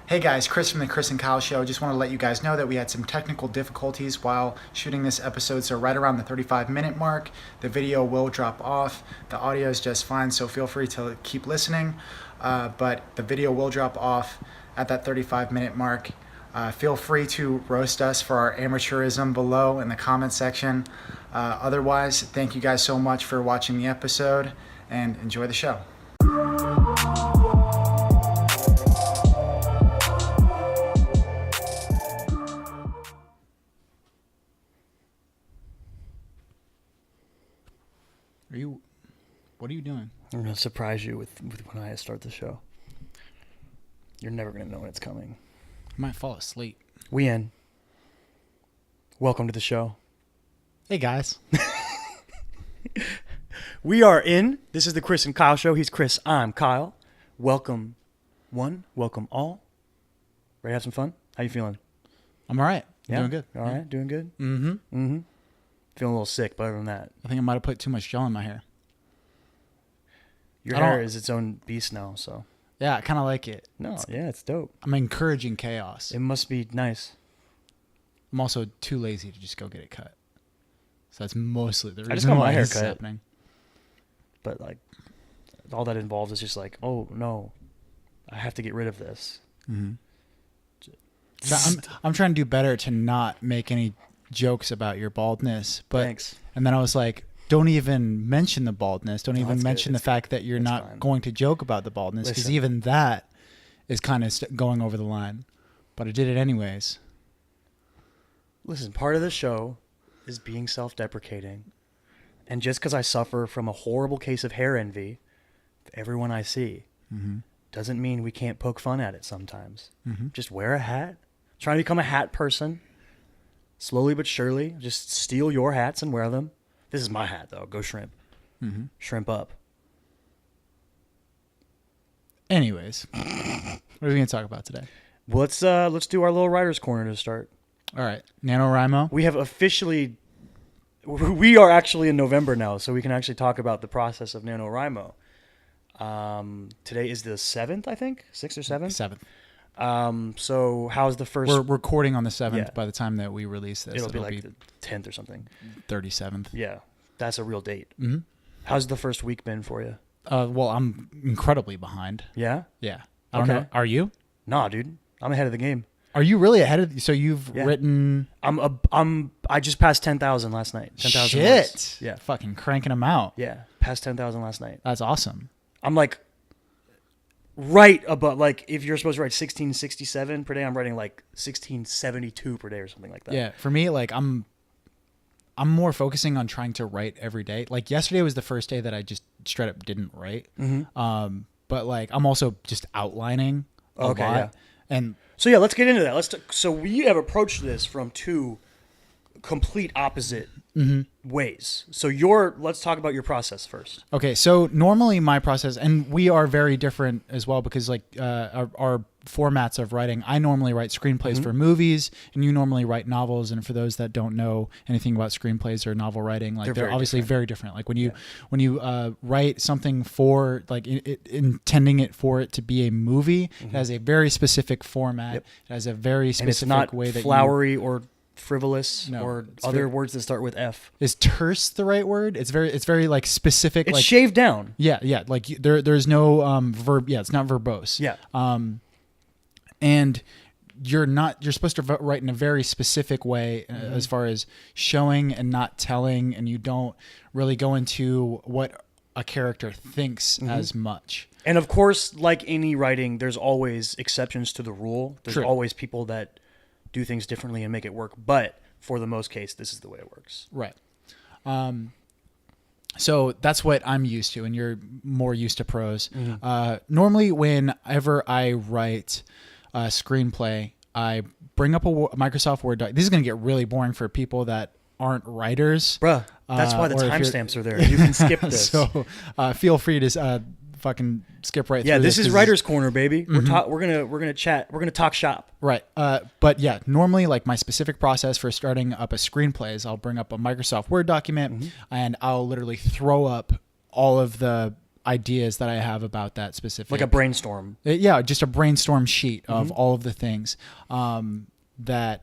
Hey guys, Chris from the Chris and Kyle Show. Just want to let you guys know that we had some technical difficulties while shooting this episode, so right around the 35-minute mark, the video will drop off. The audio is just fine, so feel free to keep listening, but the video will drop off at that 35-minute mark. Feel free to roast us for our amateurism below in the comment section. Otherwise, thank you guys so much for watching the episode, and enjoy the show. What are you doing? I'm going to surprise you with when I start the show. You're never going to know when it's coming. I might fall asleep. We in. Welcome to the show. Hey, guys. We are in. This is the Chris and Kyle Show. He's Chris. I'm Kyle. Welcome one. Welcome all. Ready to have some fun? How you feeling? I'm all right. Yeah? Doing good. All right? Doing good? Mm-hmm. Mm-hmm. Feeling a little sick, but other than that. I think I might have put too much gel in my hair. Your hair is its own beast now, so. Yeah, I kind of like it. No, yeah, it's dope. I'm encouraging chaos. It must be nice. I'm also too lazy to just go get it cut. So that's mostly the reason I just got why my hair this is cut. happening. But, like, all that involves is just like, oh, no, I have to get rid of this. Mm-hmm. So I'm trying to do better to not make any jokes about your baldness. But Thanks. And then I was like, don't even mention the baldness. Don't even mention the fact that you're not fine. going to joke about the baldness, because Listen. even that is kind of going over the line. But I did it anyways. Listen, part of the show is being self-deprecating. And just because I suffer from a horrible case of hair envy, everyone I see, doesn't mean we can't poke fun at it sometimes. Mm-hmm. Just wear a hat. Trying to become a hat person. Slowly but surely, just steal your hats and wear them. This is my hat, though. Go shrimp. Mm-hmm. Shrimp up. Anyways, what are we going to talk about today? Well, let's do our little writer's corner to start. All right. NaNoWriMo. We are actually in November now, so we can actually talk about the process of NaNoWriMo. Today is the 7th, I think? 6th or 7th? 7th. So how's the first... We're recording on the 7th. Yeah. By the time that we release this. It'll be like the 10th or something. 37th. Yeah, that's a real date. Mm-hmm. How's the first week been for you? Well, I'm incredibly behind. Yeah? Yeah. I don't know. Are you? Nah, dude. I'm ahead of the game. Are you really ahead of? So you've written? I just passed 10,000 last night. 10,000 Shit. words. Yeah. Fucking cranking them out. Yeah. Passed 10,000 last night. That's awesome. I'm like right above, like if you're supposed to write 1667 per day, I'm writing like 1672 per day or something like that. Yeah. For me, like I'm more focusing on trying to write every day. Like yesterday was the first day that I just straight up didn't write. Mm-hmm. But like I'm also just outlining a lot. Yeah. And so yeah, let's get into that. So we have approached this from two complete opposite ways. So let's talk about your process first. okay, so normally my process, and we are very different as well, because like our formats of writing, I normally write screenplays for movies, and you normally write novels. And for those that don't know anything about screenplays or novel writing, like they're obviously very different. Like when you write something for like intending it for it to be a movie, it has a very specific format. Yep. It has a very specific way that flowery or frivolous or other words that start with F. Is terse the right word? It's very like specific. It's like shaved down. Yeah. Like there's no verb. Yeah, it's not verbose. Yeah. And you're supposed to write in a very specific way as far as showing and not telling, and you don't really go into what a character thinks as much. And of course, like any writing, there's always exceptions to the rule. There's always people that do things differently and make it work. But for the most case, this is the way it works. Right. So that's what I'm used to, and you're more used to prose. Normally, whenever I write a screenplay, I bring up a Microsoft Word doc. This is going to get really boring for people that aren't writers. Bruh, that's why the timestamps are there. You can skip this. So feel free to fucking skip right through. Yeah, this is Writer's Corner, baby. We're gonna chat. We're gonna talk shop. Right. But yeah, normally like my specific process for starting up a screenplay is I'll bring up a Microsoft Word document and I'll literally throw up all of the ideas that I have about that specific, Like a brainstorm. Yeah, just a brainstorm sheet of all of the things that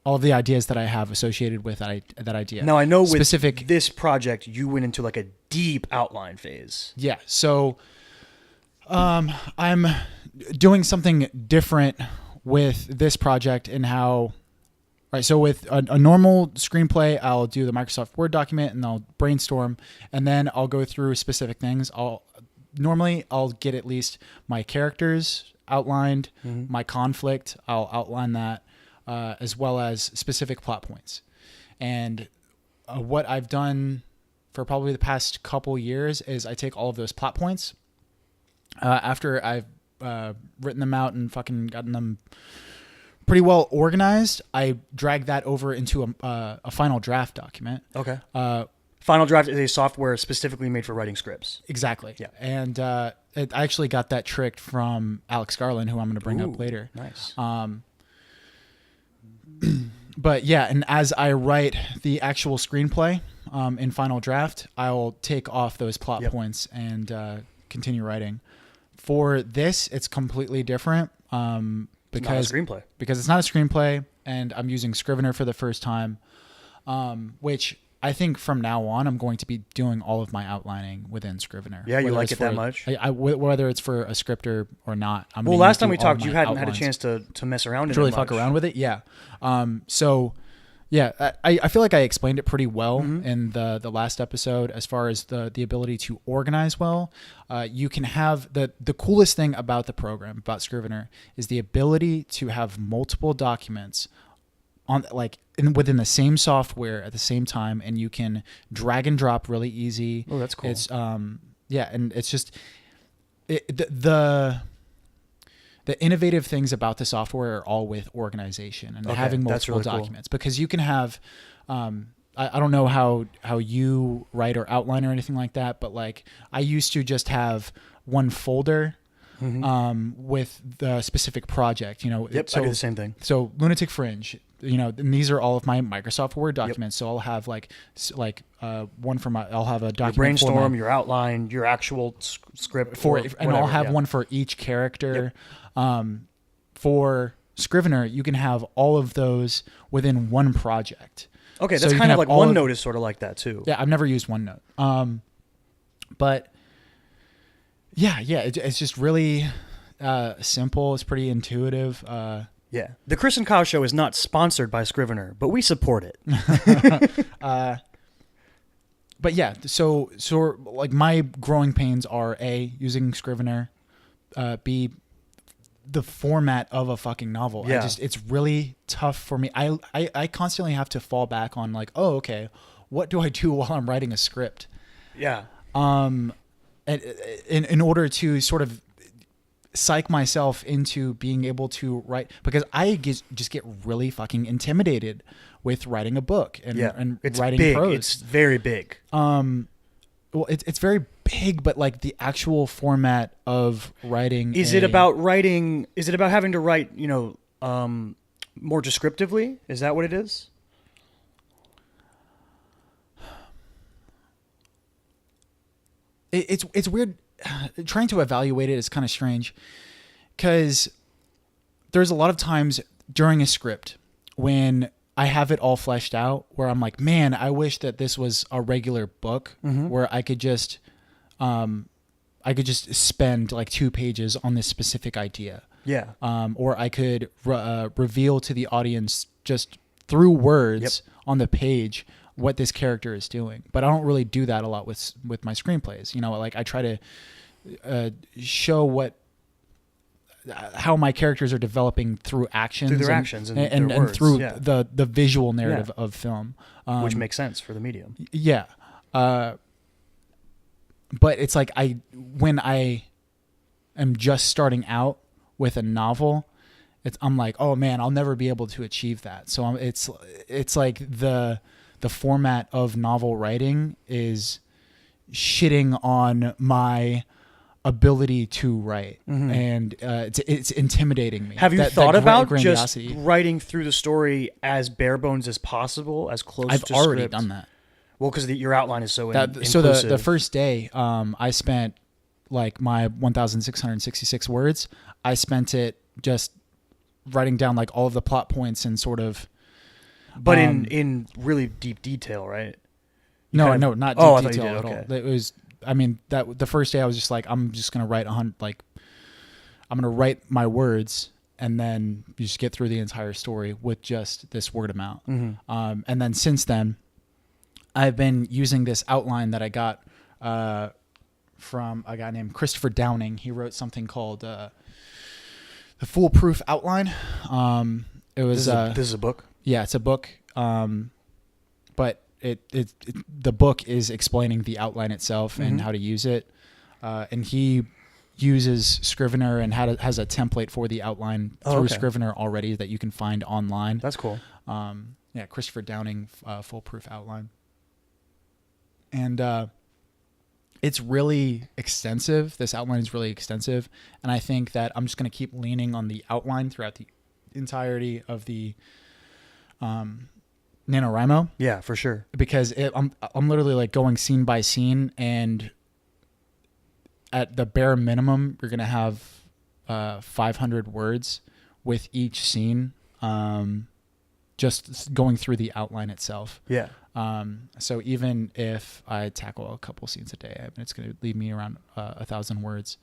all of the ideas that I have associated with that idea. Now I know specific with this project you went into like a deep outline phase. Yeah, so I'm doing something different with this project in how. Right, so with a normal screenplay, I'll do the Microsoft Word document and I'll brainstorm, and then I'll go through specific things. I'll get at least my characters outlined, my conflict, I'll outline that, as well as specific plot points. And what I've done for probably the past couple years is I take all of those plot points after I've written them out and fucking gotten them pretty well organized. I drag that over into a final draft document. Okay. Final Draft is a software specifically made for writing scripts. Exactly. Yeah. And I actually got that tricked from Alex Garland, who I'm going to bring up later. Nice. But yeah, and as I write the actual screenplay in Final Draft, I'll take off those plot points and continue writing. For this, it's completely different. Because it's not a screenplay, and I'm using Scrivener for the first time, which I think from now on I'm going to be doing all of my outlining within Scrivener. Yeah, you like it that much? Whether it's for a script or not. Well, last time we talked, you hadn't had a chance to mess around in it really fuck around with it. Yeah. So yeah, I feel like I explained it pretty well in the last episode as far as the ability to organize well. You can have the coolest thing about the program, about Scrivener, is the ability to have multiple documents on within the same software at the same time, and you can drag and drop really easy. Oh, that's cool. It's and it's just the innovative things about the software are all with organization and having multiple documents, because you can have, I don't know how you write or outline or anything like that, but like I used to just have one folder with the specific project, Yep, I do the same thing. So Lunatic Fringe, and these are all of my Microsoft Word documents. So I'll have one for I'll have a document your brainstorm, your outline, your actual script and I'll have one for each character. For Scrivener, you can have all of those within one project. Okay, that's kind of like OneNote is sort of like that too. Yeah, I've never used OneNote. But yeah, it's just really simple. It's pretty intuitive. Yeah. The Chris and Kyle Show is not sponsored by Scrivener, but we support it. But yeah, so like my growing pains are A, using Scrivener, B, the format of a fucking novel. Yeah. It's really tough for me. I constantly have to fall back on like, oh, okay, what do I do while I'm writing a script? Yeah. In order to sort of psych myself into being able to write, because I just get really fucking intimidated with writing a book and it's writing big. prose. It's very big. Well, it's very big, but like the actual format of writing. Is it about writing? Is it about having to write, more descriptively? Is that what it is? It's weird. Trying to evaluate it is kind of strange, because there's a lot of times during a script when I have it all fleshed out where I'm like, man, I wish that this was a regular book where I could just spend like 2 pages on this specific idea. Yeah. Or I could reveal to the audience just through words on the page what this character is doing. But I don't really do that a lot with my screenplays. Like I try to show how my characters are developing through actions, and through the visual narrative of film, which makes sense for the medium. Yeah. But it's like when I am just starting out with a novel, I'm like, oh man, I'll never be able to achieve that. So it's like the format of novel writing is shitting on my ability to write, and it's intimidating me. Have you thought about just writing through the story as bare bones as possible, as close to script? I've already done that. Well, because your outline is so So inclusive. the first day, I spent like my 1,666 words. I spent it just writing down like all of the plot points and sort of. But in really deep detail, right? No, not deep detail at okay. all. It was, I mean, that the first day I was just like, I'm just gonna write I'm gonna write my words, and then you just get through the entire story with just this word amount. Mm-hmm. And then since then, I've been using this outline that I got from a guy named Christopher Downing. He wrote something called the Foolproof Outline. It was this is a book. Yeah, it's a book. But the book is explaining the outline itself and how to use it. And he uses Scrivener and has a template for the outline through Scrivener already that you can find online. That's cool. Yeah, Christopher Downing Foolproof Outline. And it's really extensive. This outline is really extensive. And I think that I'm just going to keep leaning on the outline throughout the entirety of the NaNoWriMo. Yeah, for sure. Because I'm literally like going scene by scene, and at the bare minimum, you're going to have 500 words with each scene, just going through the outline itself. Yeah. So even if I tackle a couple scenes a day, I mean, it's going to leave me around 1,000 words.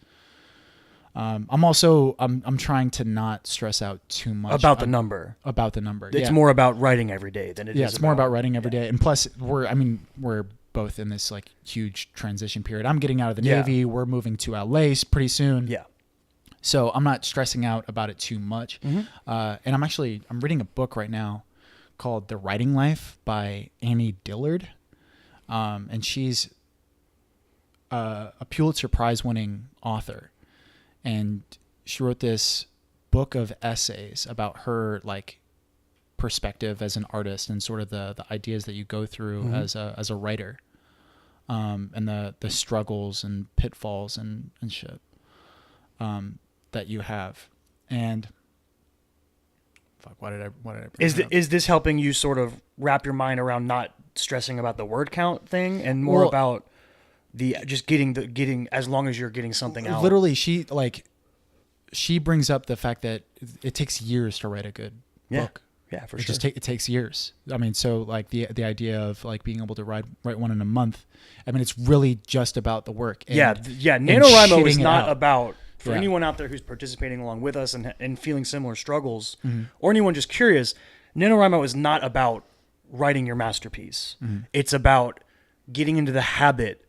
I'm trying to not stress out too much about the number. About the number. It's more about writing every day than it is. Yeah, it's more about writing every day. And plus, we're both in this like huge transition period. I'm getting out of the Navy. We're moving to LA pretty soon. Yeah. So I'm not stressing out about it too much. And I'm reading a book right now called The Writing Life by Annie Dillard. And she's a Pulitzer Prize winning author. And she wrote this book of essays about her like perspective as an artist and sort of the ideas that you go through as a writer, and the struggles and pitfalls and shit that you have. And fuck, why did I bring that up? Is this helping you sort of wrap your mind around not stressing about the word count thing and more about the just getting as long as you're getting something out? Literally, she brings up the fact that it takes years to write a good book. Yeah, for it sure. It takes years. I mean, so like the idea of like being able to write one in a month. I mean, it's really just about the work. And, NaNoWriMo is not about, for Yeah. anyone out there who's participating along with us and feeling similar struggles, or anyone just curious. NaNoWriMo is not about writing your masterpiece. It's about getting into the habit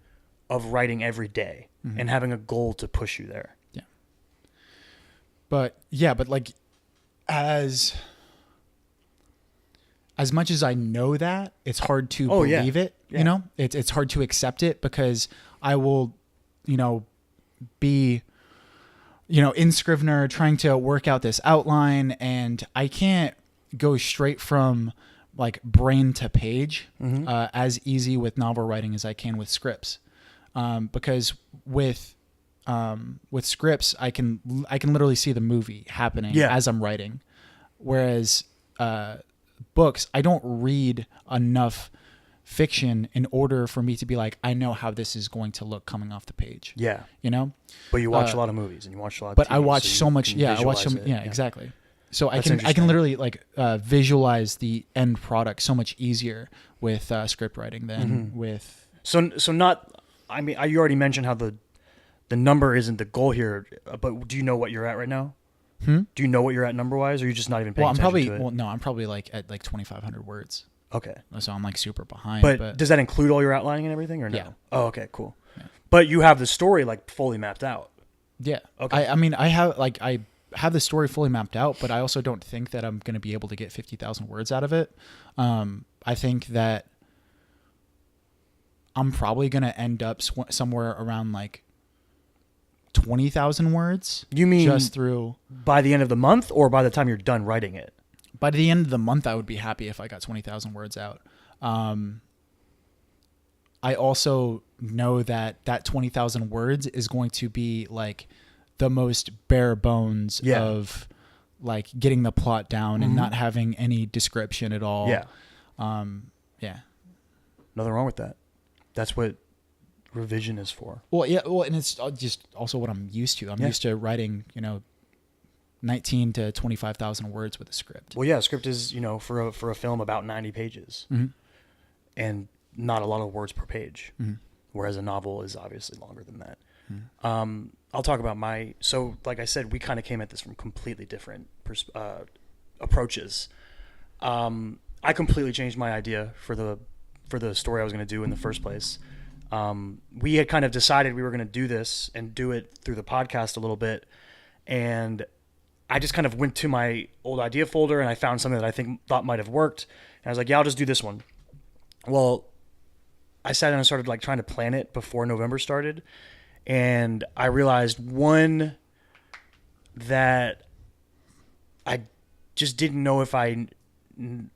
of writing every day and having a goal to push you there. But like as much as I know that, it's hard to believe it. Yeah. You know, it's hard to accept it because I will, be, in Scrivener trying to work out this outline, and I can't go straight from like brain to page as easy with novel writing as I can with scripts, because with scripts I can literally see the movie happening as I'm writing, whereas books, I don't read enough fiction in order for me to be like, I know how this is going to look coming off the page. Yeah. But you watch a lot of movies and you watch a lot of But TV, I watch so much. Yeah, I watch some. it. Yeah, exactly. So That's I can literally like visualize the end product so much easier with script writing than with. So not. I mean, you already mentioned how the number isn't the goal here, but do you know what you're at right now? Do you know what you're at number wise, or are you just not even paying attention to it? I'm probably like at like 2,500 words. Okay. So I'm like super behind. But does that include all your outlining and everything, or no? Yeah. Oh, okay, cool. Yeah. But you have the story like fully mapped out. Yeah. Okay. I have the story fully mapped out, but I also don't think that I'm going to be able to get 50,000 words out of it. I think that I'm probably going to end up somewhere around like 20,000 words. You mean just through by the end of the month, or by the time you're done writing it? By the end of the month, I would be happy if I got 20,000 words out. I also know that 20,000 words is going to be like the most bare bones of like getting the plot down and not having any description at all. Yeah. Yeah. Nothing wrong with that. That's what revision is for. Well, yeah. Well, and it's just also what I'm used to. I'm used to writing, 19 to 25,000 words with a script. Well, yeah, a script is, for a film about 90 pages and not a lot of words per page, whereas a novel is obviously longer than that. I'll talk about so like I said, we kind of came at this from completely different approaches. I completely changed my idea for the story I was going to do in the first place. We had kind of decided we were going to do this and do it through the podcast a little bit. And I just kind of went to my old idea folder and I found something that I thought might have worked. And I was like, yeah, I'll just do this one. Well, I sat down and started like trying to plan it before November started. And I realized, one, that I just didn't know if I didn't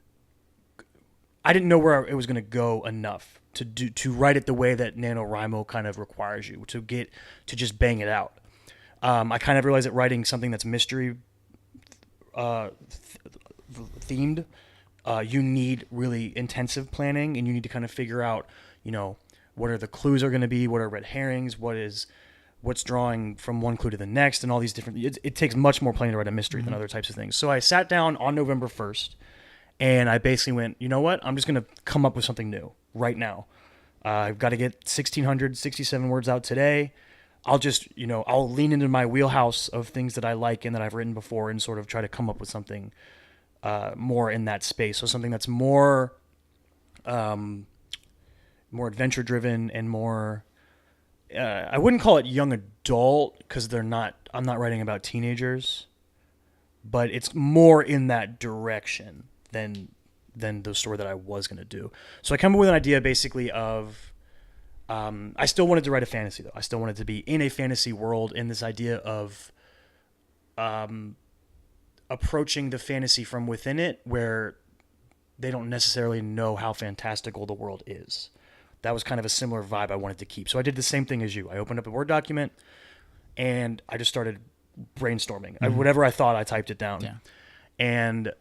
know where it was going to go enough to write it the way that NaNoWriMo kind of requires you to just bang it out. I kind of realized that writing something that's mystery themed, you need really intensive planning, and you need to kind of figure out, what are the clues are going to be, what are red herrings, what's drawing from one clue to the next, and all these different. It takes much more planning to write a mystery than other types of things. So I sat down on November 1st, and I basically went, you know what? I'm just going to come up with something new right now. I've got to get 1,667 words out today. I'll just, I'll lean into my wheelhouse of things that I like and that I've written before and sort of try to come up with something more in that space. So something that's more adventure driven and more, I wouldn't call it young adult because I'm not writing about teenagers, but it's more in that direction than the story that I was going to do. So I came up with an idea basically of, I still wanted to write a fantasy though. I still wanted to be in a fantasy world, in this idea of approaching the fantasy from within it where they don't necessarily know how fantastical the world is. That was kind of a similar vibe I wanted to keep. So I did the same thing as you. I opened up a Word document and I just started brainstorming. Whatever I thought, I typed it down. Yeah. And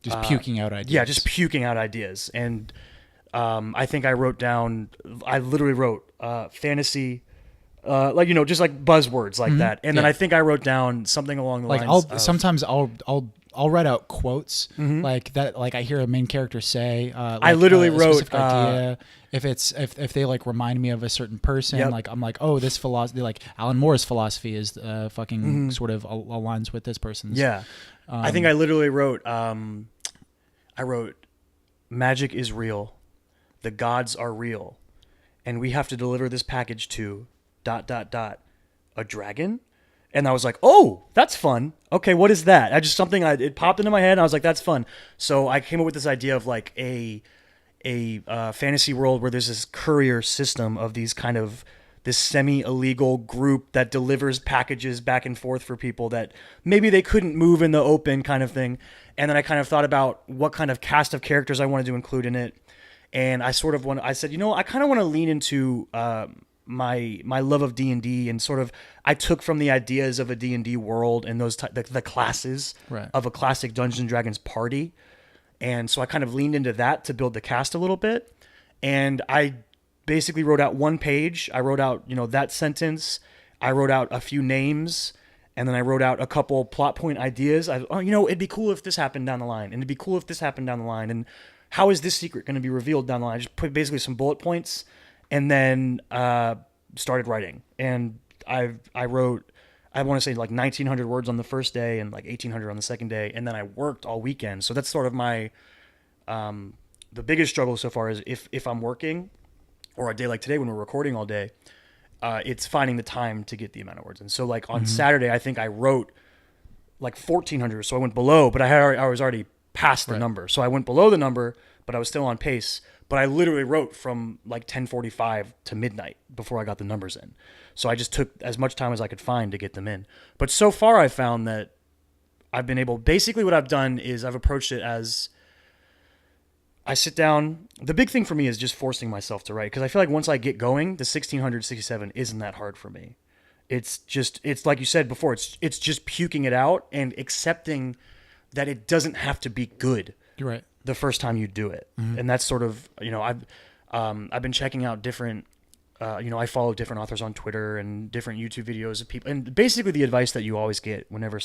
just puking out ideas. Yeah, just puking out ideas. And I think I literally wrote fantasy, just like buzzwords like that. And then I think I wrote down something along the lines of, sometimes I'll write out quotes like that. Like I hear a main character say, I literally wrote specific idea. If they like remind me of a certain person, like I'm like, oh, this philosophy, like Alan Moore's philosophy is fucking sort of aligns with this person's. Yeah. I think I literally wrote, I wrote, magic is real. The gods are real. And we have to deliver this package to ... a dragon. And I was like, oh, that's fun. Okay, what is that? It popped into my head and I was like, that's fun. So I came up with this idea of like a fantasy world where there's this courier system of these kind of this semi-illegal group that delivers packages back and forth for people that maybe they couldn't move in the open kind of thing. And then I kind of thought about what kind of cast of characters I wanted to include in it. And I said, I kind of want to lean into my love of D&D and sort of, I took from the ideas of a D&D world and those the classes of a classic Dungeons and Dragons party. And so I kind of leaned into that to build the cast a little bit. And I basically wrote out one page. I wrote out, that sentence. I wrote out a few names. And then I wrote out a couple plot point ideas. It'd be cool if this happened down the line. And it'd be cool if this happened down the line. And how is this secret going to be revealed down the line? I just put basically some bullet points and then started writing. And I wrote, I want to say like 1,900 words on the first day and like 1,800 on the second day. And then I worked all weekend. So that's sort of my, the biggest struggle so far is if I'm working or a day like today when we're recording all day, it's finding the time to get the amount of words. And so like on Saturday, I think I wrote like 1,400. So I went below, but I was already past the number. So I went below the number, but I was still on pace. But I literally wrote from like 10:45 to midnight before I got the numbers in. So I just took as much time as I could find to get them in. But so far I found that I've been able, basically what I've done is I've approached it as I sit down. The big thing for me is just forcing myself to write, because I feel like once I get going, the 1,667 isn't that hard for me. It's like you said before, it's just puking it out and accepting that it doesn't have to be good. You're right. The first time you do it. And that's sort of, I've been checking out different, I follow different authors on Twitter and different YouTube videos of people. And basically the advice that you always get whenever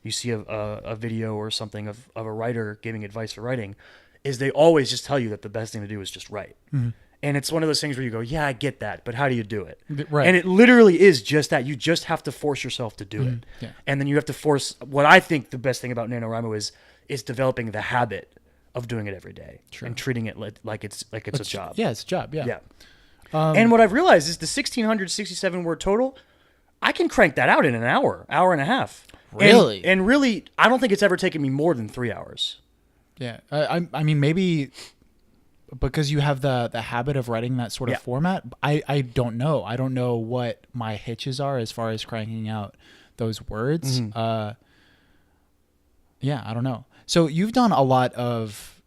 you see a video or something of a writer giving advice for writing is they always just tell you that the best thing to do is just write. Mm-hmm. And it's one of those things where you go, yeah, I get that, but how do you do it? Right. And it literally is just that. You just have to force yourself to do it. Yeah. And then you have to force, what I think the best thing about NaNoWriMo is developing the habit of doing it every day. True. And treating it like it's a job. Yeah, it's a job. Yeah. Yeah. And what I've realized is the 1,667 word total, I can crank that out in an hour and a half. Really? And really, I don't think it's ever taken me more than 3 hours. Yeah. I mean, maybe because you have the habit of writing that sort of format, I don't know. I don't know what my hitches are as far as cranking out those words. Mm-hmm. Yeah, I don't know. So you've done a lot of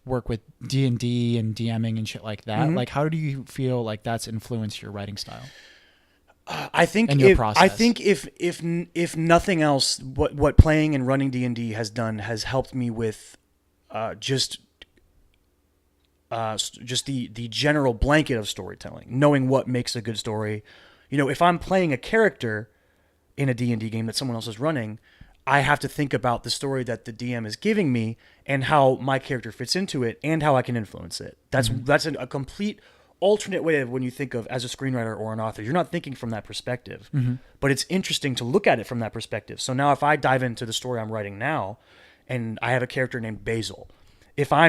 work with D&D and DMing and shit like that. Mm-hmm. Like, how do you feel like that's influenced your writing style? I think if nothing else, what playing and running D&D has done has helped me with just the general blanket of storytelling, knowing what makes a good story. If I'm playing a character in a D&D game that someone else is running, I have to think about the story that the DM is giving me and how my character fits into it and how I can influence it. That's a complete alternate way of when you think of as a screenwriter or an author. You're not thinking from that perspective, but it's interesting to look at it from that perspective. So now if I dive into the story I'm writing now and I have a character named Basil, if I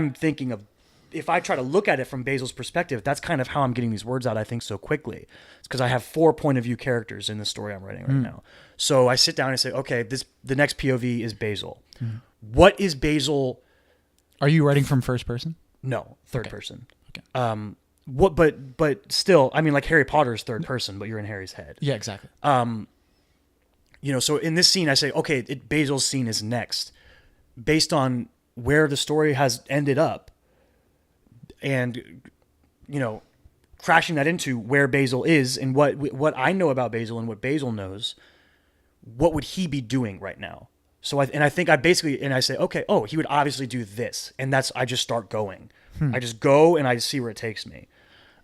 try to look at it from Basil's perspective, that's kind of how I'm getting these words out, I think, so quickly. It's because I have 4 point of view characters in the story I'm writing right now. So I sit down and say, okay, the next POV is Basil. What is Basil? Are you writing from first person? No, third person. Okay. But still, I mean, like Harry Potter's third person, but you're in Harry's head. Yeah, exactly. So in this scene, I say, okay, Basil's scene is next, based on where the story has ended up. And, crashing that into where Basil is and what I know about Basil and what Basil knows, what would he be doing right now? So I say, okay, he would obviously do this. And I just start going. I just go and I see where it takes me.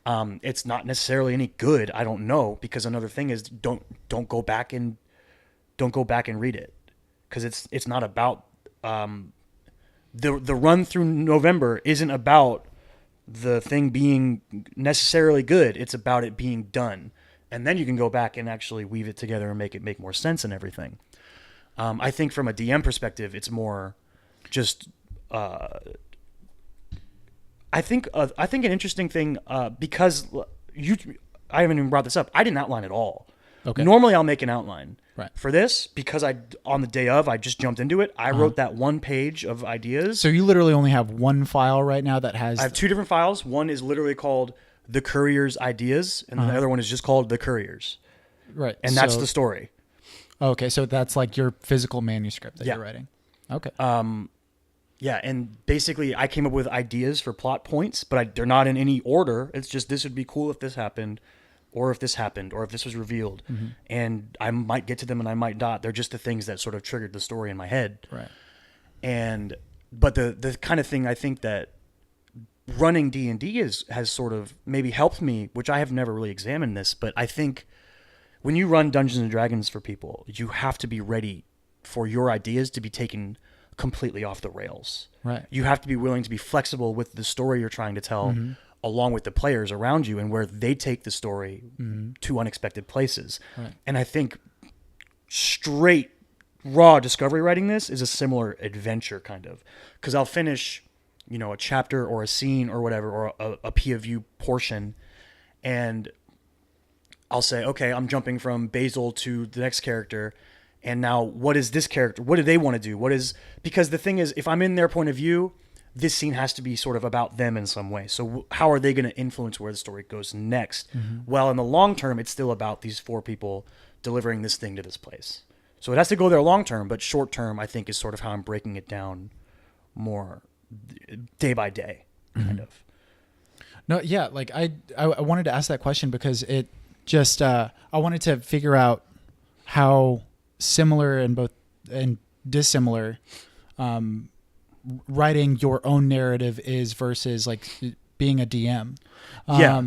It's not necessarily any good. I don't know, because another thing is don't go back and read it, because it's not about the run through November isn't about the thing being necessarily good. It's about it being done. And then you can go back and actually weave it together and make it make more sense and everything. I think from a DM perspective, it's more just, I think an interesting thing, because I haven't even brought this up. I didn't outline at all. Okay. Normally I'll make an outline. Right. For this, because on the day of, I just jumped into it. I wrote that 1 page of ideas. So you literally only have one file right now that has... I have 2 different files. One is literally called The Courier's Ideas, and the other one is just called The Courier's. Right. And that's the story. Okay, so that's like your physical manuscript that you're writing. Okay. Yeah, and basically I came up with ideas for plot points, but they're not in any order. It's just, this would be cool if this happened, or if this happened, or if this was revealed. And I might get to them and I might not. They're just the things that sort of triggered the story in my head. Right. But the kind of thing I think that running D&D has sort of maybe helped me, which I have never really examined this, but I think when you run Dungeons and Dragons for people, you have to be ready for your ideas to be taken completely off the rails. Right. You have to be willing to be flexible with the story you're trying to tell, along with the players around you, and where they take the story to unexpected places. Right. And I think straight raw discovery writing this is a similar adventure, kind of, because I'll finish, a chapter or a scene or whatever, or a POV portion, and I'll say, okay, I'm jumping from Basil to the next character, and now what is this character? What do they want to do? Because the thing is, if I'm in their point of view, this scene has to be sort of about them in some way. So how are they going to influence where the story goes next? Well, in the long term, it's still about these 4 people delivering this thing to this place. So it has to go there long term, but short term, I think, is sort of how I'm breaking it down more day by day, kind of. No, yeah, like I wanted to ask that question because it just I wanted to figure out how similar and dissimilar writing your own narrative is versus like being a DM. Yeah.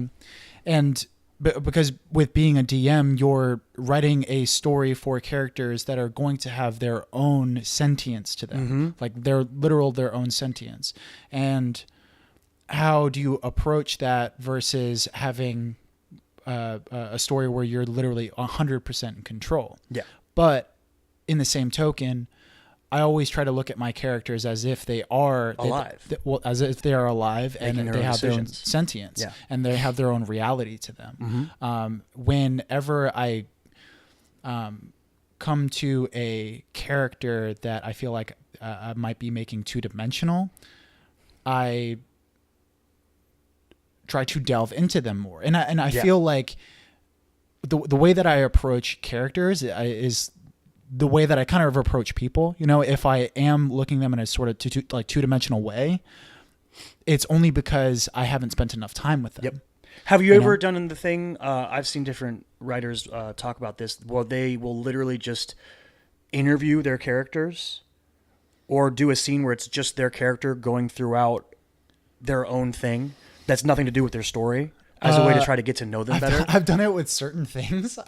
And because with being a DM, you're writing a story for characters that are going to have their own sentience to them, like their own sentience. And how do you approach that versus having a story where you're literally 100% in control? Yeah. But in the same token, I always try to look at my characters as if they are alive. As if they are alive, Making and their they own have their own decisions. sentience, Yeah. and they have their own reality to them. Whenever I come to a character that I feel like I might be making two-dimensional, I try to delve into them more, and I feel like the way that I approach characters is the way that I kind of approach people. You know, if I am looking them in a sort of two-dimensional way, it's only because I haven't spent enough time with them. Yep. Have you ever done the thing? I've seen different writers talk about this. Well, they will literally just interview their characters, or do a scene where it's just their character going throughout their own thing that's nothing to do with their story, as a way to try to get to know them better. I've done it with certain things.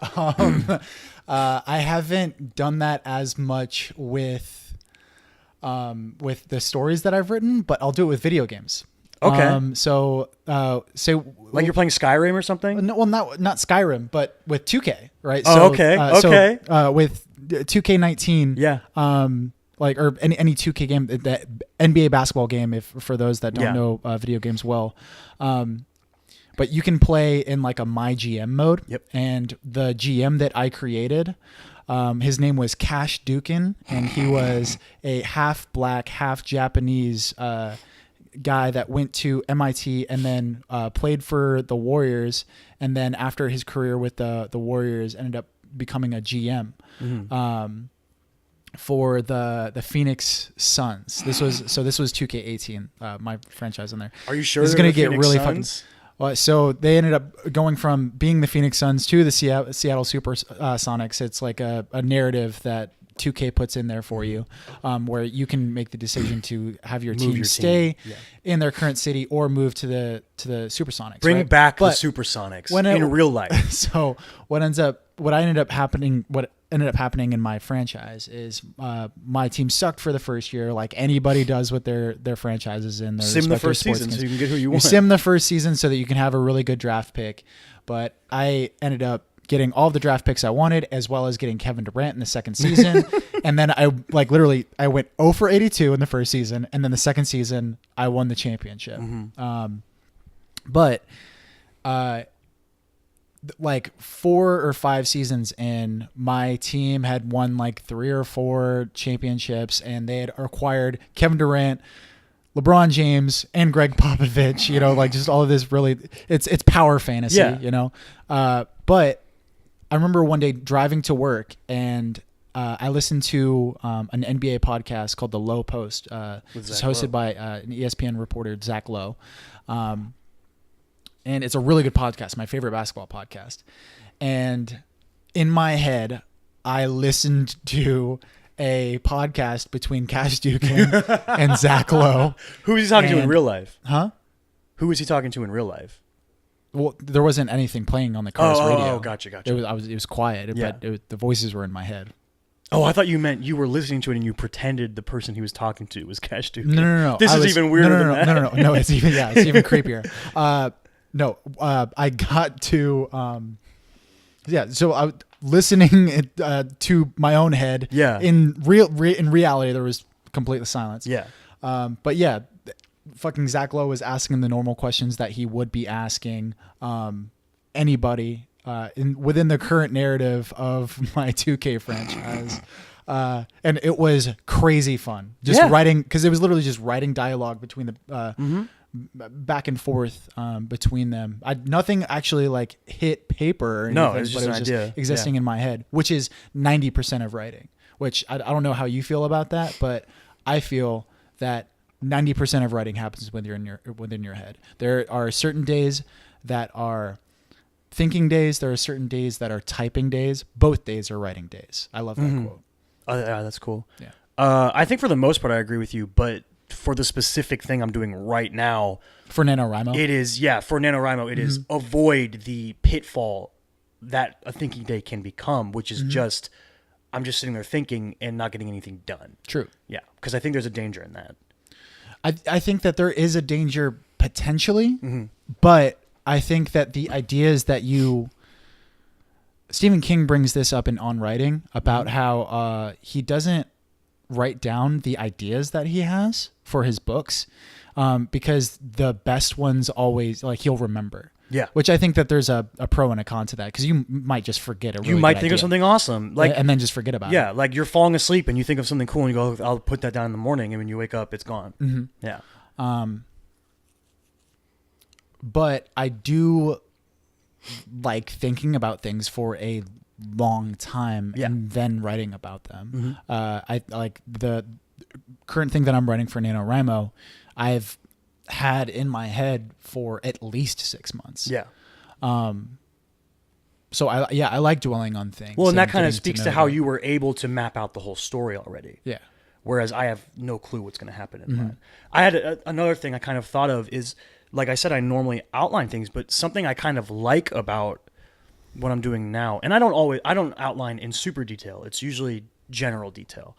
I haven't done that as much with the stories that I've written, but I'll do it with video games. Okay. So say Like you're playing Skyrim or something? no, well, not Skyrim, but with 2K, right? Oh, okay. Okay. So, with 2K19, Yeah. Like, or any 2K game, that NBA basketball game, if for those that don't know video games well. But you can play in like a My GM mode. Yep. And the GM that I created, his name was Cash Dukin, and he was a half black, half Japanese guy that went to MIT and then played for the Warriors, and then after his career with the Warriors ended up becoming a GM. For the Phoenix Suns. This was 2K18, my franchise in there. Are you sure this is going to get Phoenix really Suns? fucking? So they ended up going from being the Phoenix Suns to the Seattle Super Sonics. It's like a narrative that 2K puts in there for you, where you can make the decision to have your team stay in their current city or move to the Supersonics. Bring back the Supersonics in real life. So what ended up happening in my franchise is my team sucked for the first year, like anybody does with their franchises in their sim the first sports season games. so you can get who you want. You sim the first season so that you can have a really good draft pick. But I ended up getting all of the draft picks I wanted, as well as getting Kevin Durant in the second season. And then I went 0 for 82 in the first season, and then the second season I won the championship. But like 4 or 5 seasons in, my team had won like 3 or 4 championships, and they had acquired Kevin Durant, LeBron James, and Greg Popovich, you know, like just all of this really, it's power fantasy, you know? But I remember one day driving to work, and I listened to an NBA podcast called The Low Post. It's hosted by an ESPN reporter, Zach Lowe. And it's a really good podcast, my favorite basketball podcast. And in my head, I listened to a podcast between Cash Dukin and Zach Lowe. Who was he talking to in real life? Huh? Who was he talking to in real life? Well, there wasn't anything playing on the car's radio. Oh, gotcha. It was quiet, but the voices were in my head. Oh, I thought you meant you were listening to it and you pretended the person he was talking to was Cash Dukin. No. This is even weirder than that. No, it's even creepier. I got to, so I was listening to my own head. Yeah. In reality, there was complete silence. Yeah. But yeah, fucking Zach Lowe was asking the normal questions that he would be asking anybody within the current narrative of my 2K franchise. And it was crazy fun. Just writing, because it was literally just writing dialogue between the back and forth between them. Nothing actually like hit paper or anything, no, it was just but it was just existing in my head, which is 90% of writing, which I don't know how you feel about that, but I feel that 90% of writing happens when you're within your head. There are certain days that are thinking days. There are certain days that are typing days. Both days are writing days. I love that quote. Yeah, that's cool. Yeah. I think for the most part, I agree with you, but for the specific thing I'm doing right now. For NaNoWriMo? It is, for NaNoWriMo, it is avoid the pitfall that a thinking day can become, which is just, I'm just sitting there thinking and not getting anything done. True. Yeah, because I think there's a danger in that. I think that there is a danger potentially, but I think that the ideas that Stephen King brings this up in On Writing about how he doesn't write down the ideas that he has for his books because the best ones always, like, he'll remember. Yeah. Which I think that there's a pro and a con to that, because you might just forget a really You might good think idea, of something awesome, like, and then just forget about it. yeah, like you're falling asleep and you think of something cool and you go, I'll put that down in the morning, and when you wake up, it's gone. Yeah. But I do like thinking about things for a long time and then writing about them. I like the current thing that I'm writing for NaNoWriMo, I've had in my head for at least 6 months. Yeah. So I like dwelling on things. Well, and that kind of getting speaks know to how them. you were able to map out the whole story already. Yeah. Whereas I have no clue what's going to happen in mine. I had another thing I kind of thought of is, like I said, I normally outline things, but something I kind of like about what I'm doing now, and I don't outline in super detail. It's usually general detail.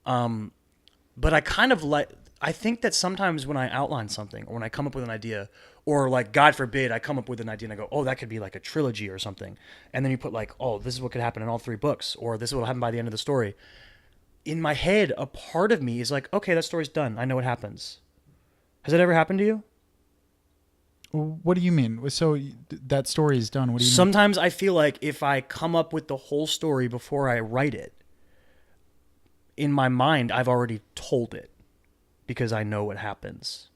But I think that sometimes when I outline something, or when I come up with an idea, or like, God forbid, I come up with an idea and I go, oh, that could be like a trilogy or something. And then you put like, oh, this is what could happen in all 3 books, or this is what will happen by the end of the story. In my head, a part of me is like, okay, that story's done. I know what happens. Has that ever happened to you? What do you mean? So that story is done. What do you mean? Sometimes I feel like if I come up with the whole story before I write it, in my mind, I've already told it because I know what happens.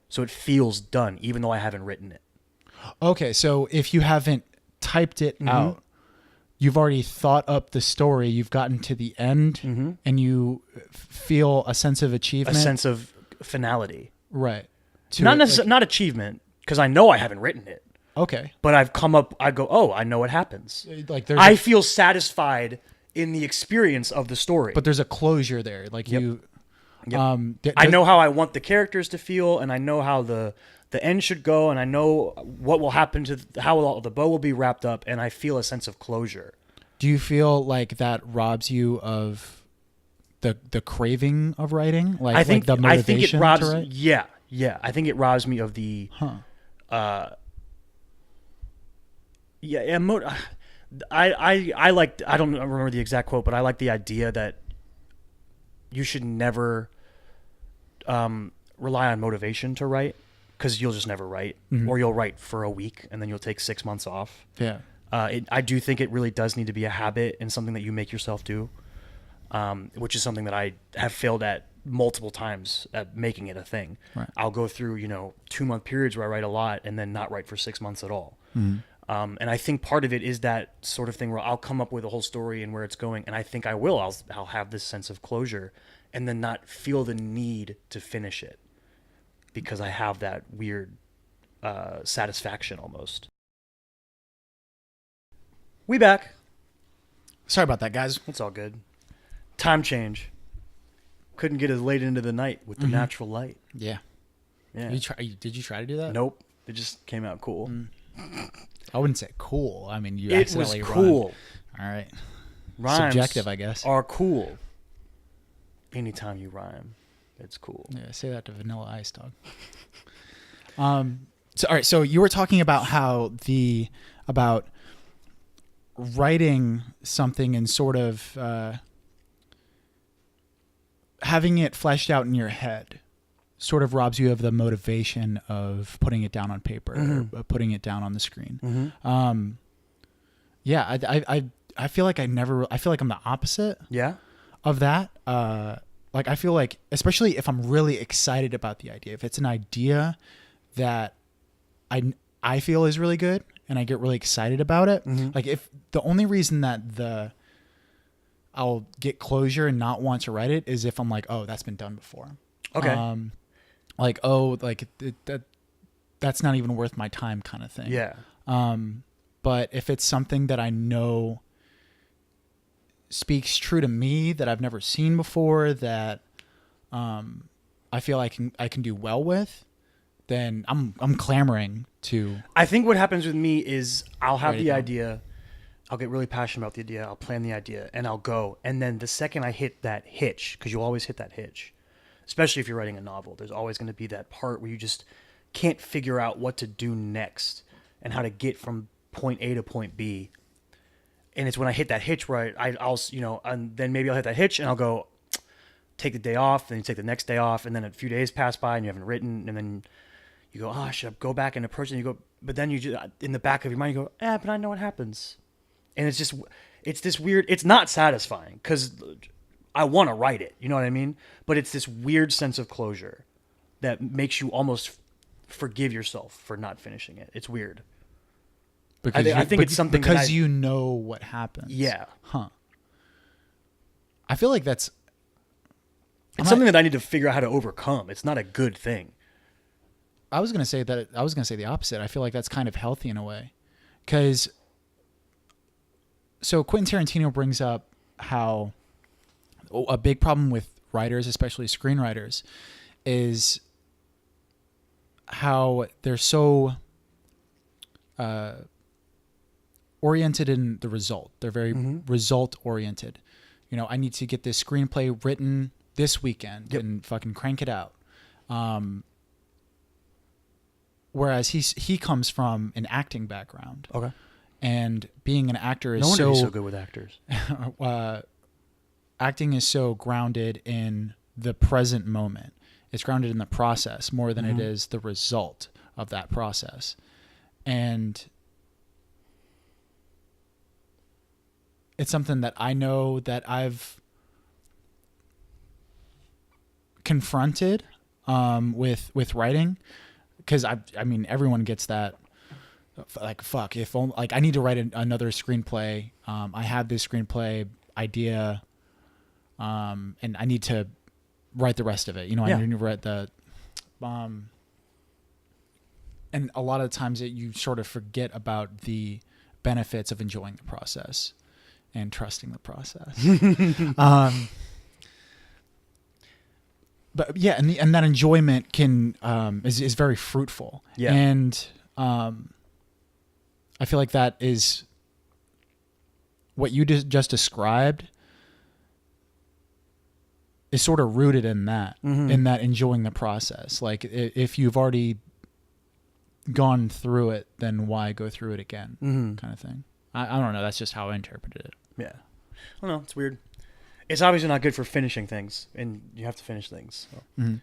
So it feels done, even though I haven't written it. Okay, so if you haven't typed it out, you've already thought up the story, you've gotten to the end, and you feel a sense of achievement. A sense of finality. Right. Not achievement, because I know I haven't written it. Okay. But I go, oh, I know what happens. Like I feel satisfied in the experience of the story. But there's a closure there. Like you... Yep. I know how I want the characters to feel, and I know how the end should go, and I know what will happen to how the bow will be wrapped up, and I feel a sense of closure. Do you feel like that robs you of the craving of writing? Like, the motivation I think it robs. to write? Yeah. I think it robs me of the. I like. I don't remember the exact quote, but I like the idea that you should never rely on motivation to write, because you'll just never write, or you'll write for a week and then you'll take 6 months off. Yeah. I do think it really does need to be a habit and something that you make yourself do, which is something that I have failed at multiple times at making it a thing. Right. I'll go through 2-month periods where I write a lot and then not write for 6 months at all. And I think part of it is that sort of thing where I'll come up with a whole story and where it's going, and I think I will. I'll have this sense of closure, and then not feel the need to finish it because I have that weird satisfaction almost. We back. Sorry about that, guys. It's all good. Time change. Couldn't get as late into the night with the natural light. Yeah. Yeah. Did you try to do that? Nope. It just came out cool. I wouldn't say cool. I mean, you It was accidentally cool. Rhymed. All right. Rhymes Subjective, I guess. are cool. Anytime you rhyme, it's cool. Yeah, say that to Vanilla Ice, dog. So all right, so you were talking about about writing something and sort of having it fleshed out in your head sort of robs you of the motivation of putting it down on paper or putting it down on the screen. Yeah, I feel like I feel like I'm the opposite. Yeah. Of that. Like, I feel like, especially if I'm really excited about the idea, if it's an idea that I feel is really good and I get really excited about it, like, if the only reason that I'll get closure and not want to write it is if I'm like, oh, that's been done before. Okay. Like, oh, like that's not even worth my time, kind of thing. Yeah. But if it's something that I know speaks true to me, that I've never seen before, that I I feel I can do well with, then I'm clamoring to. I think what happens with me is I'll have Write it the down. idea. I'll get really passionate about the idea. I'll plan the idea and I'll go. And then the second I hit that hitch, because you'll always hit that hitch, especially if you're writing a novel, there's always going to be that part where you just can't figure out what to do next and how to get from point A to point B. And it's when I hit that hitch where I'll and then maybe I'll hit that hitch and I'll go take the day off, then you take the next day off, and then a few days pass by and you haven't written, and then you go, oh, should I go back and approach it? And you go, but then you just, in the back of your mind, you go, but I know what happens. And it's this weird, it's not satisfying because I want to write it, you know what I mean? But it's this weird sense of closure that makes you almost forgive yourself for not finishing it. It's weird. I think it's something because you know what happens. Yeah. Huh. I feel like that's... It's something that I need to figure out how to overcome. It's not a good thing. I was going to say the opposite. I feel like that's kind of healthy in a way. Because... So Quentin Tarantino brings up how a big problem with writers, especially screenwriters, is how they're so oriented in the result. They're very result oriented. You know, I need to get this screenplay written this weekend and fucking crank it out. Whereas he comes from an acting background. Okay. And being an actor is no wonder he's so good with actors. Acting is so grounded in the present moment. It's grounded in the process more than it is the result of that process. And it's something that I know that I've confronted with writing, because I mean everyone gets that. Like, fuck, if only, like, I need to write another screenplay. I have this screenplay idea, and I need to write the rest of it. You know, I need to write the, and a lot of times you sort of forget about the benefits of enjoying the process and trusting the process. But yeah, and that enjoyment is very fruitful. Yeah. And, I feel like that is what you just described is sort of rooted in that, in that enjoying the process. Like if you've already gone through it, then why go through it again? Kind of thing. I don't know. That's just how I interpreted it. Yeah. I don't know. It's weird. It's obviously not good for finishing things, and you have to finish things. So.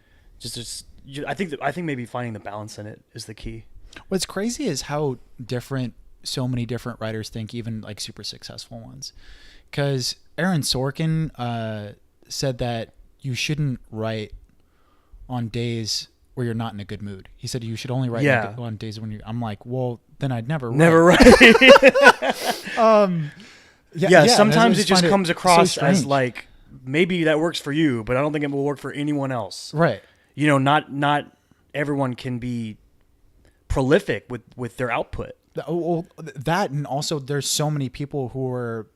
I think maybe finding the balance in it is the key. What's crazy is how different so many different writers think, even like super successful ones. Because Aaron Sorkin said that you shouldn't write on days where you're not in a good mood. He said you should only write on days when I'm like, well, then I'd never write. Sometimes it just comes across as like, maybe that works for you, but I don't think it will work for anyone else. Right. You know, not everyone can be prolific with their output. Well, that, and also there's so many people who are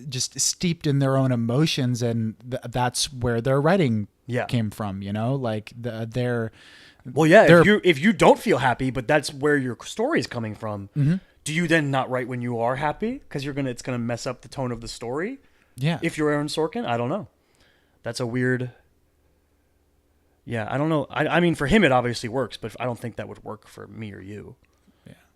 just steeped in their own emotions, and that's where their writing came from. You know, like they're. Well, yeah. If you don't feel happy, but that's where your story is coming from, do you then not write when you are happy because it's gonna mess up the tone of the story? Yeah. If you're Aaron Sorkin, I don't know. That's a weird. Yeah, I don't know. I mean, for him it obviously works, but I don't think that would work for me or you.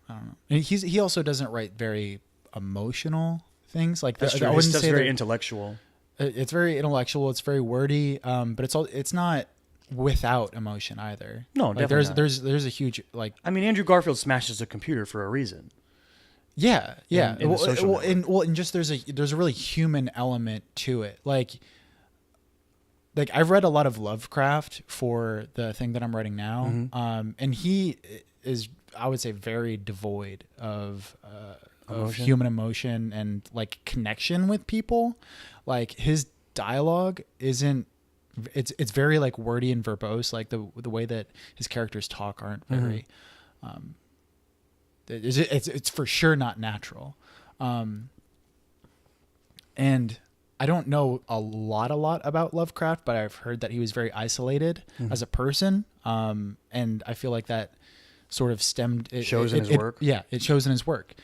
I don't know. And he also doesn't write very emotional things. Like that's true. I wouldn't say very intellectual. It's very intellectual. It's very wordy. But it's not without emotion either. No, like definitely not. There's a huge like. I mean, Andrew Garfield smashes a computer for a reason. Yeah. In the social network. And just there's a really human element to it. Like I've read a lot of Lovecraft for the thing that I'm writing now. And he is, I would say, very devoid of human emotion and like connection with people. Like his dialogue isn't, it's very like wordy and verbose. Like the way that his characters talk aren't very, it's for sure not natural. And I don't know a lot about Lovecraft, but I've heard that he was very isolated as a person. And I feel like that sort of stemmed. It shows in his work. Yeah, it shows in his work.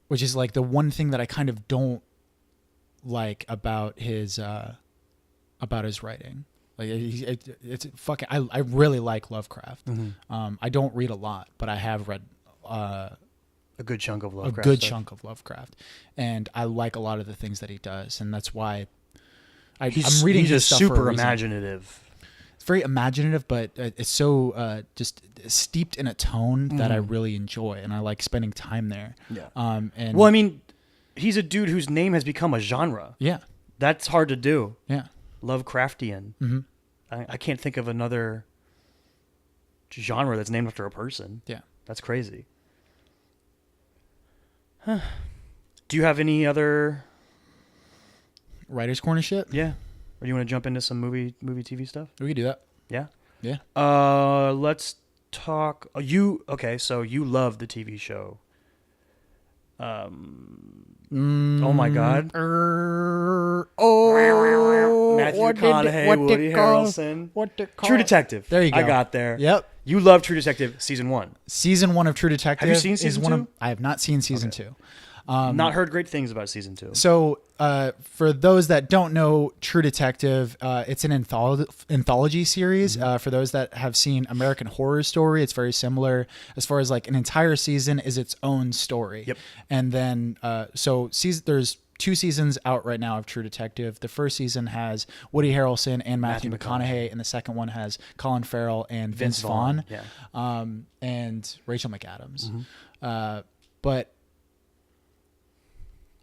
Which is like the one thing that I kind of don't like about his writing. Like it's fucking. I really like Lovecraft. I don't read a lot, but I have read a good chunk of Lovecraft. A good chunk of Lovecraft, and I like a lot of the things that he does, and that's why I'm reading he's his just stuff super for a reason. imaginative. It's very imaginative, but it's so just steeped in a tone that I really enjoy, and I like spending time there. Yeah. And Well, I mean, he's a dude whose name has become a genre. yeah, That's hard to do. yeah. Lovecraftian. Mm-hmm. I can't think of another genre that's named after a person. Yeah. That's crazy. Huh. Do you have any other? Writer's corner shit. Yeah. Or do you want to jump into some movie TV stuff? We could do that. Yeah. Yeah. Let's talk. Okay? So you love the TV show. Oh my God. Matthew McConaughey, Woody Harrelson. What the True Detective. There you go. I got there. Yep. You love True Detective season 1. Season 1 of True Detective. Have you seen season 2? I have not seen season 2. Not heard great things about season 2. So, for those that don't know True Detective, it's an anthology series. For those that have seen American Horror Story, it's very similar as far as like an entire season is its own story. Yep. And then, there's 2 seasons out right now of True Detective. The first season has Woody Harrelson and Matthew McConaughey, and the second one has Colin Farrell and Vince Vaughn. Yeah. And Rachel McAdams. But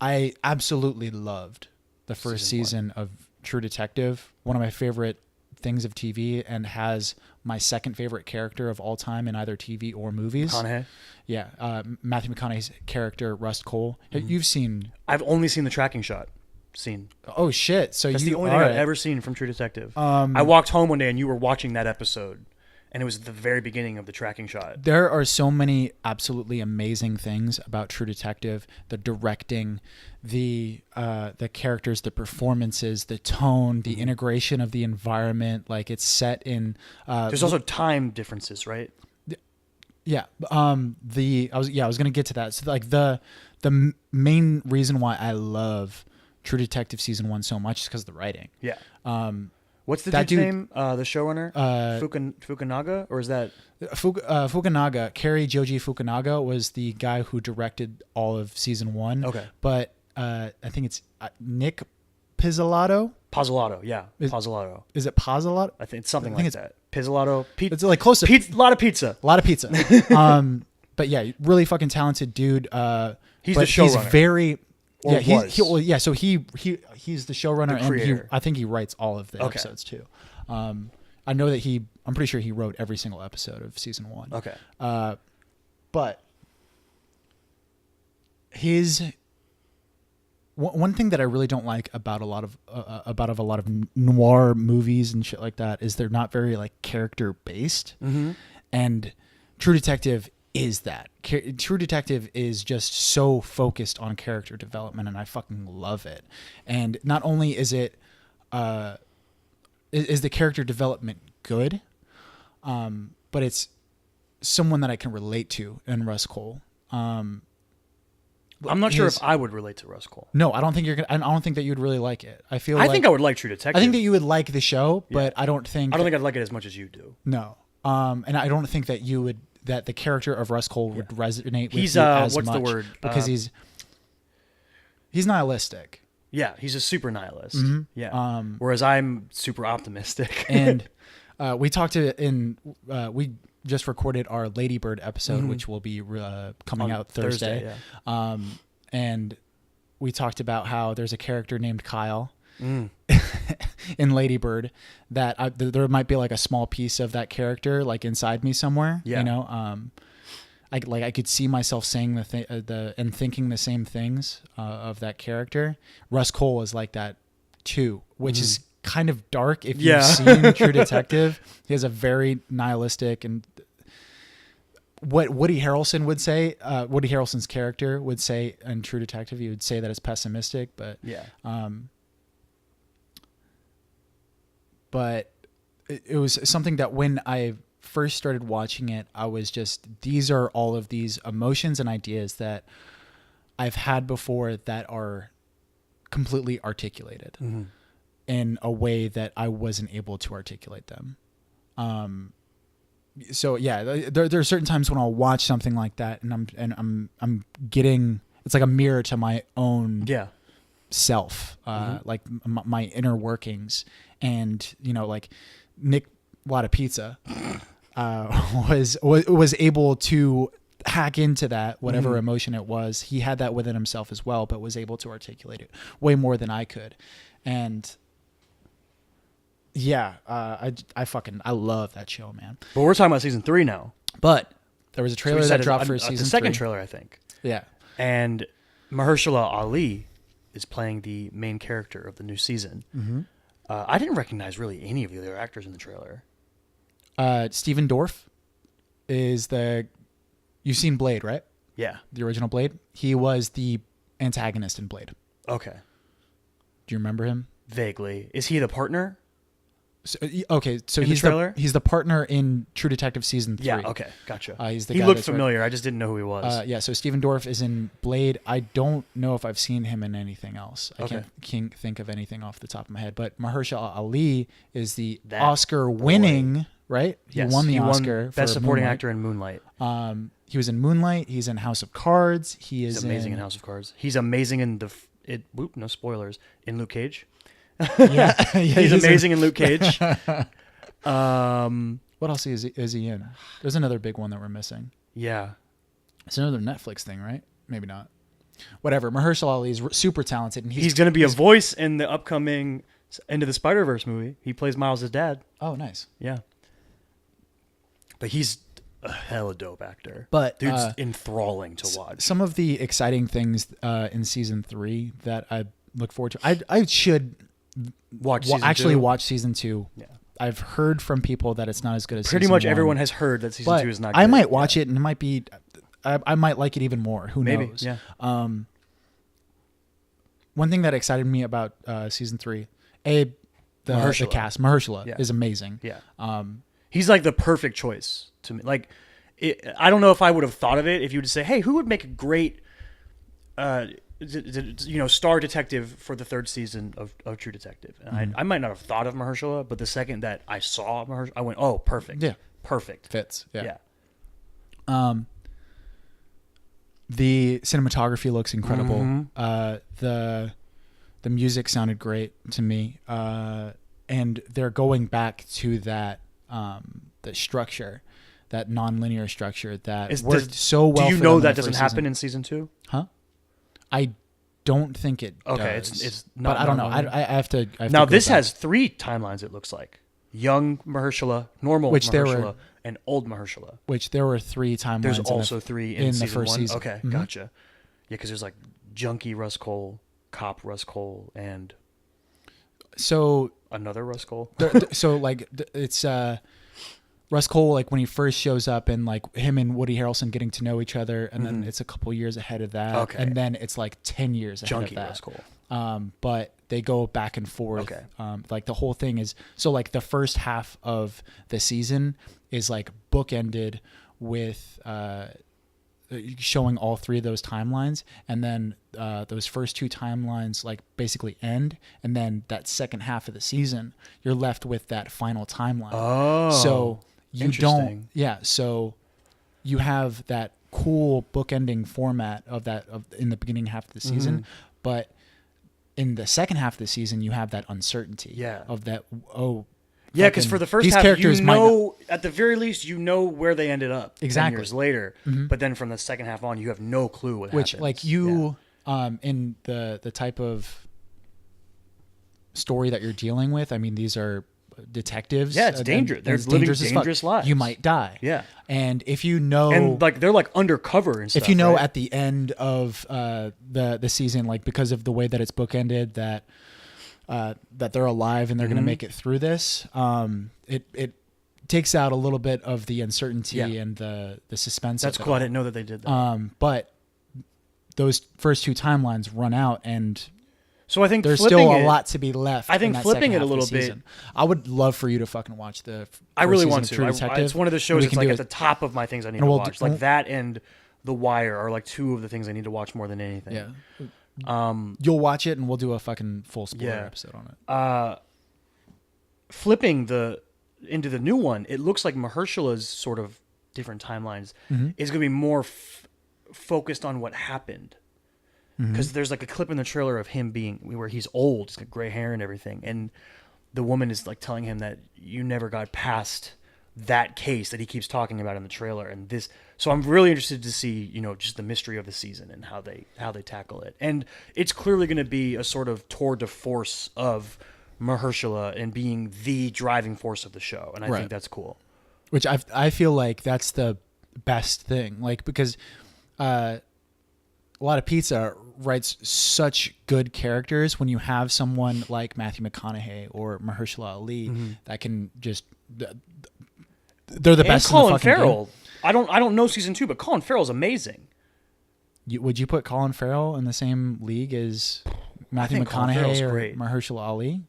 I absolutely loved the first season of True Detective. One of my favorite things of TV, and has my second favorite character of all time in either TV or movies. McConaughey. Yeah, Matthew McConaughey's character, Rust Cohle. You've seen... I've only seen the tracking shot scene. Oh, shit. So That's you the only thing I've ever seen from True Detective. I walked home one day and you were watching that episode, and it was at the very beginning of the tracking shot. There are so many absolutely amazing things about True Detective: the directing, the characters, the performances, the tone, the integration of the environment. Like, it's set in. There's also time differences, right? Yeah. I was going to get to that. So like the main reason why I love True Detective season 1 so much is because of the writing. Yeah. What's the That dude's dude- name? The showrunner? Fukunaga? Or is that... Fukunaga, Cary Joji Fukunaga was the guy who directed all of season 1. Okay. But I think it's Nick Pizzolatto. Pizzolatto, yeah. Pizzolatto. Is it Pizzolatto? I think it's something I think like that. Pizzolatto. It's like close to A lot of pizza. a lot of pizza. But yeah, really fucking talented dude. He's but the showrunner. He's very... Or yeah, was. So he's the showrunner, The and creator. I think he writes all of the episodes too. I know that I'm pretty sure he wrote every single episode of season 1. Okay. But one thing that I really don't like about a lot of noir movies and shit like that is they're not very like character based. And True Detective is that. True Detective is just so focused on character development, and I fucking love it. And not only is it is the character development good, but it's someone that I can relate to in Rust Cohle. I'm not sure if I would relate to Rust Cohle. No, I don't think I don't think that you'd really like it. I think I would like True Detective. I think that you would like the show, but I don't think I'd like it as much as you do. No. And I don't think that that the character of Rust Cohle would resonate with He's you as what's much. the word? Because he's nihilistic. Yeah, he's a super nihilist. Mm-hmm. Yeah. Whereas I'm super optimistic. And we just recorded our Ladybird episode, which will be coming out Thursday. Yeah. And we talked about how there's a character named Kyle in Ladybird that there might be like a small piece of that character like inside me somewhere. Yeah. You know, I could see myself saying and thinking the same things of that character. Russ Cole is like that too, which is kind of dark if you've seen True Detective. He has a very nihilistic and what Woody Harrelson would say, Woody Harrelson's character would say in True Detective, he would say that it's pessimistic, but Yeah. But it was something that when I first started watching it, I was just, these are all of these emotions and ideas that I've had before that are completely articulated in a way that I wasn't able to articulate them. So yeah, there are certain times when I'll watch something like that and I'm getting, it's like a mirror to my own self, like my inner workings. And, you know, like Nick Lotta Pizza was able to hack into that, whatever emotion it was. He had that within himself as well, but was able to articulate it way more than I could. And yeah, I love that show, man. But we're talking about season 3 now. But there was a trailer that dropped for season 3. The second trailer, I think. Yeah. And Mahershala Ali is playing the main character of the new season. I didn't recognize really any of the other actors in the trailer. Steven Dorff is you've seen Blade, right? Yeah. The original Blade. He was the antagonist in Blade. Okay. Do you remember him? Vaguely. Is he the partner? So, okay, so In he's the trailer? He's the partner in True Detective season 3. Yeah, okay, gotcha. He's the he guy looked that's familiar. I just didn't know who he was. yeah, so Steven Dorff is in Blade. I don't know if I've seen him in anything else. I Okay. can't think of anything off the top of my head. But Mahershala Ali is the That Oscar-winning, right? Yes, He won the Oscar for Best Supporting Moonlight. Actor in Moonlight. He was in Moonlight. He's in House of Cards. He's amazing in House of Cards. He's amazing in no spoilers, in Luke Cage. Yeah, He's amazing in Luke Cage. What else is he in? There's another big one that we're missing. Yeah. It's another Netflix thing, right? Maybe not. Whatever. Mahershala Ali is super talented, and He's going to be a voice in the upcoming Into the Spider-Verse movie. He plays Miles' dad. Oh, nice. Yeah. But he's a hella dope actor. But dude's enthralling to watch. Some of the exciting things in season 3 that I look forward to. I should watch season 2. Yeah. I've heard from people that it's not as good as pretty season much 1, everyone has heard that season 2 is not good. I might watch it, and it might be I might like it even more. Who knows? Yeah. One thing that excited me about season 3, the cast, Mahershala is amazing. Yeah. He's like the perfect choice to me. Like, I don't know if I would have thought of it if you would say, "Hey, who would make a great, star detective for the 3rd season of True Detective?" And I might not have thought of Mahershala, but the second that I saw Mahershala, I went, "Oh, perfect. Yeah, perfect. Fits. Yeah." The cinematography looks incredible. The music sounded great to me, and they're going back to that the structure, that non-linear structure that worked so well. Do you for know them that doesn't happen in season 2? Huh? I don't think it Okay, does. it's not. But I don't know. I have to. Now this has 3 timelines. It looks like young Mahershala, normal Mahershala, and old Mahershala. Which there were 3 timelines. There's also 3 in the season first 1. season. Okay, gotcha. Yeah, because there's like junkie Russ Cole, cop Russ Cole, and so another Russ Cole. It's Russ Cole, like when he first shows up, and like him and Woody Harrelson getting to know each other, and then it's a couple years ahead of that, Okay. and then it's like 10 years ahead Junkie of that. Russ Cole. But they go back and forth. Okay. Like the whole thing is, so like the first half of the season is like bookended with showing all 3 of those timelines, and then those first 2 timelines like basically end, and then that second half of the season you're left with that final timeline. So you don't, so you have that cool bookending format of in the beginning half of the season, but in the second half of the season you have that uncertainty of that. Yeah, because for the first half, at the very least, where they ended up 10 years later. But then from the second half on, you have no clue what happens. Which, like you, in the type of story that you're dealing with, I mean, these are detectives. Yeah, it's dangerous. They're living dangerous lives. You might die. Yeah. And if you know... And, like, they're, like, undercover and stuff, if you know right? at the end of the season, like, because of the way that it's bookended, that they're alive and they're going to make it through this, it takes out a little bit of the uncertainty and the suspense. That's cool. I didn't know that they did that. But those first two timelines run out, and so I think there's still a lot to be left. I think flipping it a little bit. I would love for you to fucking watch the. I really want to. True Detective. It's one of the shows that's like at the top of my things I need to watch. Like that and The Wire are like two of the things I need to watch more than anything. Yeah. You'll watch it, and we'll do a fucking full spoiler episode on it. Flipping into the new one, it looks like Mahershala's sort of different timelines is going to be more focused on what happened. Because there's like a clip in the trailer of him where he's old, he's got gray hair and everything, and the woman is like telling him that you never got past that case that he keeps talking about in the trailer, and this. So I'm really interested to see, just the mystery of the season and how they tackle it, and it's clearly going to be a sort of tour de force of Mahershala and being the driving force of the show, and I think that's cool. Which I feel like that's the best thing, like because. A lot of pizza writes such good characters when you have someone like Matthew McConaughey or Mahershala Ali that can just they're the best. Colin in the fucking Farrell. game. I don't know season 2, but Colin Farrell's amazing. Would you put Colin Farrell in the same league as Matthew McConaughey or Mahershala Ali?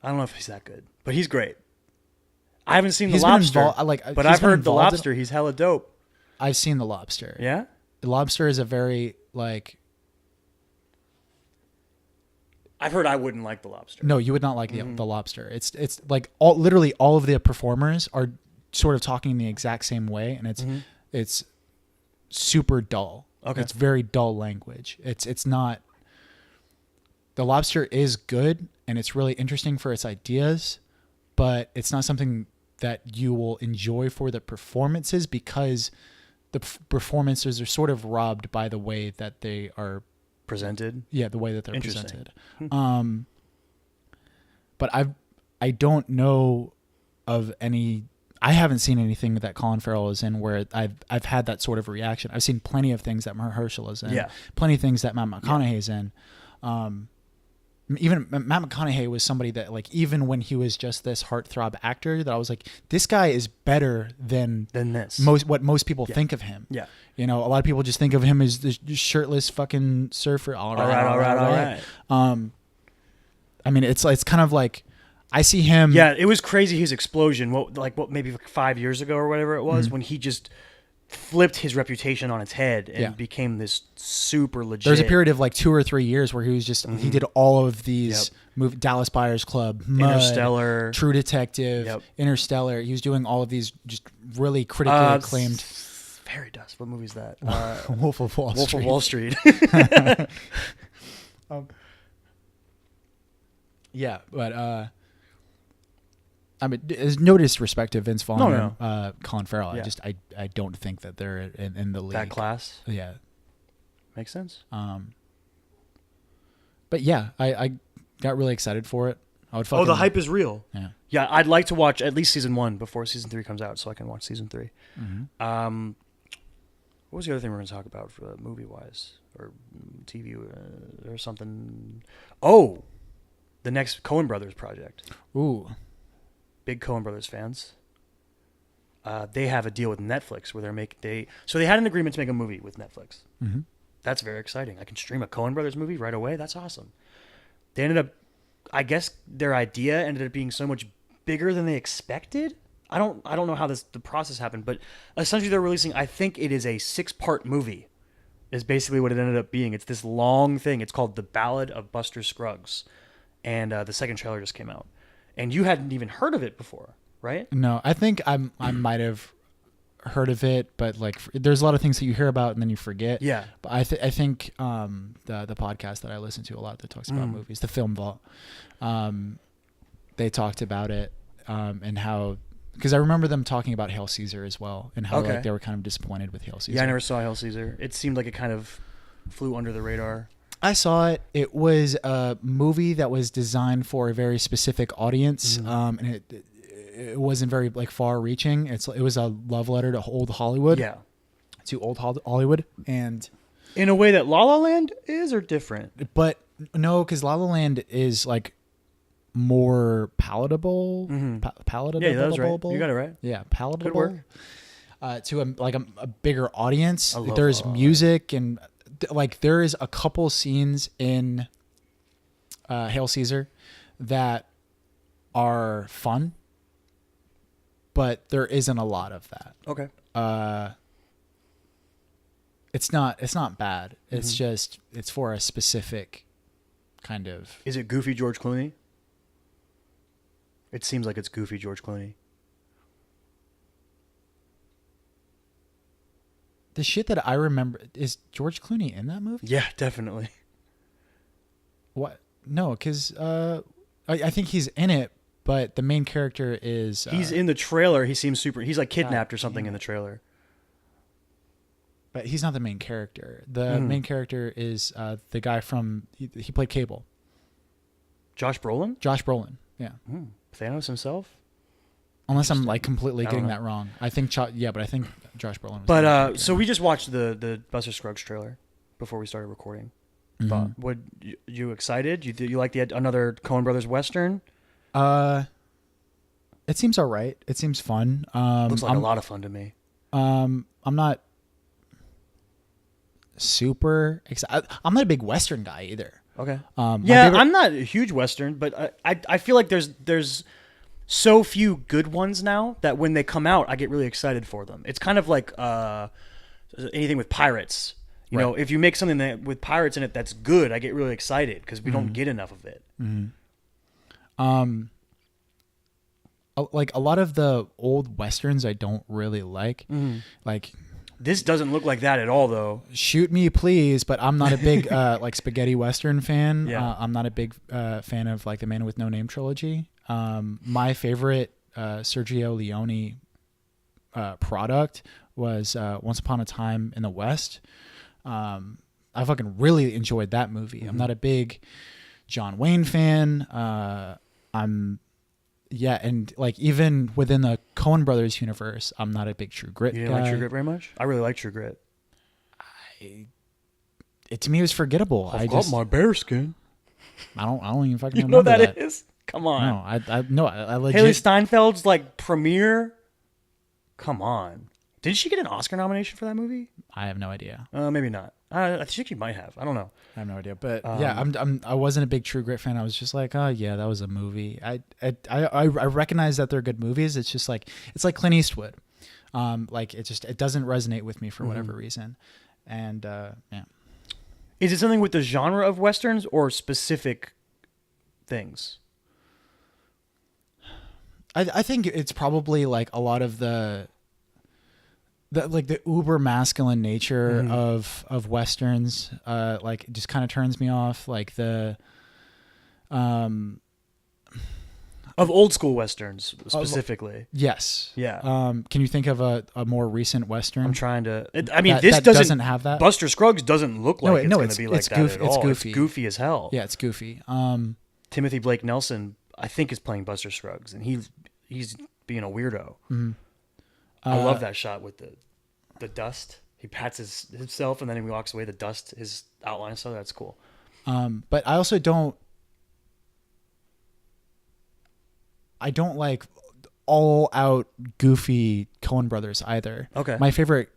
I don't know if he's that good, but he's great. I haven't seen The Lobster, but I've heard The Lobster. He's hella dope. I've seen The Lobster. Yeah? The Lobster is a very I've heard I wouldn't like The Lobster. No, you would not like the Lobster. It's like literally all of the performers are sort of talking in the exact same way, and it's super dull. Okay. It's very dull language. It's not. The Lobster is good, and it's really interesting for its ideas, but it's not something that you will enjoy for the performances, because the performances are sort of robbed by the way that they are presented. Yeah, the way that they're presented. But I don't know of any. I haven't seen anything that Colin Farrell is in where I've had that sort of reaction. I've seen plenty of things that Hershel is in. Yeah. Plenty of things that Matt McConaughey is in. Even Matt McConaughey was somebody that, like, even when he was just this heartthrob actor, that I was like, this guy is better than this. What most people think of him. Yeah. A lot of people just think of him as the shirtless fucking surfer. All right. I mean, it's kind of like, I see him. Yeah, it was crazy, his explosion. What maybe 5 years ago or whatever it was, when he just flipped his reputation on its head and became this super legit. There's a period of like 2 or 3 years where he was just he did all of these Dallas Buyers Club, Mud, Interstellar, True Detective, Interstellar. He was doing all of these just really critically acclaimed. Fairy Dust. What movie is that? Wolf of Wall Street. Wolf of Wall Street. Yeah, but I mean, there's no disrespect to Vince Vaughn or Colin Farrell. Yeah. I don't think that they're in the league. That class? Yeah. Makes sense. But yeah, I got really excited for it. I would fucking, the hype is real. Yeah. Yeah, I'd like to watch at least season 1 before season 3 comes out so I can watch season 3. What was the other thing we're going to talk about for movie-wise or TV or something? Oh, the next Coen Brothers project. Ooh. Big Coen Brothers fans. They have a deal with Netflix where so they had an agreement to make a movie with Netflix. Mm-hmm. That's very exciting. I can stream a Coen Brothers movie right away. That's awesome. They ended up, I guess their idea ended up being so much bigger than they expected. I don't know how the process happened, but essentially they're releasing, I think it is a 6-part movie is basically what it ended up being. It's this long thing. It's called The Ballad of Buster Scruggs. And the second trailer just came out. And you hadn't even heard of it before, right? No, I think I might have heard of it, but like there's a lot of things that you hear about and then you forget. Yeah. But I think the podcast that I listen to a lot that talks about movies, the Film Vault, they talked about it and how, because I remember them talking about Hail Caesar as well and how like they were kind of disappointed with Hail Caesar. Yeah, I never saw Hail Caesar. It seemed like it kind of flew under the radar. I saw it. It was a movie that was designed for a very specific audience, and it wasn't very like far-reaching. It was a love letter to old Hollywood. Yeah, to old Hollywood, and in a way that La La Land is, or different. But no, because La La Land is like more palatable. Palatable. Yeah, that was right. You got it right. Yeah, palatable. Good work. To a bigger audience. I love There's music and like there is a couple scenes in Hail Caesar that are fun, but there isn't a lot of that. Okay. It's not bad. It's just it's for a specific kind of. Is it goofy George Clooney? It seems like it's goofy George Clooney. The shit that I remember is George Clooney in that movie? Yeah, definitely. What? No, because I think he's in it, but the main character is. He's in the trailer. He seems super. He's like kidnapped or something in the trailer. But he's not the main character. The main character is the guy from he played Cable. Josh Brolin. Josh Brolin. Yeah. Thanos himself. Unless I'm like completely getting that wrong. I think but I think Josh Brolin was. But so we just watched the Buster Scruggs trailer before we started recording. But what you excited? You like another Coen Brothers Western? It seems alright. It seems fun. Looks like a lot of fun to me. I'm not super excited. I'm not a big Western guy either. Okay. Yeah, I'm not a huge Western, but I feel like there's so few good ones now that when they come out, I get really excited for them. It's kind of like anything with pirates. You know, if you make something with pirates in it that's good, I get really excited because we don't get enough of it. Like a lot of the old Westerns I don't really like. Like this doesn't look like that at all, though. Shoot me, please, but I'm not a big like spaghetti Western fan. Yeah. I'm not a big fan of like the Man with No Name trilogy. My favorite Sergio Leone product was Once Upon a Time in the West. I fucking really enjoyed that movie. I'm not a big John Wayne fan. And like even within the Coen Brothers universe, I'm not a big True Grit guy. You didn't like True Grit very much? I really like True Grit. To me, it was forgettable. I've got my bear skin. I don't even fucking You know remember that is? Come on. No, I legit. Haley Steinfeld's like premiere. Come on. Did she get an Oscar nomination for that movie? I have no idea. Maybe not. I think she might have. I don't know. I have no idea. But yeah, I wasn't a big True Grit fan. I was just like, oh yeah, that was a movie. I recognize that they're good movies. It's just like it's like Clint Eastwood. Like it doesn't resonate with me for whatever reason. And yeah. Is it something with the genre of Westerns or specific things? I think it's probably like a lot of the uber masculine nature of Westerns, like it just kind of turns me off. Like the, of old school Westerns specifically. Yes. Yeah. Can you think of a more recent Western? I'm trying to. This doesn't have that. Buster Scruggs doesn't look like it's going to be like that goofy, at all. It's goofy. It's goofy as hell. Yeah, it's goofy. Timothy Blake Nelson, I think, is playing Buster Scruggs, and he's being a weirdo. I love that shot with the dust. He pats himself, and then he walks away. The dust is outlined, so that's cool. But I also don't like all out goofy Coen Brothers either. Okay. My favorite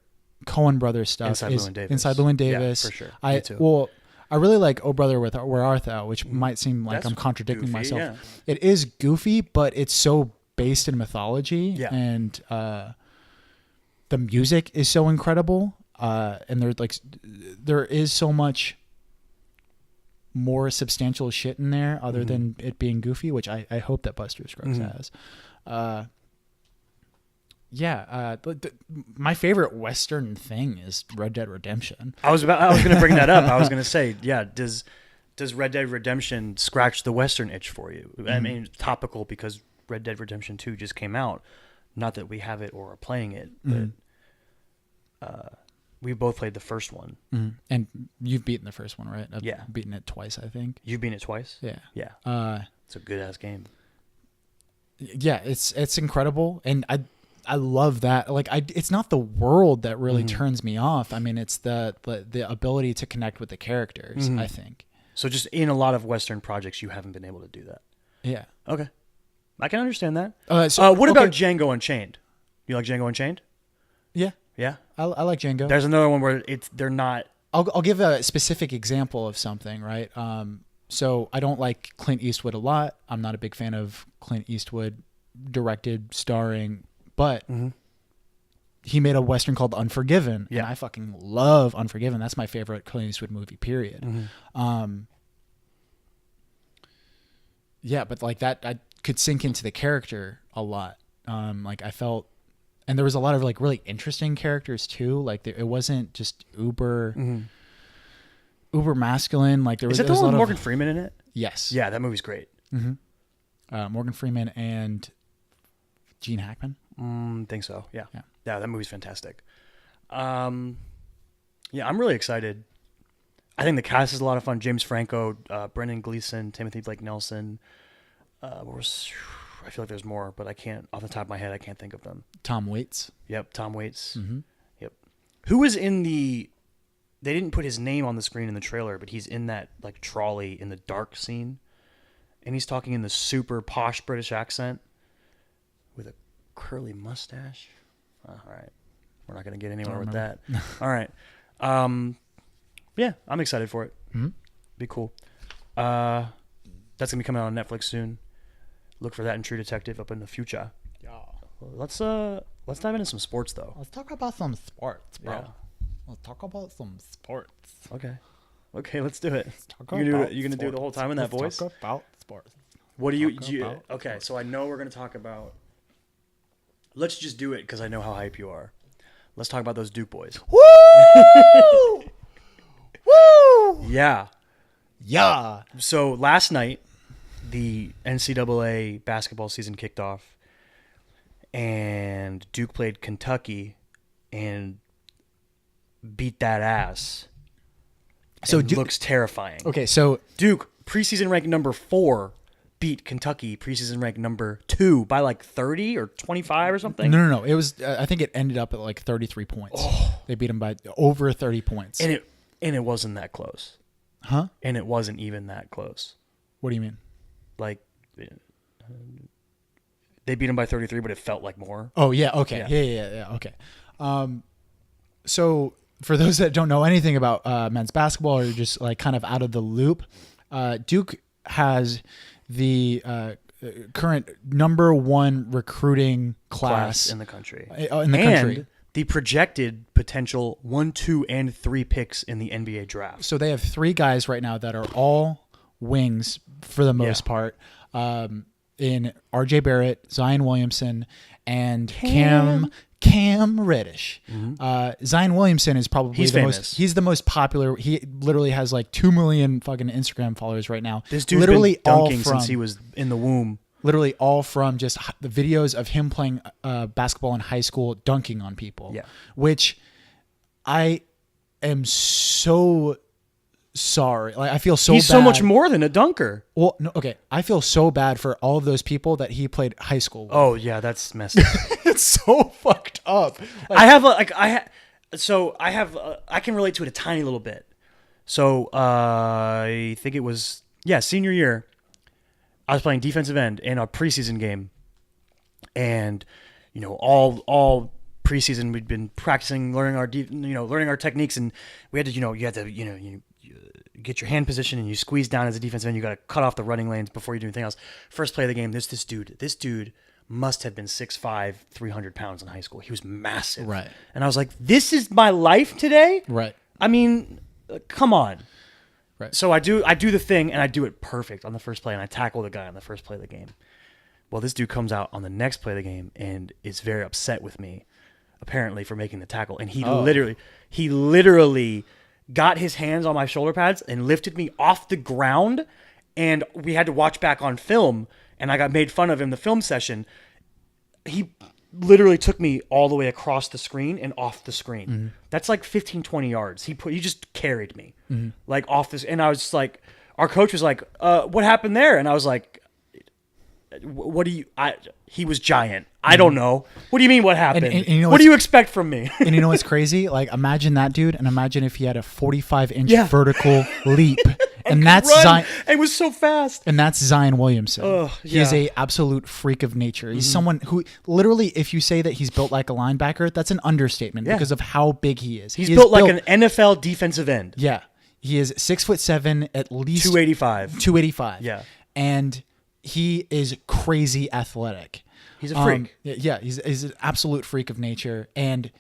Coen Brothers stuff Inside is Llewyn Davis. Inside Llewyn Davis. Yeah, for sure. Me too. I really like Oh Brother Where Art Thou, which might seem like That's I'm contradicting goofy, myself. yeah. It is goofy, but it's so based in mythology. Yeah. And the music is so incredible. And there is so much more substantial shit in there other than it being goofy, which I hope that Buster Scruggs has. My favorite Western thing is Red Dead Redemption. I was going to bring that up. I was going to say, yeah, does Red Dead Redemption scratch the Western itch for you? I mean, topical because Red Dead Redemption 2 just came out. Not that we have it or are playing it, but we both played the first one. And you've beaten the first one, right? I've Yeah. beaten it twice, I think. You've beaten it twice? Yeah. Yeah. It's a good ass game. Yeah, it's incredible, and I love that. Like it's not the world that really turns me off. I mean, it's the ability to connect with the characters, I think. So just in a lot of Western projects, you haven't been able to do that. Yeah. Okay. I can understand that. So what about Django Unchained? You like Django Unchained? Yeah. Yeah. I like Django. There's another one where they're not. I'll give a specific example of something, right? So I don't like Clint Eastwood a lot. I'm not a big fan of Clint Eastwood directed, starring, but he made a Western called Unforgiven, and I fucking love Unforgiven. That's my favorite Clint Eastwood movie, period. Yeah, but like that, I could sink into the character a lot. Like I felt, and there was a lot of like really interesting characters too. Like it wasn't just uber masculine. Like there was. Is it the one with Morgan Freeman in it? Yes. Yeah, that movie's great. Morgan Freeman and Gene Hackman. Think so. Yeah, that movie's fantastic. Yeah, I'm really excited. I think the cast is a lot of fun. James Franco, Brendan Gleeson, Timothy Blake Nelson. I feel like there's more, but I can't, off the top of my head, I can't think of them. Tom Waits. Yep, Tom Waits. Yep. Who was in the... They didn't put his name on the screen in the trailer, but he's in that like trolley in the dark scene. And he's talking in the super posh British accent with a curly mustache. All right. We're not going to get anywhere with that. All right. Yeah, I'm excited for it. Be cool. That's going to be coming out on Netflix soon. Look for that in True Detective up in the future. Yeah. Let's dive into some sports though. Let's talk about some sports, bro. Yeah. Let's talk about some sports. Okay, let's do it. You gonna do it the whole time in that voice? Talk about sports. What do you okay, so I know we're gonna talk about. Let's just do it because I know how hype you are. Let's talk about those Duke boys. Woo! Woo! Yeah. Yeah. So last night, the NCAA basketball season kicked off, and Duke played Kentucky and beat that ass. So Duke looks terrifying. Okay, so Duke, preseason ranked number 4, beat Kentucky, preseason ranked number 2 by like 30 or 25 or something. No. It was. I think it ended up at like 33 points. They beat them by over 30 points. And it wasn't that close. Huh? And it wasn't even that close. What do you mean? Like, they beat them by 33, but it felt like more. Oh yeah. Okay. Yeah. Okay. So for those that don't know anything about men's basketball or just like kind of out of the loop, Duke has the current number 1 recruiting class in the country. And the projected potential 1, 2, and 3 picks in the NBA draft. So they have 3 guys right now that are all wings for the most part. In RJ Barrett, Zion Williamson, and Cam Reddish. Zion Williamson is probably he's the most popular. He literally has like 2 million fucking Instagram followers right now. This dude's literally been dunking since he was in the womb. Literally all from just the videos of him playing basketball in high school, dunking on people. Yeah. Which I am so sorry. Like I feel so He's bad. so much more than a dunker. Well, no, okay. I feel so bad for all of those people that he played high school with. Oh yeah, that's messed up. It's so fucked up. Like, I can relate to it a tiny little bit. So I think it was senior year. I was playing defensive end in a preseason game, and all preseason we'd been practicing, learning our techniques, and we had to you had to you get your hand position and you squeeze down as a defensive end. You got to cut off the running lanes before you do anything else. First play of the game, this dude must have been 6'5", 300 pounds in high school. He was massive, right? And I was like, this is my life today, right? I mean, come on. Right. So I do the thing, and I do it perfect on the first play, and I tackle the guy on the first play of the game. Well, this dude comes out on the next play of the game and is very upset with me, apparently, for making the tackle. And he literally got his hands on my shoulder pads and lifted me off the ground, and we had to watch back on film, and I got made fun of in the film session. He literally took me all the way across the screen and off the screen. Mm-hmm. That's like 15, 20 yards. He just carried me like off this. And I was just like, our coach was like, what happened there? And I was like, he was giant. I don't know. What do you mean what happened? And what do you expect from me? And you know what's crazy? Like imagine that dude, and imagine if he had a 45-inch vertical leap And could that's run, Zion. and was so fast. And that's Zion Williamson. Ugh, He is yeah. a absolute freak of nature. He's someone who literally, if you say that he's built like a linebacker, that's an understatement Yeah. because of how big he is. He's He is built like an NFL defensive end. Yeah. He is 6'7", at least 285. 285. Yeah. And he is crazy athletic. He's a freak. Yeah, he's an absolute freak of nature and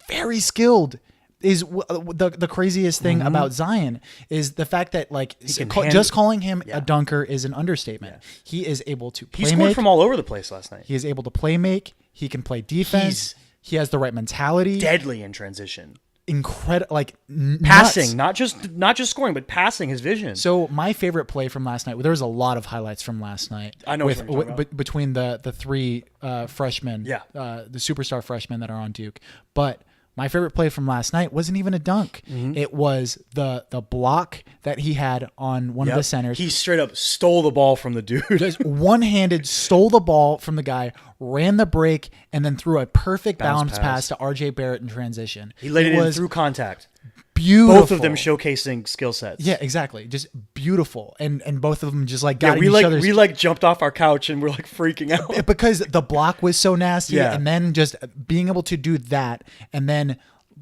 very skilled. Is the craziest thing about Zion is the fact that like just calling him a dunker is an understatement. Yeah. He is able to play He scored from all over the place last night. He is able to play make. He can play defense. He has the right mentality. Deadly in transition. Incredible, like Passing, nuts. not just scoring, but passing, his vision. So my favorite play from last night. There was a lot of highlights from last night. I know what you're talking about. Between the three freshmen, the superstar freshmen that are on Duke. But my favorite play from last night wasn't even a dunk. It was the block that he had on one of the centers. He straight up stole the ball from the dude. Just one-handed stole the ball from the guy, ran the break, and then threw a perfect bounce pass to RJ Barrett in transition. He laid it in through contact. Beautiful. Both of them showcasing skill sets. Yeah, exactly. Just beautiful. And both of them just like got we each other's... we jumped off our couch and we're like freaking out. Because the block was so nasty. Yeah. And then just being able to do that and then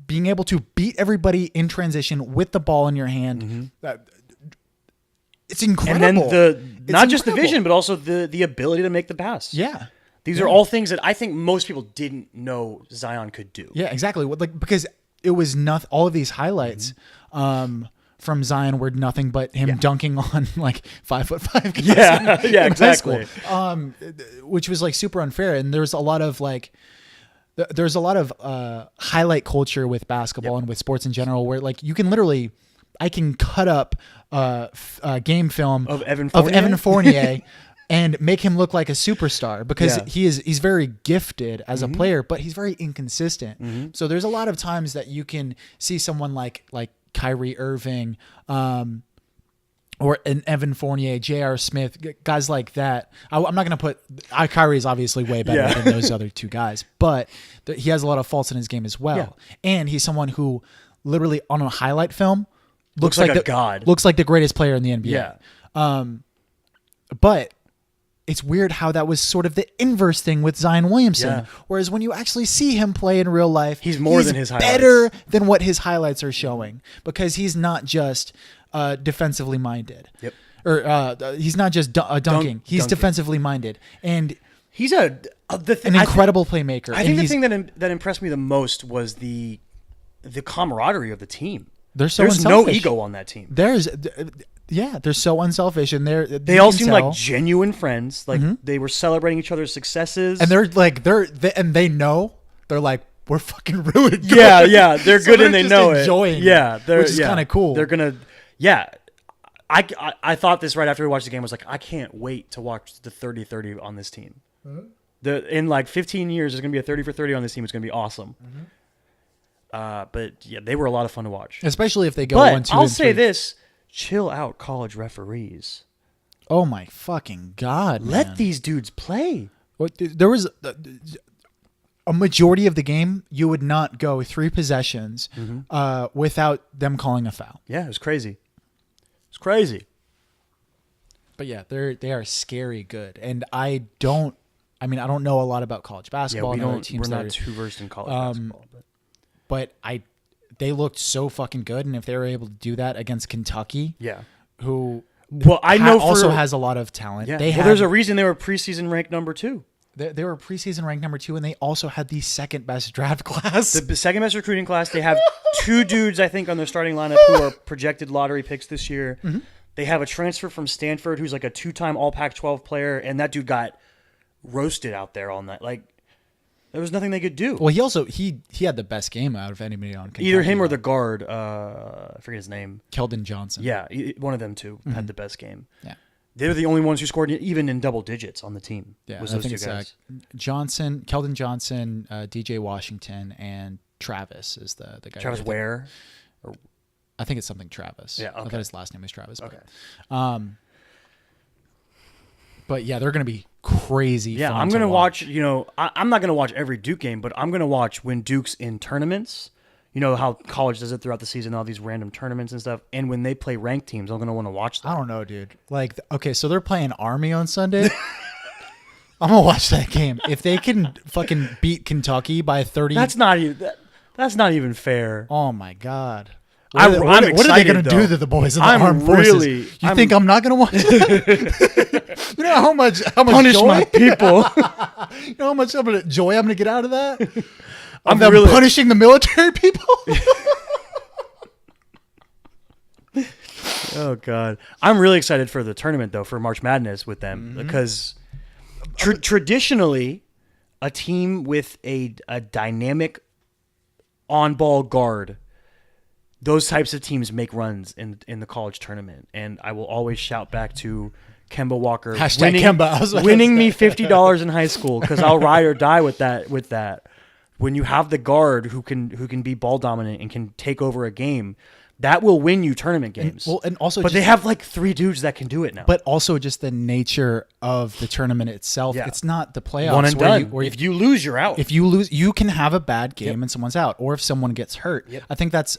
being able to beat everybody in transition with the ball in your hand. It's incredible. And then not just the incredible. vision, but also the ability to make the pass. Yeah. These are all things that I think most people didn't know Zion could do. Yeah, exactly. Like because it was nothing. All of these highlights from Zion were nothing but him dunking on like 5'5" guys. Yeah, in exactly. high school, which was like super unfair. And there's a lot of like. There's a lot of highlight culture with basketball and with sports in general, where like you can literally, I can cut up game film of Evan Fournier and make him look like a superstar because he's very gifted as a player, but he's very inconsistent. So there's a lot of times that you can see someone like Kyrie Irving, or an Evan Fournier, J.R. Smith, guys like that. I'm not going to put... Kyrie is obviously way better than those other two guys, but he has a lot of faults in his game as well. Yeah. And he's someone who literally on a highlight film looks like a god. Looks like the greatest player in the NBA. Yeah. But it's weird how that was sort of the inverse thing with Zion Williamson. Yeah. Whereas when you actually see him play in real life, he's more than his highlights. Better than what his highlights are showing because he's not just... defensively minded. Yep. Or he's not just dunking. He's defensively minded, and he's an incredible playmaker. I think the thing that impressed me the most was the camaraderie of the team. There's unselfish. No ego on that team. They're so unselfish, and they all seem like genuine friends. Like they were celebrating each other's successes, and they know they're like. We're fucking really good. Yeah, they're good and they know it. Enjoying which is kind of cool. They're gonna, I thought this right after we watched the game. I was like, I can't wait to watch the 30-30 on this team. In like 15 years, there's gonna be a 30 for 30 on this team. It's gonna be awesome. But yeah, they were a lot of fun to watch, especially if they go 1-2. I'll say this: chill out, college referees. Oh my fucking god! Let these dudes play. There was. A majority of the game, you would not go 3 possessions without them calling a foul. Yeah, it was crazy. It's crazy. But yeah, they are scary good, and I don't know a lot about college basketball. Yeah, we're not too versed in college basketball, but they looked so fucking good, and if they were able to do that against Kentucky, who also has a lot of talent. Yeah. There's a reason they were preseason ranked number 2. They were preseason ranked number 2, and they also had the second best draft class. The second best recruiting class. They have 2 dudes, I think, on their starting lineup who are projected lottery picks this year. They have a transfer from Stanford who's like a 2-time All Pac-12 player, and that dude got roasted out there all night. Like, there was nothing they could do. Well, he had the best game out of anybody on Kentucky. Either him or the guard. I forget his name. Keldon Johnson. Yeah, one of them two had the best game. Yeah. They're the only ones who scored even in double digits on the team. Yeah, was I those think two guys. Keldon Johnson, DJ Washington, and Travis is the guy. Travis Ware? I think it's something Travis. Yeah, okay. I thought his last name was Travis. Okay. But yeah, they're going to be crazy. Yeah, fun I'm going to watch. I'm not going to watch every Duke game, but I'm going to watch when Duke's in tournaments. You know how college does it throughout the season, all these random tournaments and stuff. And when they play ranked teams, I'm going to want to watch them. I don't know, dude. Like, okay, so they're playing Army on Sunday. I'm gonna watch that game. If they can fucking beat Kentucky by 30, That's not even fair. oh my god. I'm What are they excited, gonna do though. to the boys in the I'm armed forces? really- You think I'm not gonna watch that? You know how much Punish joy? my people. You know how much joy I'm gonna get out of that? I'm them really- punishing the military people. Oh God, I'm really excited for the tournament though, for March Madness with them because traditionally, a team with a dynamic on-ball guard, those types of teams make runs in the college tournament, and I will always shout back to Kemba Walker Hashtag Kemba. I was about to winning me say. $50 in high school because I'll ride or die with that. When you have the guard who can be ball dominant and can take over a game, that will win you tournament games. And also, but they have like 3 dudes that can do it now. But also just the nature of the tournament itself. Yeah. It's not the playoffs. one and where done. If you lose, you're out. If you lose, you can have a bad game and someone's out, or if someone gets hurt. Yep. I think that's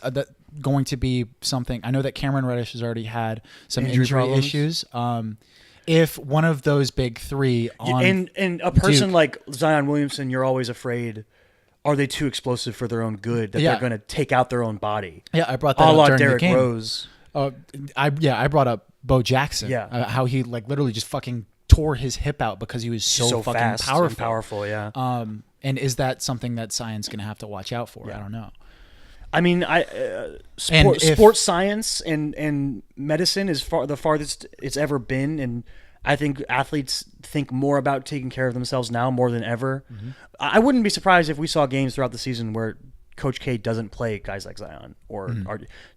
going to be something. I know that Cameron Reddish has already had some Injury injury problems. issues. If one of those big 3 on and a person Duke- like Zion Williamson, you're always afraid. Are they too explosive for their own good that Yeah. they're going to take out their own body? yeah, I brought A that la up during Derrick the game. Rose. I brought up Bo Jackson. Yeah. How he like literally just fucking tore his hip out because he was so fucking fast powerful. and powerful, yeah. And is that something that Zion's going to have to watch out for? I don't know. I mean, if- sports science and medicine is the farthest it's ever been, and I think athletes think more about taking care of themselves now more than ever. Mm-hmm. I wouldn't be surprised if we saw games throughout the season where Coach K doesn't play guys like Zion or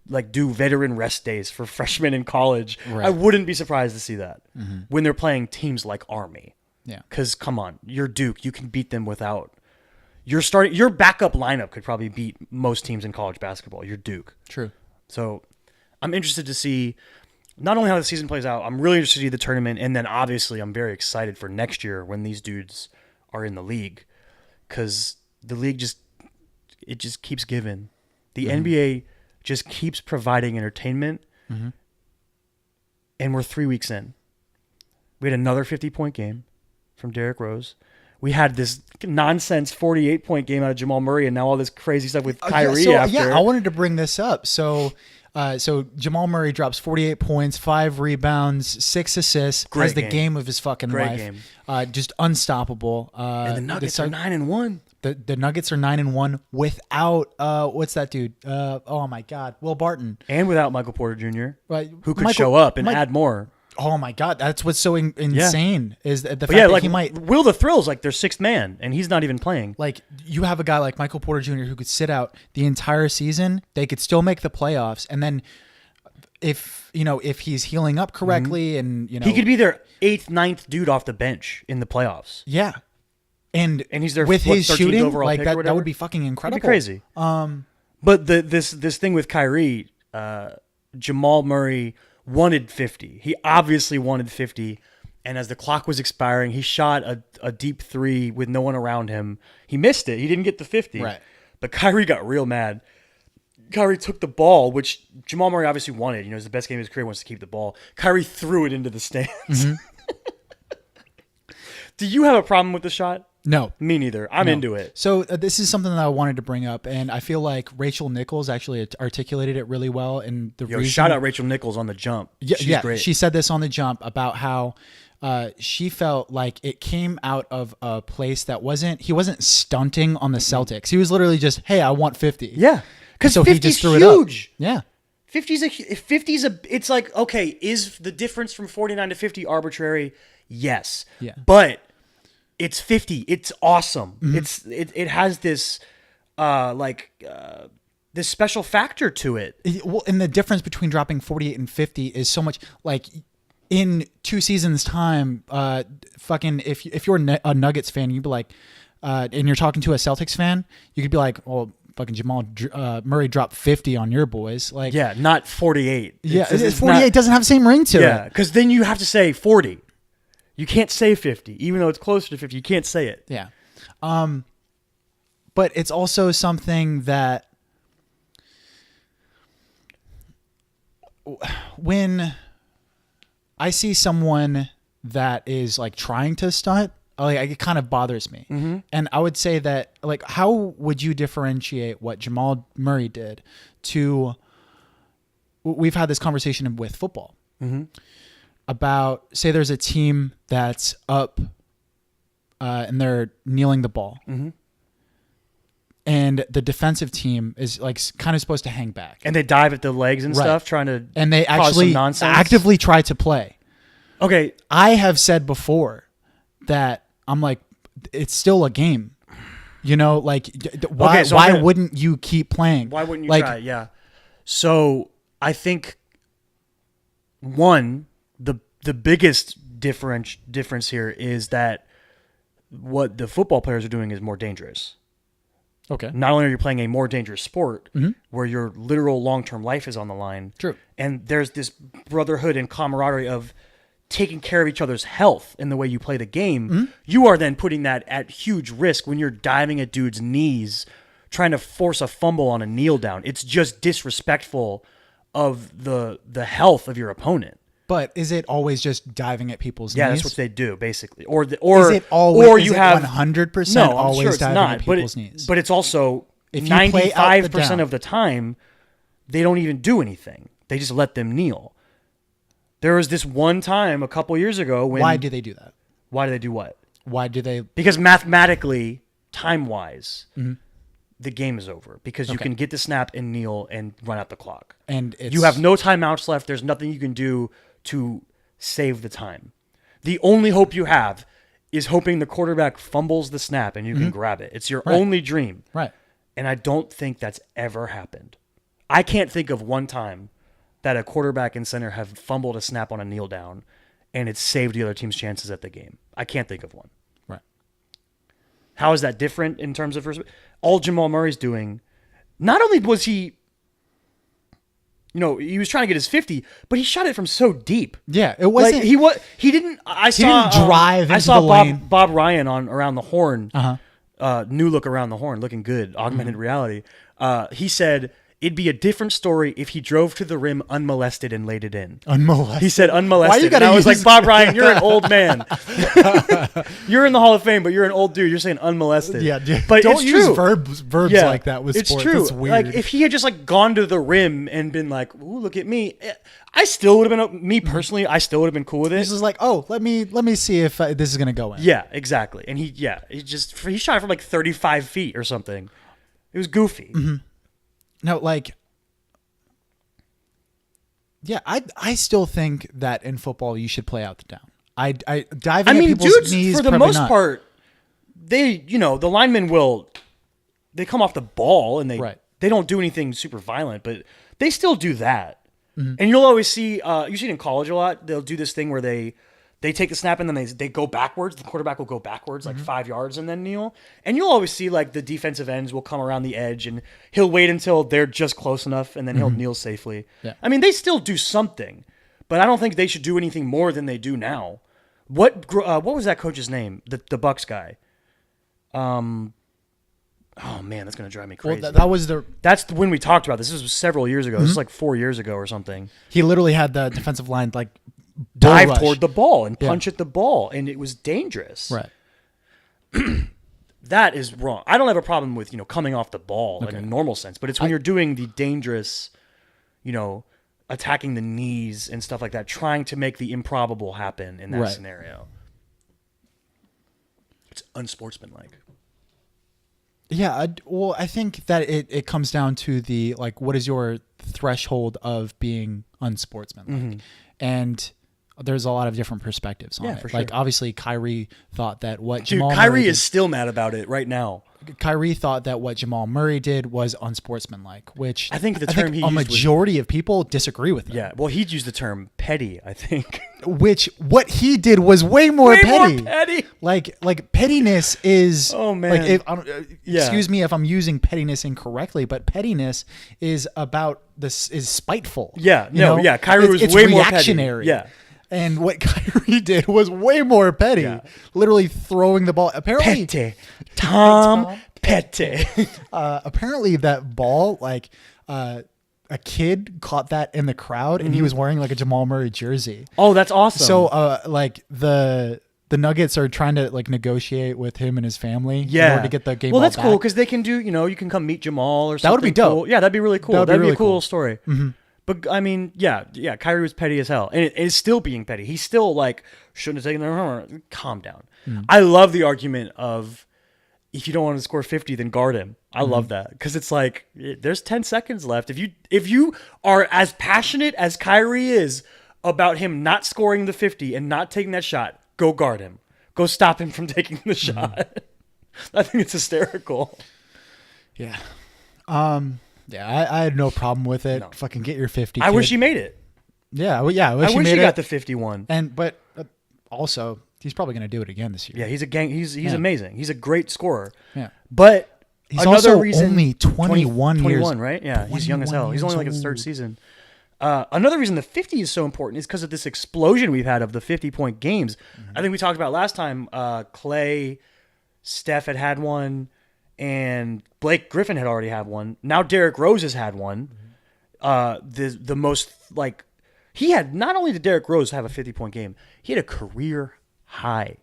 like do veteran rest days for freshmen in college. Right. I wouldn't be surprised to see that when they're playing teams like Army. Yeah. Because come on, you're Duke, you can beat them without. Your backup lineup could probably beat most teams in college basketball. You're Duke. True. So I'm interested to see not only how the season plays out, I'm really interested to see the tournament. And then obviously I'm very excited for next year when these dudes are in the league, because the league just keeps giving. The NBA just keeps providing entertainment. And we're 3 weeks in. We had another 50-point game from Derrick Rose. We had this nonsense 48-point game out of Jamal Murray, and now all this crazy stuff with Kyrie after. Yeah, I wanted to bring this up. So Jamal Murray drops 48 points, 5 rebounds, 6 assists. Great has the game. game of his fucking Great life. game. Just unstoppable. And the Nuggets are 9-1. The Nuggets are 9-1 without what's that dude? Oh my God, Will Barton. And without Michael Porter Jr., Right, who could show up and add more. Oh my God, that's what's so insane is the fact Yeah, that like he might. Will the Thrill's like their 6th man, and he's not even playing. Like, you have a guy like Michael Porter Jr. who could sit out the entire season. They could still make the playoffs, and then if he's healing up correctly, and He could be their 8th, 9th dude off the bench in the playoffs. yeah, and he's their, with what, his 13th shooting overall like pick or that whatever? would be fucking incredible. That'd be crazy. But this thing with Kyrie, Jamal Murray wanted 50. He obviously wanted 50. And as the clock was expiring, he shot a deep 3 with no one around him. He missed it. He didn't get the 50. Right. But Kyrie got real mad. Kyrie took the ball, which Jamal Murray obviously wanted. It's the best game of his career, wants to keep the ball. Kyrie threw it into the stands. Do you have a problem with the shot? No. Me neither. I'm into it. So this is something that I wanted to bring up, and I feel like Rachel Nichols actually articulated it really well. And the reason, Shout out Rachel Nichols on the jump. She's great. She said this on the jump about how she felt like it came out of a place that he wasn't stunting on the Celtics. He was literally just, hey, I want 50. Yeah. Because So 50's he just threw it up. huge. Yeah. 50's it's like, okay, is the difference from 49 to 50 arbitrary? Yes. Yeah. But it's 50. It's awesome. It has this this special factor to it. Well, and the difference between dropping 48 and 50 is so much. Like, in 2 seasons' time, fucking if you're a Nuggets fan, you'd be like, and you're talking to a Celtics fan, you could be like, oh, fucking Jamal Murray dropped 50 on your boys. Like, Yeah, not 48. yeah, It's 48 not- doesn't have the same ring to Yeah, it. because then you have to say 40. You can't say 50, even though it's closer to 50. You can't say it. Yeah. But it's also something that when I see someone that is like trying to stunt, like it kind of bothers me. Mm-hmm. And I would say that, like, how would you differentiate what Jamal Murray did to? We've had this conversation with football about, say, there's a team that's up and they're kneeling the ball, and the defensive team is like kind of supposed to hang back, And they dive at the legs and Right. stuff, trying to and they cause actually some nonsense. actively try to play. Okay, I have said before that I'm like, it's still a game, you know, like why, Okay, so I'm gonna- wouldn't you keep playing? why wouldn't you like, try? Yeah. So I think one, the biggest difference here is that what the football players are doing is more dangerous. Okay. Not only are you playing a more dangerous sport where your literal long-term life is on the line, True. and there's this brotherhood and camaraderie of taking care of each other's health in the way you play the game, you are then putting that at huge risk when you're diving at dudes' knees, trying to force a fumble on a kneel down. It's just disrespectful of the health of your opponent. But is it always just diving at people's Yeah, knees? that's what they do basically. Or Is it always? or is you it have 100% no, I'm always sure it's diving not, at people's knees? But it's also If you play out the 95% down. of the time, they don't even do anything. They just let them kneel. There was this one time a couple years ago when... Why do they do that? Why do they do what? Why do they? Because mathematically, time-wise, the game is over. Because you Okay. can get the snap and kneel and run out the clock. And it's, You have no timeouts left. There's nothing you can do to save the time. The only hope you have is hoping the quarterback fumbles the snap and you can grab it. It's your Right. only dream. right. And I don't think that's ever happened. I can't think of one time that a quarterback and center have fumbled a snap on a kneel down and it's saved the other team's chances at the game. I can't think of one. Right. How is that different in terms of all Jamal Murray's doing? Not only was he, he was trying to get his 50, but he shot it from so deep. Yeah, it wasn't. Like he didn't. I saw didn't drive I into saw the Bob, lane. Bob Ryan on Around the Horn. Uh-huh. New look Around the Horn, looking good, augmented reality. He said it'd be a different story if he drove to the rim unmolested and laid it in. Unmolested. He said unmolested. Why you gotta and I was use- like, Bob Ryan, you're an old man. You're in the Hall of Fame, but you're an old dude. You're saying unmolested. Yeah, but don't it's use true. verbs Yeah, like that with it's sports. true. It's weird. Like if he had just like gone to the rim and been like, "Ooh, look at me," I still would have been. Me personally, I still would have been cool with it. This is like, oh, let me see if this is gonna go in. Yeah, exactly. And he shot it from like 35 feet or something. It was goofy. No, like, yeah, I still think that in football you should play out the down. I diving I mean, at people's dudes, knees for the probably most not. part, the linemen they come off the ball and Right. they don't do anything super violent, but they still do that. Mm-hmm. And you'll always see, you see it in college a lot. They'll do this thing where they take the snap and then they go backwards. The quarterback will go backwards Mm-hmm. like 5 yards and then kneel. And you'll always see like the defensive ends will come around the edge and he'll wait until they're just close enough and then he'll kneel safely. Mm-hmm. Yeah. I mean, they still do something, but I don't think they should do anything more than they do now. What was that coach's name? The Bucks guy. Oh man, that's gonna drive me Well, crazy. that was That's when we talked about this. This was several years ago. This Mm-hmm. was like 4 years ago or something. he literally had the defensive line like Dive bull rush. toward the ball and Yeah. punch at the ball, and it was dangerous. right. That is wrong. I don't have a problem with coming off the ball in a normal sense, but it's when you're doing the dangerous, attacking the knees and stuff like that, trying to make the improbable happen in that Right. scenario. It's unsportsmanlike. Yeah, I think that it comes down to the like, what is your threshold of being unsportsmanlike, and there's a lot of different perspectives on Yeah, it. for Like sure. obviously, Kyrie thought that what Dude, Jamal Kyrie Murray is still mad about it right now. Kyrie thought that what Jamal Murray did was unsportsmanlike, which I think the term he a used was- majority of people disagree with. Him. Yeah, well, he'd use the term petty, I think. Which what he did was way more Way petty. more petty. Like pettiness is. Oh, man. Like if Yeah. excuse me if I'm using pettiness incorrectly, but pettiness is about this is spiteful. Yeah, you no, know? yeah, Kyrie was it's way more petty. reactionary. Yeah. And what Kyrie did was way more petty. Yeah. Literally throwing the ball. Apparently, Petty. Tom Petty. apparently that ball, like, a kid caught that in the crowd, and he was wearing like a Jamal Murray jersey. Oh, that's awesome. So, like the Nuggets are trying to like negotiate with him and his family in order to get the game. Well, ball that's back. cool because they can do. You can come meet Jamal or something. That would be dope. Cool. Yeah, that'd be really cool. That'd be That'd be really a cool cool. story. But I mean, yeah. Kyrie was petty as hell, and it is still being petty. He's still like, shouldn't have taken their. Calm down. I love the argument of, if you don't want to score 50, then guard him. I love that because it's like there's 10 seconds left. If you are as passionate as Kyrie is about him not scoring the 50 and not taking that shot, go guard him. Go stop him from taking the shot. I think it's hysterical. Yeah. Yeah, I had no problem with it. No. Fucking get your 50. I wish he made it. Yeah, well, yeah. I wish I wish made he it. got the 51. But also, he's probably going to do it again this year. Yeah, he's a gang. He's amazing. He's a great scorer. Yeah. But He's another also reason, only 21 years. 21, right? Yeah, he's young as hell. He's only like his third season. Another reason the 50 is so important is because of this explosion we've had of the 50-point games. I think we talked about last time. Clay, Steph had one, and Blake Griffin had already had one. Now Derrick Rose has had one. The most like he had. Not only did Derrick Rose have a 50-point game, he had a career high.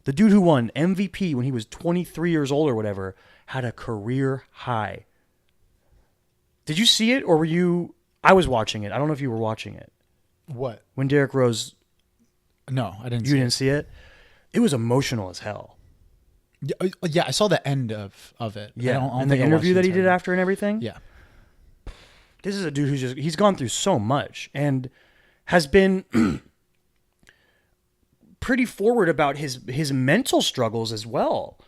The dude who won MVP when he was 23 years old or whatever had a career high. Did you see it, or were you? I was watching it. I don't know if you were watching it. What? When Derrick Rose, No, I didn't you see didn't see it. It was emotional as hell. it. Yeah, I saw the end of it. I don't and the think I interview watched that he did entire- after and everything. Yeah. This is a dude he's gone through so much and has been pretty forward about his mental struggles as well,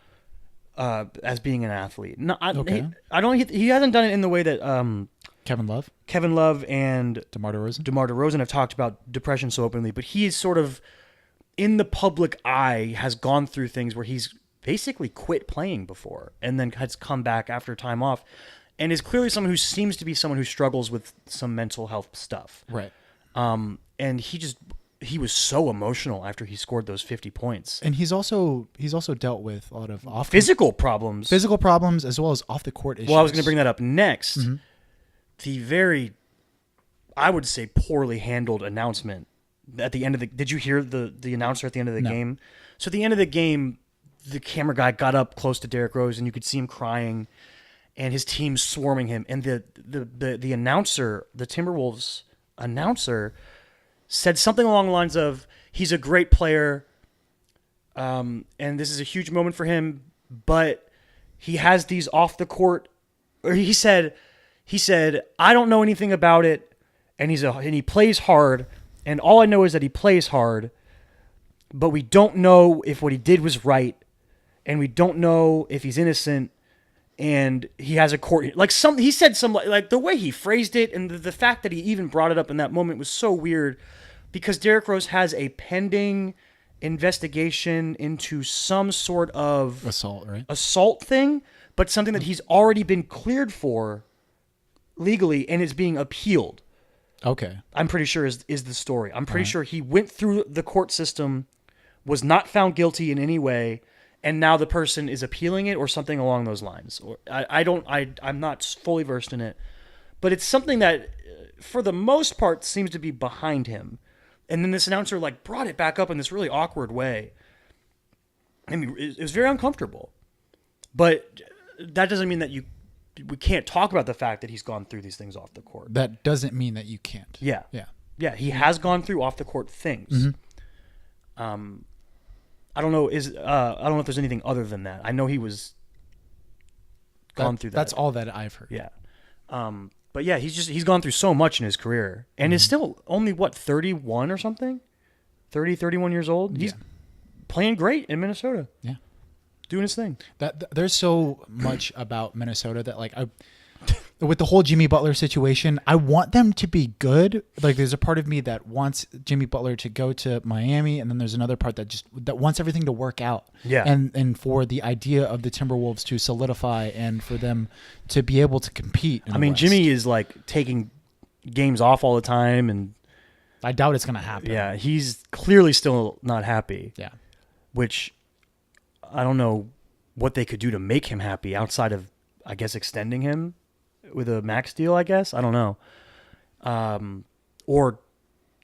as being an athlete. No, he hasn't done it in the way that Kevin Love, Kevin Love and DeMar DeRozan. DeMar DeRozan have talked about depression so openly, but he is sort of in the public eye has gone through things where he's basically quit playing before and then has come back after time off, and is clearly someone who seems to be someone who struggles with some mental health stuff. Right. And he was so emotional after he scored those 50 points. And he's also dealt with a lot of Physical problems. physical problems as well as off the court issues. Well, I was going to bring that up next. The very, I would say, poorly handled announcement at the end of the. Did you hear the announcer at the end of the game? So at the end of the game, the camera guy got up close to Derrick Rose, and you could see him crying, and his team swarming him. And the announcer, the Timberwolves announcer, said something along the lines of, "He's a great player, and this is a huge moment for him, but he has these off the court." Or he said, "I don't know anything about it, and he plays hard, and all I know is that he plays hard, but we don't know if what he did was right, and we don't know if he's innocent, and he has a court." Like he said some like the way he phrased it, and the fact that he even brought it up in that moment was so weird, because Derrick Rose has a pending investigation into some sort of assault thing, but something that he's already been cleared for legally and is being appealed. Okay. I'm pretty sure is the story. I'm pretty sure he went through the court system, was not found guilty in any way, and now the person is appealing it or something along those lines. Or I'm not fully versed in it, but it's something that for the most part seems to be behind him. And then this announcer like brought it back up in this really awkward way. I mean, it was very uncomfortable, but that doesn't mean that we can't talk about the fact that he's gone through these things off the court. That doesn't mean that you can't. Yeah. Yeah. He has gone through off the court things. I don't know. I don't know if there's anything other than that. I know he was gone through that. That's all that I've heard. Yeah. But yeah, he's gone through so much in his career and is still only 31 or something, 31 years old. He's playing great in Minnesota. Yeah. Doing his thing. There's so much about Minnesota that like with the whole Jimmy Butler situation, I want them to be good. Like there's a part of me that wants Jimmy Butler to go to Miami, and then there's another part that wants everything to work out. Yeah. And for the idea of the Timberwolves to solidify and for them to be able to compete. I mean, Jimmy is like taking games off all the time, and I doubt it's going to happen. Yeah, he's clearly still not happy. Yeah. Which I don't know what they could do to make him happy outside of, I guess, extending him a max deal, I guess. I don't know. Or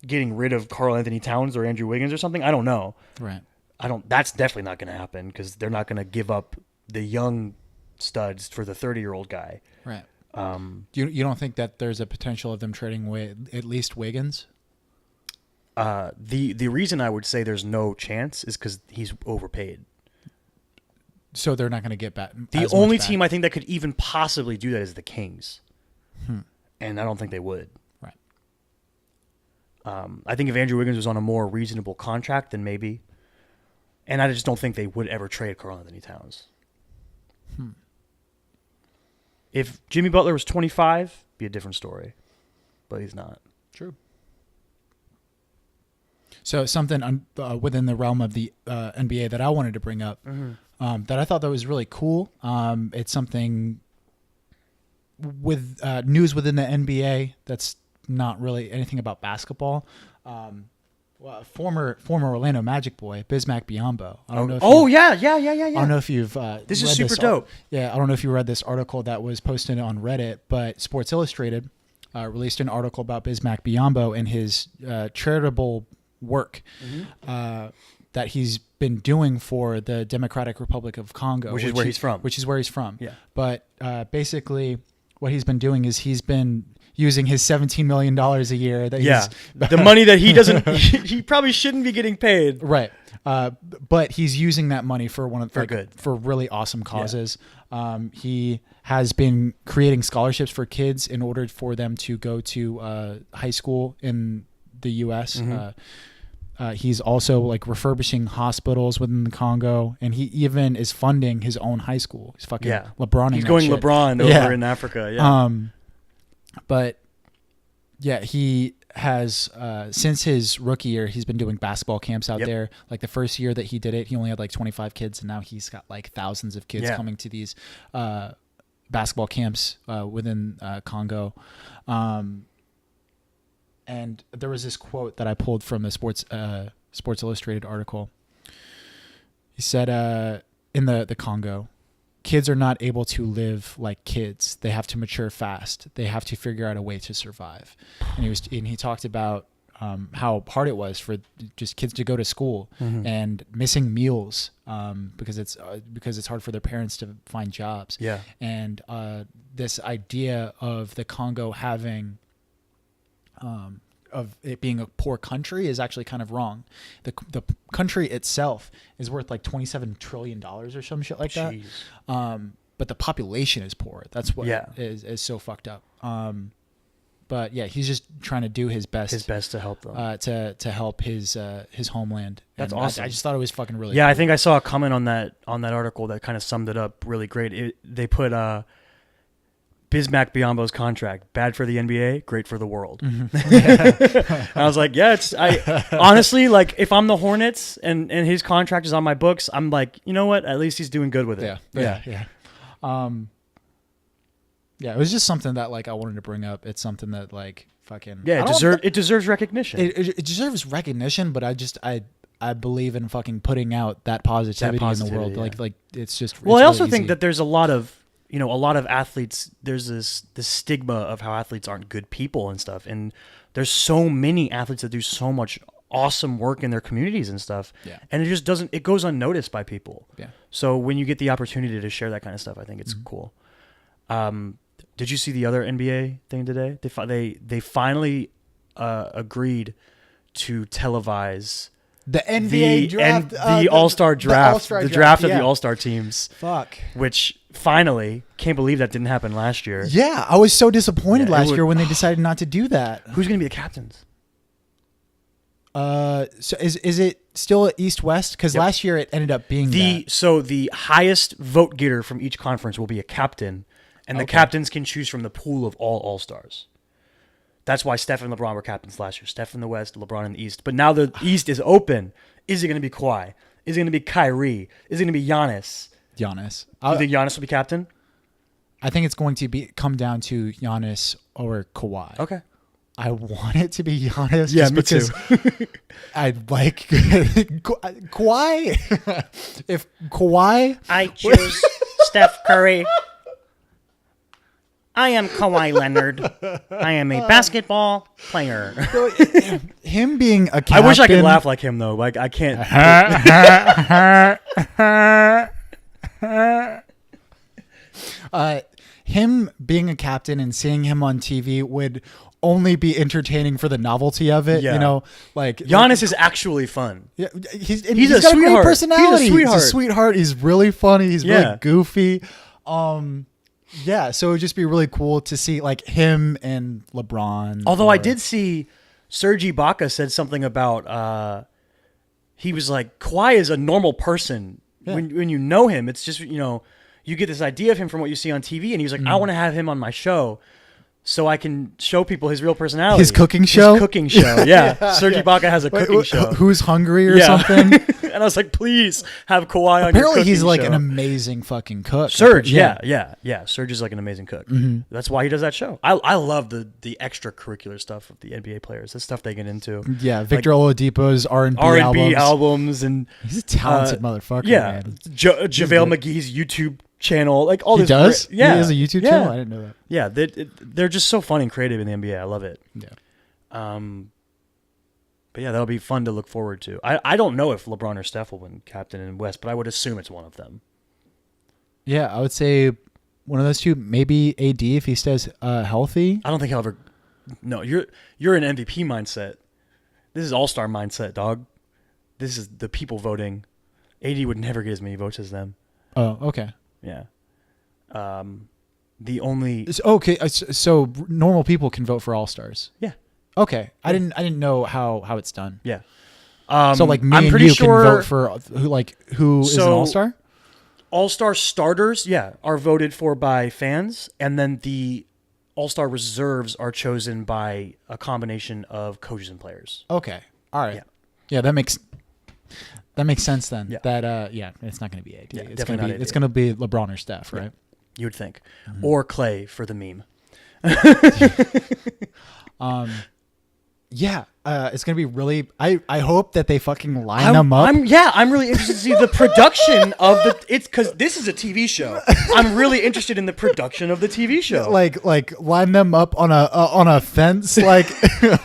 getting rid of Karl Anthony Towns or Andrew Wiggins or something. I don't know. Right. That's definitely not going to happen because they're not going to give up the young studs for the 30-year-old guy. Right. You don't think that there's a potential of them trading away at least Wiggins? The reason I would say there's no chance is because he's overpaid. So they're not going to get back. The only team I think that could even possibly do that is the Kings. And I don't think they would. Right. I think if Andrew Wiggins was on a more reasonable contract, then maybe. And I just don't think they would ever trade Karl Anthony Towns. If Jimmy Butler was 25, be a different story. But he's not. True. So something within the realm of the NBA that I wanted to bring up that I thought that was really cool. It's something with news within the NBA that's not really anything about basketball. Former Orlando Magic boy, Bismack Biyombo. I don't know if yeah. I don't know if you've This is read super dope. I don't know if you read this article that was posted on Reddit, but Sports Illustrated released an article about Bismack Biyombo and his charitable work that he's been doing for the Democratic Republic of Congo, which is where he's from. Which is where he's from. Yeah. But basically, what he's been doing is he's been using his $17 million a year. The money that he doesn't, he probably shouldn't be getting paid. Right. But he's using that money for for really awesome causes. Yeah. He has been creating scholarships for kids in order for them to go to high school in the U.S. He's also like refurbishing hospitals within the Congo, and he even is funding his own high school. He's fucking LeBron. He's going shit. LeBron over in Africa. Yeah. But yeah, he has since his rookie year, he's been doing basketball camps out there. Like the first year that he did it, he only had like 25 kids, and now he's got like thousands of kids coming to these basketball camps within Congo. And there was this quote that I pulled from the Sports Illustrated article. He said, in the Congo, kids are not able to live like kids. They have to mature fast. They have to figure out a way to survive. And he talked about how hard it was for just kids to go to school and missing meals because it's hard for their parents to find jobs. Yeah. And this idea of the Congo having of it being a poor country is actually kind of wrong. The country itself is worth like $27 trillion or some shit like that. But the population is poor. That's what is so fucked up. But yeah, he's just trying to do his best to help them, to help his homeland. That's awesome. I just thought it was fucking really. Yeah, cool. I think I saw a comment on that article that kind of summed it up really great. They put Bismack Biyombo's contract, bad for the NBA, great for the world. I was like, honestly, like if I'm the Hornets and his contract is on my books, I'm like, you know what? At least he's doing good with it. Yeah. It was just something that like I wanted to bring up. It's something that like fucking it deserves recognition. It deserves recognition, but I believe in fucking putting out that positivity in the world. Yeah. Like it's just. Well, I also think that there's a lot of athletes. There's this stigma of how athletes aren't good people and stuff, and there's so many athletes that do so much awesome work in their communities and stuff. Yeah. And it just doesn't. It goes unnoticed by people. Yeah. So when you get the opportunity to share that kind of stuff, I think it's cool. Did you see the other NBA thing today? They finally agreed to televise the NBA draft, the All-Star draft, the draft of the All-Star teams. Fuck. Which finally, can't believe that didn't happen last year. Yeah, I was so disappointed last year when they decided not to do that. Who's going to be the captains? So is it still East-West? Because last year it ended up being So the highest vote getter from each conference will be a captain, and the captains can choose from the pool of all All-Stars. That's why Steph and LeBron were captains last year. Steph in the West, LeBron in the East. But now the East is open. Is it going to be Kawhi? Is it going to be Kyrie? Is it going to be Giannis? Giannis. Do you think Giannis will be captain? I think it's going to come down to Giannis or Kawhi. Okay. I want it to be Giannis. Yeah, just me because too. I'd like Kawhi. If Kawhi, I choose Steph Curry. I am Kawhi Leonard. I am a basketball player. Him being a captain. I wish I could laugh like him, though. Like, I can't. Him being a captain and seeing him on TV would only be entertaining for the novelty of it. Yeah. You know, like Giannis is actually fun. Yeah, he's a got a great sweetheart. personality. He's a sweetheart. He's a sweetheart. He's really funny. He's Yeah. really goofy. Yeah, so it would just be really cool to see like him and LeBron. Although I did see Serge Ibaka said something about he was like, Kawhi is a normal person. Yeah. When you know him, it's just, you know, you get this idea of him from what you see on TV, and he was like, I want to have him on my show so I can show people his real personality. His cooking show? His cooking show, yeah. Serge Ibaka has a cooking show. Who's hungry or something? And I was like, please have Kawhi on your Apparently cooking he's like show. an amazing fucking cook. Serge, yeah. Serge is like an amazing cook. Mm-hmm. That's why he does that show. I love the extracurricular stuff of the NBA players. The stuff they get into. Yeah, Victor Oladipo's R&B albums and he's a talented motherfucker. yeah, man. JaVale McGee's YouTube channel, like all He this. does? Yeah, He has a YouTube channel? I didn't know that. Yeah, they're just so fun and creative in the NBA. I love it. Yeah. But yeah, that'll be fun to look forward to. I don't know if LeBron or Steph will win captain in West, but I would assume it's one of them. Yeah, I would say one of those two, maybe AD if he stays healthy. I don't think he'll ever. No, you're an MVP mindset. This is all-star mindset, dog. This is the people voting. AD would never get as many votes as them. Oh, okay. Yeah. The only Okay, so normal people can vote for All-Stars. yeah. Okay, I didn't know how it's done. Yeah. So like me I'm and pretty you sure can vote for who is an So- All-Star? All-Star starters, are voted for by fans, and then the All-Star reserves are chosen by a combination of coaches and players. Okay, all right. Yeah. Yeah, that makes sense then. Yeah. That it's not going to be AD. Yeah, it's definitely going to not be AD. it's going to be LeBron or Steph, right? You would think, or Clay for the meme. Yeah, it's going to be really. I hope that they fucking line them up. I'm really interested to see the production of it's because this is a TV show. I'm really interested in the production of the TV show. like line them up on a fence like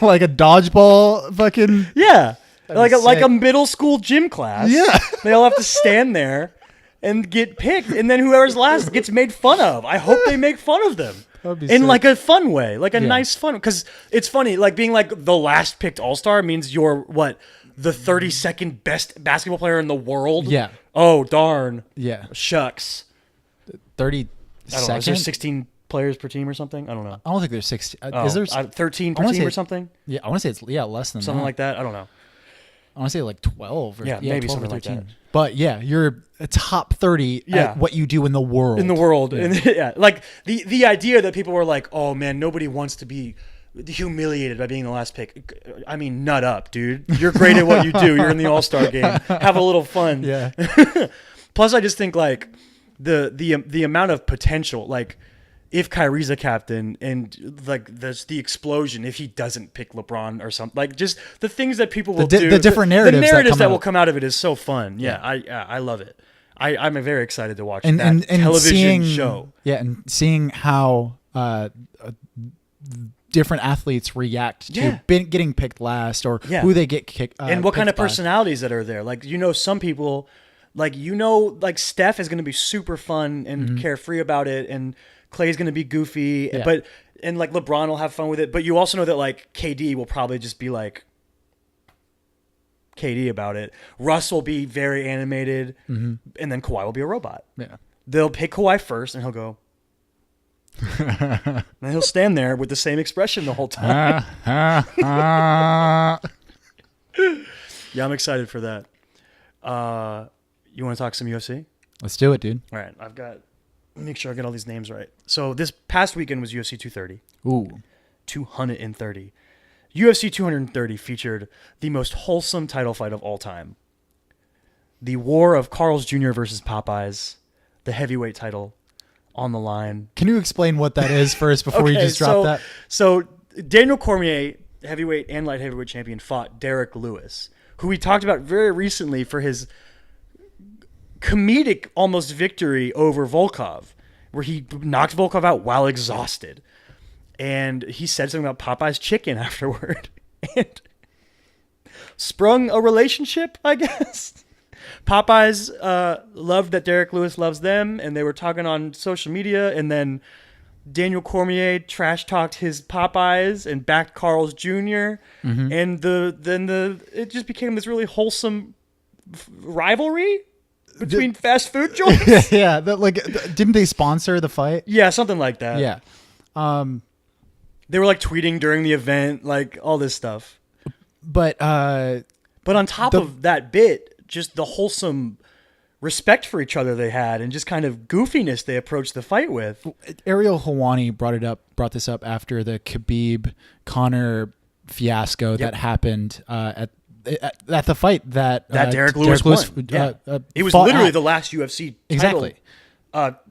like a dodgeball fucking. Yeah, like sick. a middle school gym class. Yeah. They all have to stand there and get picked, and then whoever's last gets made fun of. I hope they make fun of them. That'd be In sick. like a fun way, like a nice fun, because it's funny, like being like the last picked All-Star means you're the 32nd best basketball player in the world. Yeah. Oh darn. Yeah. Shucks. 30 I don't know. Is there 16 players per team or something? I don't know. I don't think there's 60. Oh, Is there 13 I per wanna team say- or something? Yeah, I want to say it's less than Something that. like that. I don't know. I want to say like 12 or Yeah, maybe 12 or something like 13. that. But yeah, you're a top 30 Yeah. at what you do in the world. In the world, and like the idea that people were like, "Oh man, nobody wants to be humiliated by being the last pick." I mean, nut up, dude. You're great at what you do. You're in the All-Star game. Have a little fun. Yeah. Plus, I just think like the amount of potential, like if Kyrie's a captain and like there's the explosion if he doesn't pick LeBron or something, like just the things that people will do, the different narratives that come will out. come out of it is so fun. Yeah, I love it. I'm very excited to watch and that television seeing, show. Yeah, and seeing how different athletes react to getting picked last or who they get kicked And what kind of picked by. personalities that are there. Like, some people, like, Steph is going to be super fun and carefree about it, and Clay's going to be goofy, and like LeBron will have fun with it. But you also know that like KD will probably just be like KD about it. Russ will be very animated, and then Kawhi will be a robot. Yeah. They'll pick Kawhi first, and he'll go. And then he'll stand there with the same expression the whole time. Yeah, I'm excited for that. You want to talk some UFC? Let's do it, dude. All right, make sure I get all these names right. So this past weekend was UFC 230. Ooh. 230. UFC 230 featured the most wholesome title fight of all time. The War of Carl's Jr. versus Popeyes, the heavyweight title on the line. Can you explain what that is first before you just drop that? So Daniel Cormier, heavyweight and light heavyweight champion, fought Derek Lewis, who we talked about very recently for his comedic almost victory over Volkov. where he knocked Volkov out while exhausted. And he said something about Popeye's chicken afterward. And sprung a relationship, I guess. Popeyes loved that Derek Lewis loves them, and they were talking on social media, and then Daniel Cormier trash talked his Popeyes and backed Carl's Jr. And it just became this really wholesome rivalry between fast food joints. Yeah, didn't they sponsor the fight? Yeah, something like that. Yeah. They were like tweeting during the event, like all this stuff. But on top of that bit, just the wholesome respect for each other they had, and just kind of goofiness they approached the fight with. Ariel Helwani brought this up after the Khabib Conor fiasco that happened at the fight that Derek Lewis won. It was literally the last UFC title,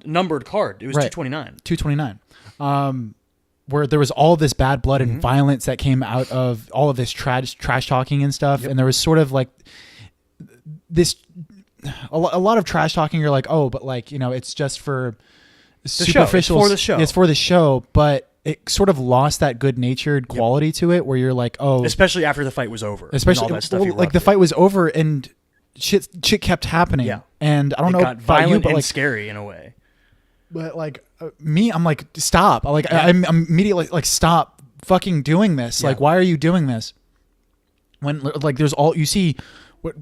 numbered card. It was 229. 229. Where there was all this bad blood and violence that came out of all of this trash talking and stuff, and there was sort of like this a lot of trash talking. You're like, oh, but like, it's just for superficial. It's for the show. It's for the show, but it sort of lost that good-natured quality to it, where you're like, oh, especially after the fight was over, especially all that stuff like the fight was over and shit kept happening. Yeah, and I don't know, got violent you, but and like, scary in a way. But like me, I'm like, stop. I'm immediately like, stop fucking doing this. Like, why are you doing this? When like there's all you see, what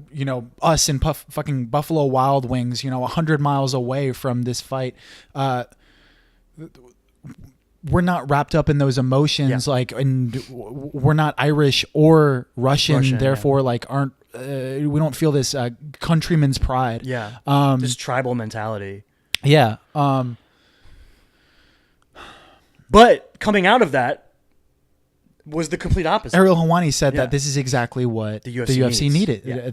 us in fucking Buffalo Wild Wings, 100 miles away from this fight. We're not wrapped up in those emotions, like, and we're not Irish or Russian therefore, like, aren't we don't feel this countryman's pride. This tribal mentality. Yeah. But coming out of that was the complete opposite. Ariel Helwani said that this is exactly what the UFC needed. Yeah.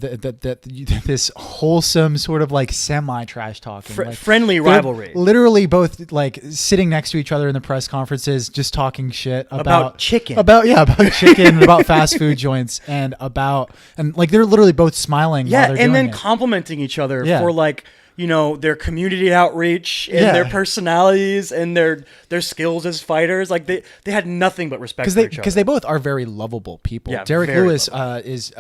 This wholesome sort of like semi-trash talking. Like, friendly rivalry. Literally both like sitting next to each other in the press conferences, just talking shit about chicken. About chicken, about fast food joints, and like they're literally both smiling while they're doing and then it. complimenting each other for like, their community outreach and their personalities and their skills as fighters. Like they had nothing but respect for each other. Because they both are very lovable people. Yeah, Derek Lewis is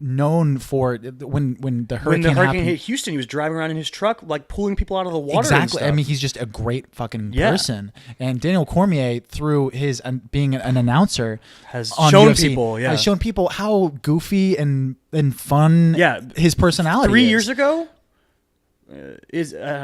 known for when the hurricane happened, hit Houston, he was driving around in his truck, like pulling people out of the water. Exactly. I mean, he's just a great fucking person. And Daniel Cormier, through his being an announcer, has shown people how goofy and fun his personality 3 is. years ago.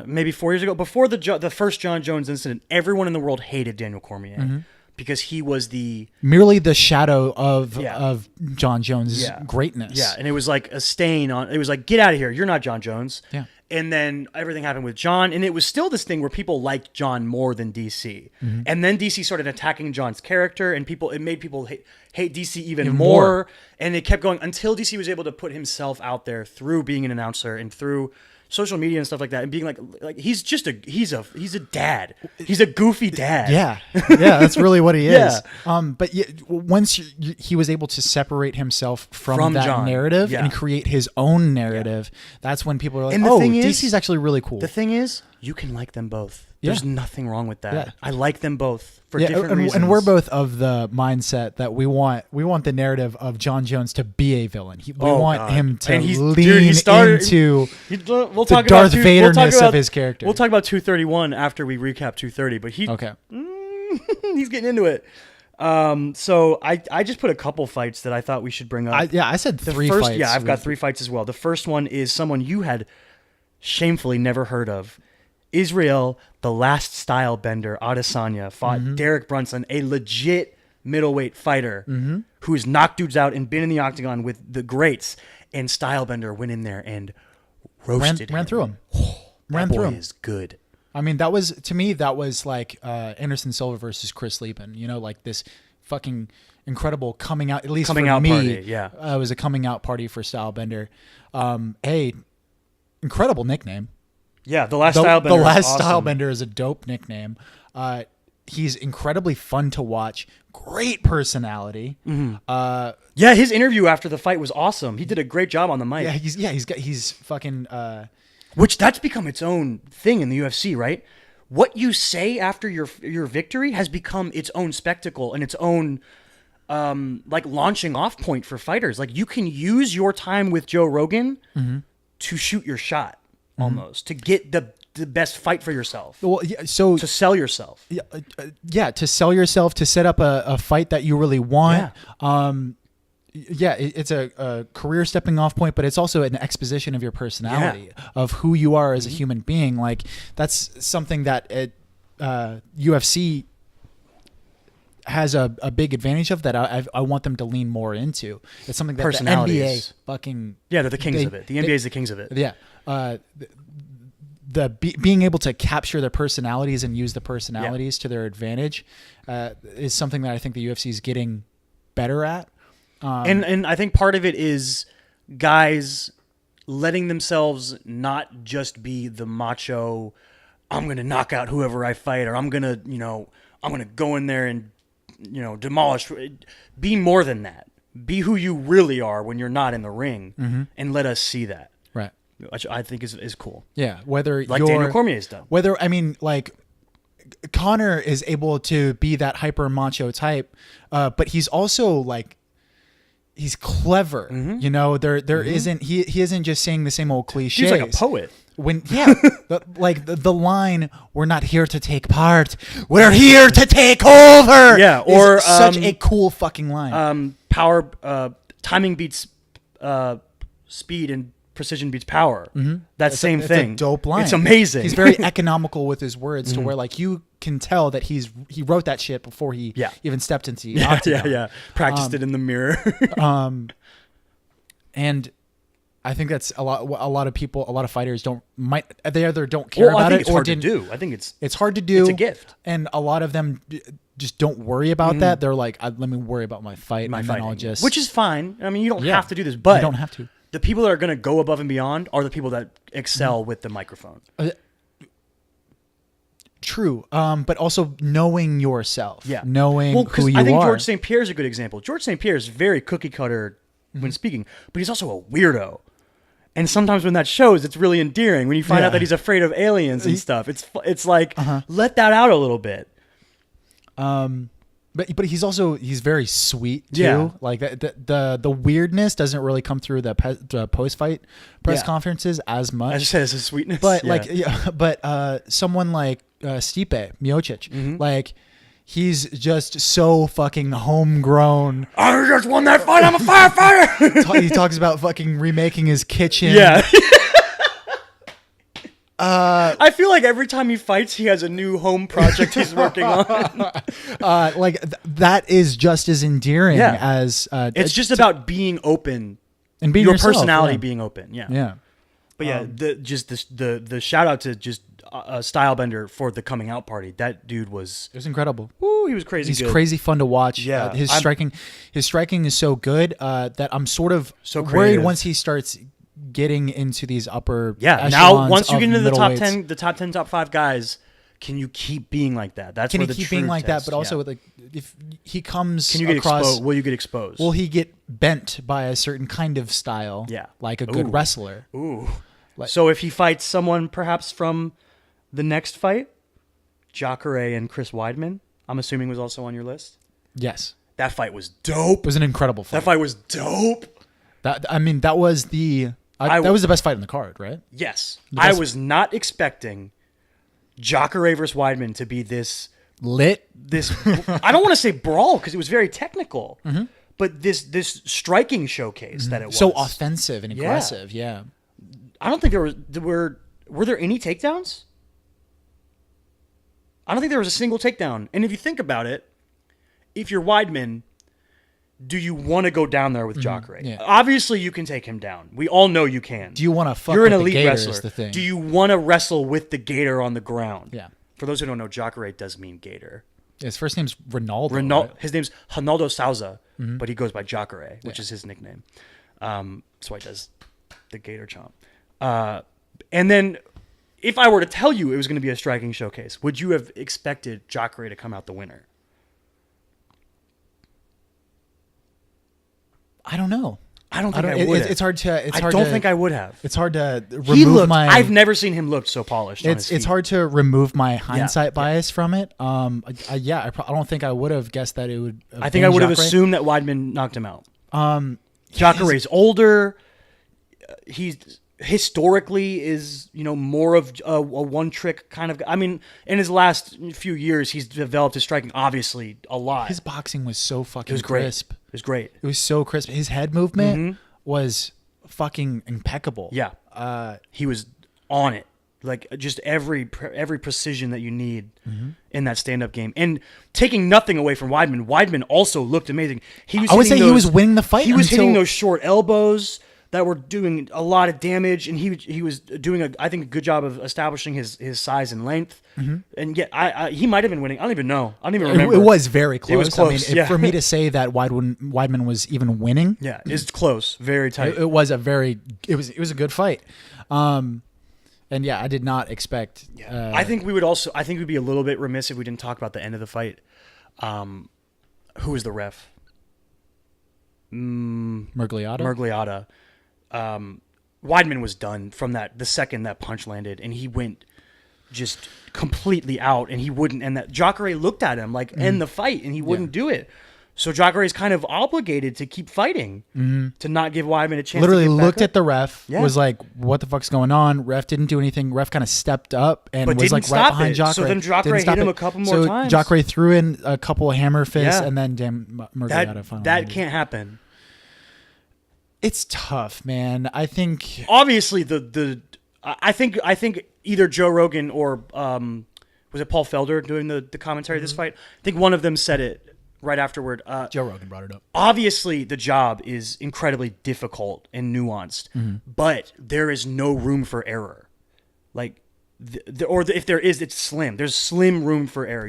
Maybe 4 years ago, before the first John Jones incident, everyone in the world hated Daniel Cormier because he was merely the shadow of John Jones' greatness. Yeah, and it was like a stain on. It was like, get out of here, you're not John Jones. Yeah. And then everything happened with John, and it was still this thing where people liked John more than DC. And then DC started attacking John's character, and it made people hate DC even more. And it kept going until DC was able to put himself out there through being an announcer and through social media and stuff like that, and being like he's a dad. He's a goofy dad. Yeah, that's really what he is. But once he was able to separate himself from that John. narrative and create his own narrative, that's when people are like, and the oh, thing is, DC's actually really cool. The thing is, you can like them both. There's nothing wrong with that. Yeah. I like them both for different reasons. And we're both of the mindset that we want the narrative of John Jones to be a villain. We want him to lean into the Darth Vader-ness of his character. We'll talk about 231 after we recap 230, but he's getting into it. So I just put a couple fights that I thought we should bring up. I said three fights. Yeah, I've got 3 fights as well. The first one is someone you had shamefully never heard of. Israel, the last style bender, Adesanya, fought Derek Brunson, a legit middleweight fighter who's knocked dudes out and been in the octagon with the greats. And Stylebender went in there and roasted ran through him. That boy is good. I mean, that was like Anderson Silva versus Chris Lieben. Like this fucking incredible coming out. At least for me, party, it was a coming out party for Stylebender. Incredible nickname. Yeah, the last Stylebender is a dope nickname. He's incredibly fun to watch. Great personality. His interview after the fight was awesome. He did a great job on the mic. He's fucking. Which that's become its own thing in the UFC, right? what you say after your victory has become its own spectacle and its own like launching off point for fighters. Like you can use your time with Joe Rogan to shoot your shot almost, to get the best fight for yourself. Well, yeah, so to sell yourself. yeah, to sell yourself, to set up a fight that you really want. Yeah. It's a career stepping off point, but it's also an exposition of your personality, of who you are as a human being. Like that's something that UFC has a big advantage of that I want them to lean more into. It's something that the NBA fucking... Yeah, they're the kings of it. The NBA is the kings of it. Yeah. Being able to capture their personalities and use the personalities to their advantage is something that I think the UFC is getting better at. And I think part of it is guys letting themselves not just be the macho, I'm going to knock out whoever I fight, or I'm going to go in there and, demolish. Be more than that. Be who you really are when you're not in the ring, and let us see that. Right. Which I think is cool. Yeah. Whether like Daniel Cormier's done. Like Conor is able to be that hyper macho type, but he's also like, he's clever. There isn't, he isn't just saying the same old cliches. He's like a poet. The line, "We're not here to take part, we're here to take over." Yeah, or such a cool fucking line. Timing beats speed and precision beats power. That same thing. It's a dope line. It's amazing. He's very economical with his words to where like you can tell that he wrote that shit before he even stepped into the octagon. Practiced it in the mirror. And I think that's a lot of people, a lot of fighters they either don't care about it or didn't do. I think it's hard to do. It's a gift. And a lot of them just don't worry about that. They're like, let me worry about my fight. Then I'll just... Which is fine. I mean, you don't have to do this, but you don't have to. The people that are going to go above and beyond are the people that excel with the microphone. True. But also knowing yourself. Yeah. Knowing who you are. I think George St. Pierre is a good example. George St. Pierre is very cookie cutter when speaking, but he's also a weirdo. And sometimes when that shows, it's really endearing when you find out that he's afraid of aliens and stuff. It's like, let that out a little bit. But he's very sweet too. Yeah. Like the weirdness doesn't really come through the post fight press conferences as much. I just said it's a sweetness. But someone like Stipe Miocic, like he's just so fucking homegrown. I just won that fight. I'm a firefighter. He talks about fucking remaking his kitchen. Yeah. I feel like every time he fights, he has a new home project he's working on. That is just as endearing as... it's just about being open. And being your yourself, personality being open. Yeah. Yeah. But the shout out to just Stylebender for the coming out party. That dude was... It was incredible. Woo, he was crazy He's good. crazy fun to watch. Yeah. His striking is so good that I'm sort of so worried creative. once he starts getting into these upper now once you get into the top middleweights. 10, the top 10, top 5 guys, can you keep being like that? That's Can where he the keep true being like test, that? But also, like, if he comes can you get across, exposed? Will you get exposed? will he get bent by a certain kind of style? Yeah. Like a good wrestler. Ooh. Like- So if he fights someone perhaps from the next fight, Jacare and Chris Weidman, I'm assuming was also on your list. Yes. That fight was dope. It was an incredible fight. That fight was dope. That was that was the best fight in the card, right? Yes. I was not expecting Jacare versus Weidman to be this lit. I don't want to say brawl because it was very technical, but this striking showcase that it was. So offensive and aggressive, yeah. I don't think were there any takedowns? I don't think there was a single takedown. And if you think about it, if you're Weidman, do you want to go down there with Jacare? Yeah. Obviously, you can take him down. We all know you can. Do you want to fuck You're with an the elite gator wrestler. is the thing. Do you want to wrestle with the gator on the ground? Yeah. For those who don't know, Jacare does mean gator. His first name's Ronaldo. Right? His name's Ronaldo Souza, but he goes by Jacare, which is his nickname. That's why he does the gator chomp. And then, if I were to tell you it was going to be a striking showcase, would you have expected Jacare to come out the winner? I don't know. I don't think I would have. It's hard to. I don't think I would have. It's hard to He remove looked. my. I've never seen him look so polished. On his It's feet. hard to remove my hindsight Yeah. bias from it. I don't think I would have guessed that it would. I think I would have Jacare. assumed that Weidman knocked him out. His- Jacare's older. He's historically is more of a one trick kind of. I mean, in his last few years, he's developed his striking obviously a lot. His boxing was so fucking It was great. crisp. It was great. It was so crisp. His head movement was fucking impeccable. Yeah. He was on it. Like just every precision that you need in that stand-up game. And taking nothing away from Weidman. Weidman also looked amazing. He was I would say hitting he was winning the fight He was hitting until- those short elbows that were doing a lot of damage, and he was doing I think a good job of establishing his size and length. And yet he might have been winning. I don't even know. I don't even remember. It was very close. It was close, I mean, yeah. for me to say that Weidman was even winning, Yeah, it's close. Very tight. it was a good fight. And yeah, I did not expect. I think we'd be a little bit remiss if we didn't talk about the end of the fight. Who was the ref? Mergliata. Weidman was done from the second that punch landed, and he went just completely out, and he wouldn't. And that Jacare looked at him like end the fight, and he wouldn't do it. So Jacare is kind of obligated to keep fighting to not give Weidman a chance. Literally to get back looked up. at the ref, Yeah. was like, "What the fuck's going on?" Ref didn't do anything. Ref kind of stepped up and But was didn't like right stop behind it. Jacare. So then Jacare Didn't stop hit him it. a couple more so times. Jacare threw in a couple of hammer fists, Yeah. and then Mergliata finally. that landed. can't happen. It's tough, man. I think Obviously, I think either Joe Rogan or was it Paul Felder doing the commentary of this fight? I think one of them said it right afterward. Joe Rogan brought it up. Obviously, the job is incredibly difficult and nuanced, but there is no room for error. Like, if there is, it's slim. There's slim room for error.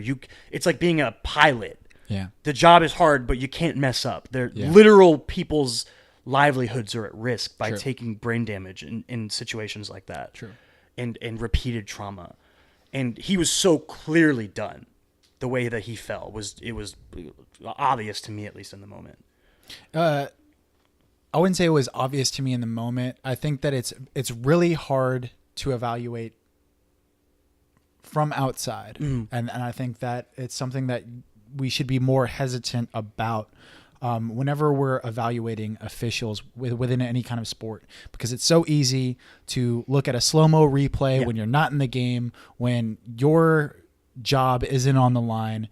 It's like being a pilot. Yeah. The job is hard, but you can't mess up. Yeah. Literal people's livelihoods are at risk by True. taking brain damage in situations like that. True. And repeated trauma. And he was so clearly done. The way that he fell was obvious to me, at least in the moment. I wouldn't say it was obvious to me in the moment. I think that it's really hard to evaluate from outside, and I think that it's something that we should be more hesitant about whenever we're evaluating officials within any kind of sport, because it's so easy to look at a slow-mo replay when you're not in the game, when your job isn't on the line,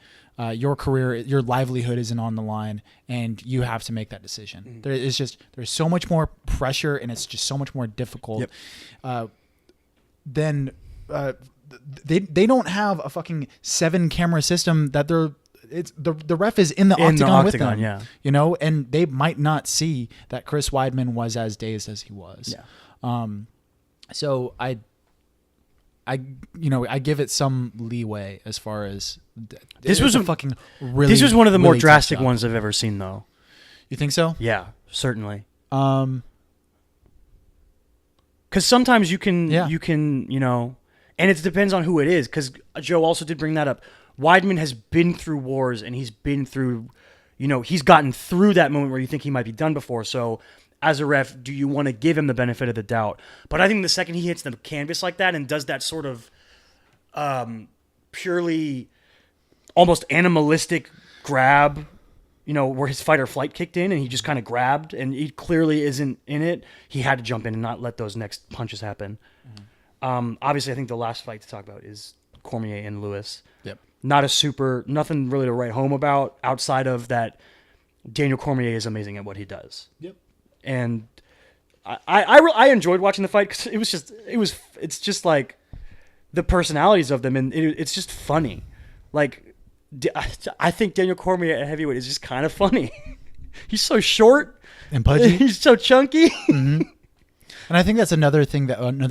your career, your livelihood isn't on the line, and you have to make that decision. There's so much more pressure, and it's just so much more difficult. Then they don't have a fucking 7-camera system that the ref is in the octagon with them, and they might not see that Chris Weidman was as dazed as he was. So I give it some leeway as far as This was a fucking really. This was one of the more really tough drastic job. ones I've ever seen, though. You think so? Yeah, certainly. Um, Because sometimes you can, Yeah. and it depends on who it is. Because Joe also did bring that up. Weidman has been through wars, and he's been through, he's gotten through that moment where you think he might be done before. So, as a ref, do you want to give him the benefit of the doubt? But I think the second he hits the canvas like that and does that sort of purely almost animalistic grab, where his fight or flight kicked in and he just kind of grabbed and he clearly isn't in it, he had to jump in and not let those next punches happen. Obviously, I think the last fight to talk about is Cormier and Lewis. Yep. Nothing really to write home about outside of that Daniel Cormier is amazing at what he does. Yep. And I enjoyed watching the fight because it's just like the personalities of them, and it's just funny. Like, I think Daniel Cormier at heavyweight is just kind of funny. He's so short And pudgy. He's so chunky. And I think that's another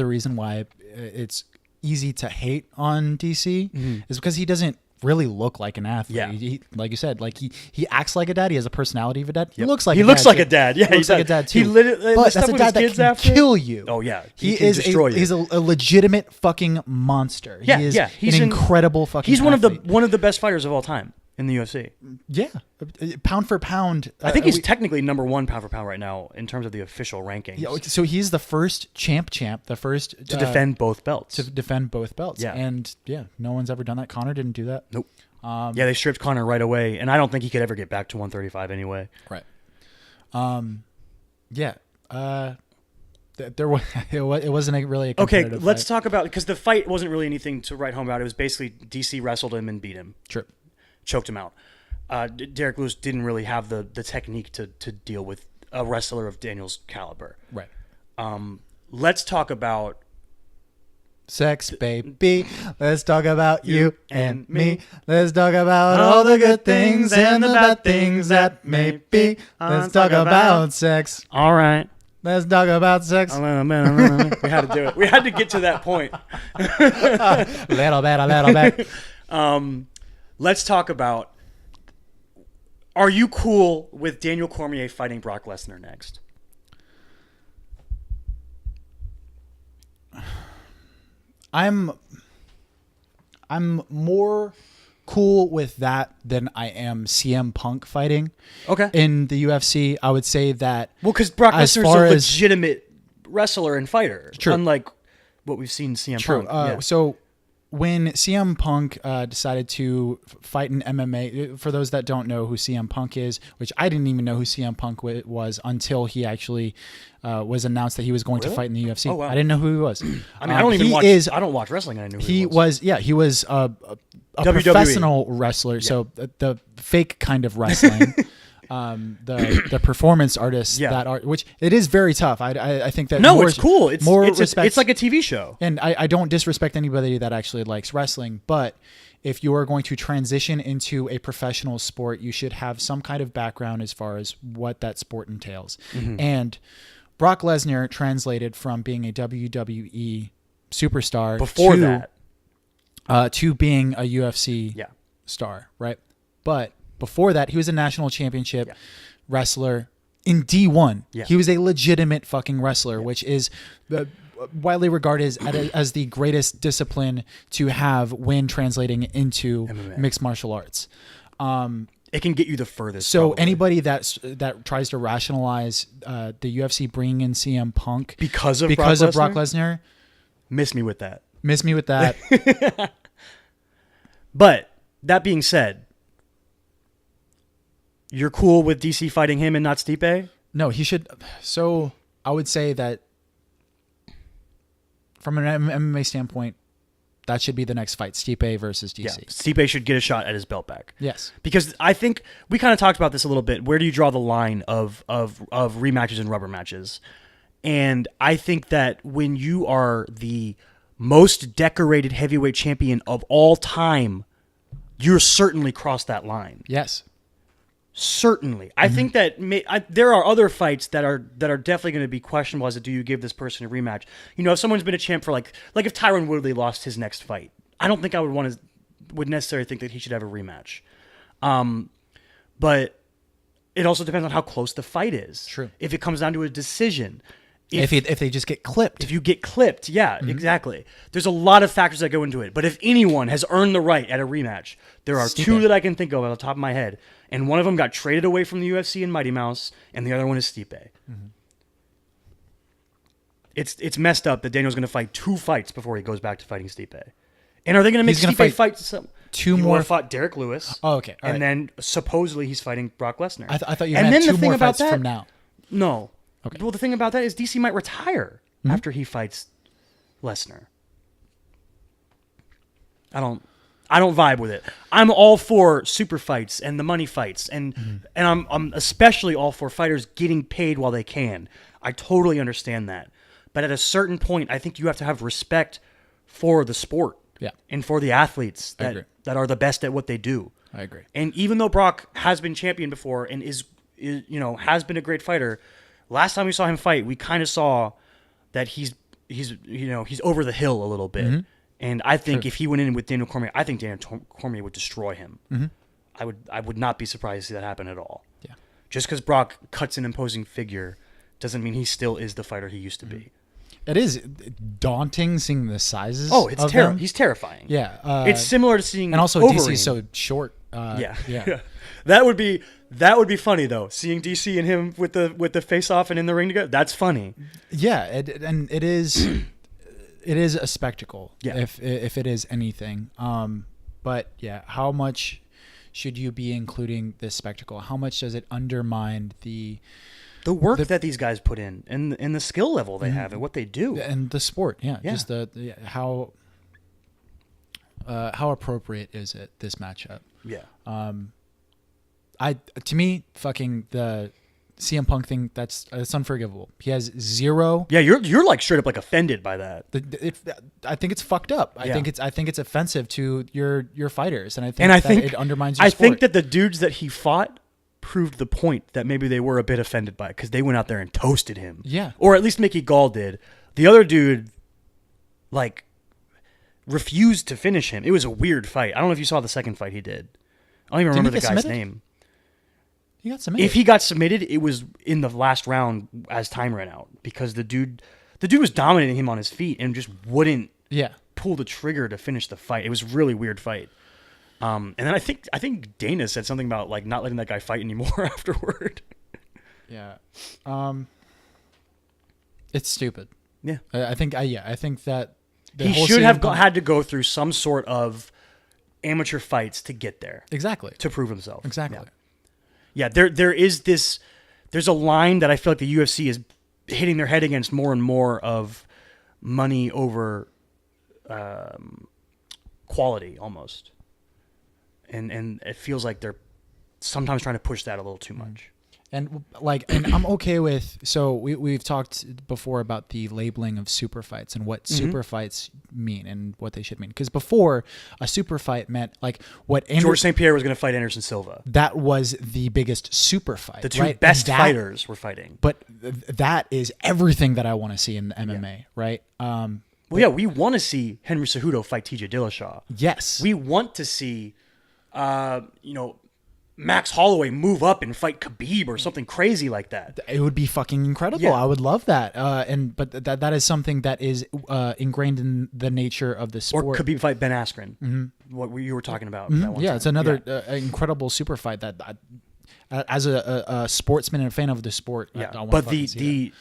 reason why it's easy to hate on DC is because he doesn't really look like an athlete. Yeah. He, like you said, like he acts like a dad. He has a personality of a dad. He Yep. looks like He a looks dad. like a dad. Yeah, he looks he like a does. dad too. He literally, but the that's stuff a with dad his that kids can after? kill you. Oh yeah, He can is destroy you. he's a legitimate fucking monster. Yeah, he is yeah. an incredible fucking. He's athlete. one of the best fighters of all time. in the UFC. Yeah, pound for pound. I think he's technically number 1 pound for pound right now in terms of the official rankings. Yeah, so he's the first champ, the first to defend both belts. Yeah, and no one's ever done that. Conor didn't do that. Nope. They stripped Conor right away, and I don't think he could ever get back to 135 anyway. Right. There was it wasn't really a competitive let's fight. talk about, because the fight wasn't really anything to write home about. It was basically DC wrestled him and beat him. Sure. Choked him out. Derek Lewis didn't really have the technique to deal with a wrestler of Daniel's caliber. Right. Let's talk about sex, baby. Let's talk about you and me. Let's talk about all the good things and the bad things that may be. Let's talk about sex. All right. Let's talk about sex. We had to do it. We had to get to that point. Little bit. Let's talk about, are you cool with Daniel Cormier fighting Brock Lesnar next? I'm more cool with that than I am CM Punk fighting. Okay. In the UFC, I would say that. Well, because Brock as Lesnar's far a as- legitimate wrestler and fighter. True. Unlike what we've seen CM True. Punk. So when CM Punk decided to fight in MMA, for those that don't know who CM Punk is, which I didn't even know who CM Punk was until he actually was announced that he was going to fight in the UFC. Oh, wow. I didn't know who he was. I mean, I don't even watch. I don't watch wrestling, and I knew who he was. He was a WWE. professional wrestler. So the fake kind of wrestling. The performance artists that are, which it is very tough. I think that it's cool. It's like a TV show. And I don't disrespect anybody that actually likes wrestling, but if you are going to transition into a professional sport, you should have some kind of background as far as what that sport entails. Mm-hmm. And Brock Lesnar translated from being a WWE superstar to being a UFC star, right? But before that, he was a national championship wrestler in D1. Yeah. He was a legitimate fucking wrestler, which is widely regarded as the greatest discipline to have when translating into MMA. mixed martial arts. It can get you the furthest. So probably. anybody that tries to rationalize the UFC bringing in CM Punk because of Brock Lesnar, miss me with that. But that being said, you're cool with DC fighting him and not Stipe? No, he should. So I would say that from an MMA standpoint, that should be the next fight, Stipe versus DC. Yeah, Stipe should get a shot at his belt back. Yes. Because I think we kind of talked about this a little bit. Where do you draw the line of rematches and rubber matches? And I think that when you are the most decorated heavyweight champion of all time, you're certainly crossed that line. Yes. Certainly. I think that there are other fights that are definitely going to be questionable as to do you give this person a rematch. You know, if someone's been a champ for like if Tyron Woodley lost his next fight, I don't think I would necessarily think that he should have a rematch. But it also depends on how close the fight is. True. If it comes down to a decision. If they just get clipped. If you get clipped, exactly. There's a lot of factors that go into it. But if anyone has earned the right at a rematch, there are two that I can think of off the top of my head. And one of them got traded away from the UFC in Mighty Mouse, and the other one is Stipe. Mm-hmm. It's messed up that Daniel's going to fight 2 fights before he goes back to fighting Stipe. And are they going to make Stipe fight some... 2 more? He fought Derek Lewis. Oh, okay. All right. Then supposedly he's fighting Brock Lesnar. I thought you meant 2 more fights from now. No. Okay. Well, the thing about that is DC might retire after he fights Lesnar. I don't vibe with it. I'm all for super fights and the money fights, and I'm especially all for fighters getting paid while they can. I totally understand that. But at a certain point, I think you have to have respect for the sport and for the athletes that are the best at what they do. I agree. And even though Brock has been champion before and is has been a great fighter, last time we saw him fight, we kind of saw that he's over the hill a little bit. Mm-hmm. And I think if he went in with Daniel Cormier, I think Daniel Cormier would destroy him. Mm-hmm. I would not be surprised to see that happen at all. Yeah. Just because Brock cuts an imposing figure doesn't mean he still is the fighter he used to be. It is daunting seeing the sizes. Oh, it's terrifying. He's terrifying. Yeah. It's similar to seeing and also Overeem. DC's so short Yeah. That would be funny though. Seeing DC and him with the face off and in the ring together. That's funny. Yeah, and it is it is a spectacle. Yeah. If it is anything. But yeah, how much should you be including this spectacle? How much does it undermine the work that these guys put in and the skill level they have and what they do and the sport? Yeah. Yeah. Just how appropriate is it, this matchup? Yeah. To me, fucking the CM Punk thing, that's unforgivable. He has zero. Yeah, you're like straight up like offended by that. I think it's fucked up. Yeah. I think it's offensive to your fighters, and I think it undermines your I sport. think that the dudes that he fought proved the point that maybe they were a bit offended by it because they went out there and toasted him. Yeah. Or at least Mickey Gall did. The other dude, like, refused to finish him. It was a weird fight. I don't know if you saw the second fight he did. I don't even remember the guy's name. He got submitted. If he got submitted, it was in the last round as time ran out because the dude was dominating him on his feet and just wouldn't pull the trigger to finish the fight. It was a really weird fight. And then I think Dana said something about like not letting that guy fight anymore afterward. Yeah. It's stupid. Yeah. I think that he should have had to go through some sort of amateur fights to get there. Exactly. To prove himself. Exactly. Yeah, there's a line that I feel like the UFC is hitting their head against more and more of money over quality almost. And it feels like they're sometimes trying to push that a little too much. And I'm okay with, so we've talked before about the labeling of super fights and what super fights mean and what they should mean. Because before, a super fight meant like what George St. Pierre was going to fight Anderson Silva. That was the biggest super fight. The two best fighters were fighting. But that is everything that I want to see in the MMA, right? We want to see Henry Cejudo fight TJ Dillashaw. Yes. We want to see, Max Holloway move up and fight Khabib or something crazy like that. It would be fucking incredible. Yeah. I would love that. But that is something that is ingrained in the nature of the sport. Or Khabib fight Ben Askren. Mm-hmm. What you were talking about. Mm-hmm. That one time. It's another incredible super fight that as a sportsman and a fan of the sport, I want but to see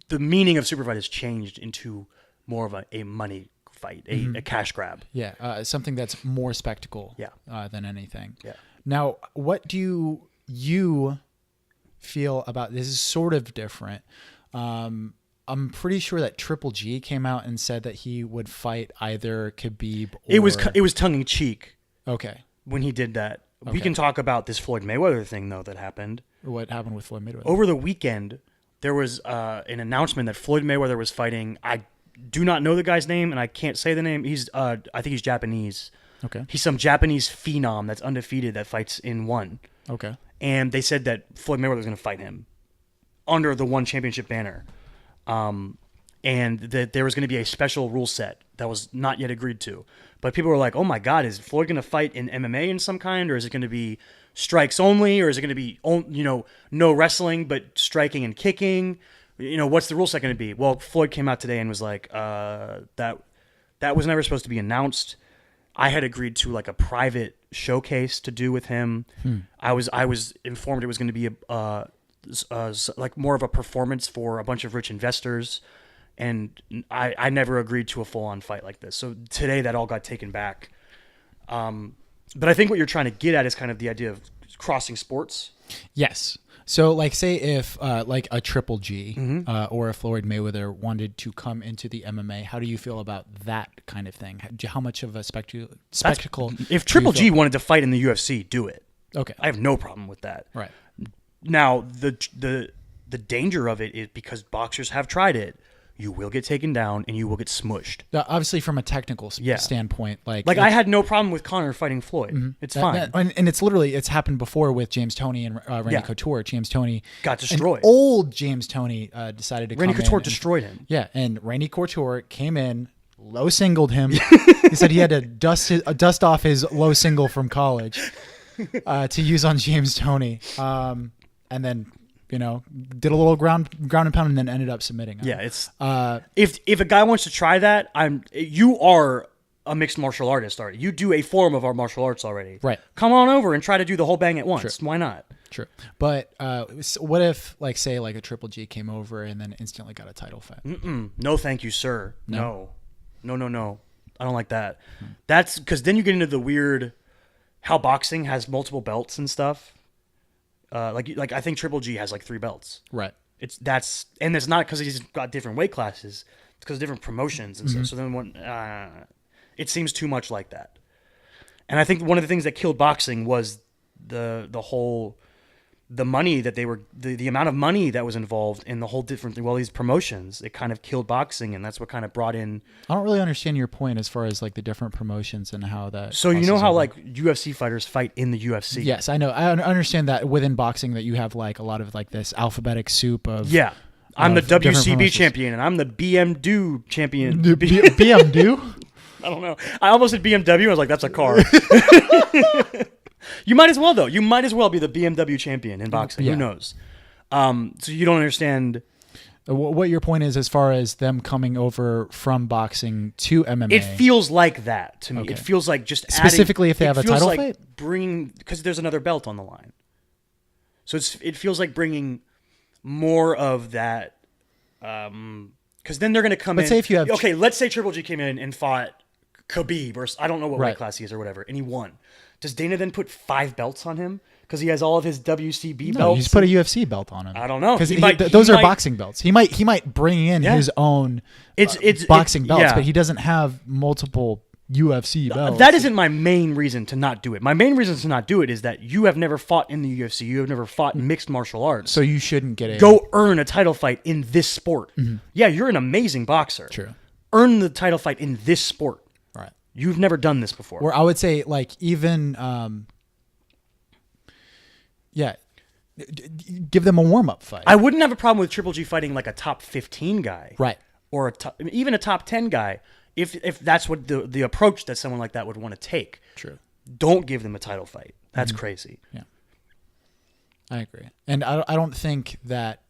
the meaning of super fight has changed into more of a money fight, a cash grab. Yeah, something that's more spectacle than anything. Yeah. Now, what do you feel about this? Is sort of different. I'm pretty sure that Triple G came out and said that he would fight either Khabib or... It was tongue in cheek. Okay. When he did that. Okay. We can talk about this Floyd Mayweather thing though that happened. What happened with Floyd Mayweather? Over the weekend, there was an announcement that Floyd Mayweather was fighting. I do not know the guy's name and I can't say the name. He's I think he's Japanese. Okay. He's some Japanese phenom that's undefeated that fights in one. Okay. And they said that Floyd Mayweather was going to fight him under the one championship banner. And that there was going to be a special rule set that was not yet agreed to. But people were like, oh my God, is Floyd going to fight in MMA in some kind? Or is it going to be strikes only? Or is it going to be, no wrestling, but striking and kicking? What's the rule set going to be? Well, Floyd came out today and was like, that was never supposed to be announced. I had agreed to like a private showcase to do with him. I was informed it was going to be like more of a performance for a bunch of rich investors, and I never agreed to a full-on fight like this. So today that all got taken back. But I think what you're trying to get at is kind of the idea of crossing sports. Yes. So, like, say if like a Triple G or a Floyd Mayweather wanted to come into the MMA, how do you feel about that kind of thing? How much of a spectacle? If Triple G wanted to fight in the UFC, do it. Okay, I have no problem with that. Right. Now, the danger of it is because boxers have tried it. You will get taken down and you will get smushed. Obviously, from a technical standpoint, like I had no problem with Conor fighting Floyd. It's fine. And it's happened before with James Toney and Randy Couture. James Toney got destroyed. Old James Toney decided to Randy come Couture in destroyed him. Yeah, and Randy Couture came in, low singled him. He said he had to dust off his low single from college to use on James Toney, and then did a little ground and pound and then ended up submitting him. Yeah, it's if a guy wants to try that, you are a mixed martial artist already. You do a form of our martial arts already. Right. Come on over and try to do the whole bang at once. Why not? True. But what if, like, say, like a Triple G came over and then instantly got a title fight? No, thank you, sir. No. I don't like that. That's because then you get into the weird how boxing has multiple belts and stuff. Like I think Triple G has like 3 belts. Right. It's not because he's got different weight classes. It's because of different promotions and stuff. So then it seems too much like that. And I think one of the things that killed boxing was the money that they were the amount of money that was involved in the whole these promotions. It kind of killed boxing, and that's what kind of brought in. I don't really understand your point as far as like the different promotions and how that. So you know how like UFC fighters fight in the UFC. Yes, I know. I understand that within boxing that you have like a lot of like this alphabetic soup of. Yeah. I'm the WCB champion, and I'm the BMW champion. BMW? I don't know. I almost said BMW. I was like, that's a car. You might as well, though. You might as well be the BMW champion in boxing. Yeah. Who knows? So you don't understand. What your point is as far as them coming over from boxing to MMA? It feels like that to me. Okay. It feels like just specifically if they have a title fight? Because there's another belt on the line. So it feels like bringing more of that. Because then they're going to come in. Say if you have let's say Triple G came in and fought Khabib, or I don't know what weight class he is or whatever, and he won. Does Dana then put 5 belts on him because he has all of his WCB belts? He's put a UFC belt on him. I don't know because those are boxing belts. He might bring in his own boxing belts, but he doesn't have multiple UFC belts. That isn't my main reason to not do it. My main reason to not do it is that you have never fought in the UFC. You have never fought in mixed martial arts. So you shouldn't get go earn a title fight in this sport. Mm-hmm. Yeah, you're an amazing boxer. True. Earn the title fight in this sport. Right. You've never done this before. Or I would say like even give them a warm-up fight. I wouldn't have a problem with Triple G fighting like a top 15 guy. Right. Or even a top 10 guy if that's what the approach that someone like that would want to take. True. Don't give them a title fight. That's crazy. Yeah. I agree. And I don't think that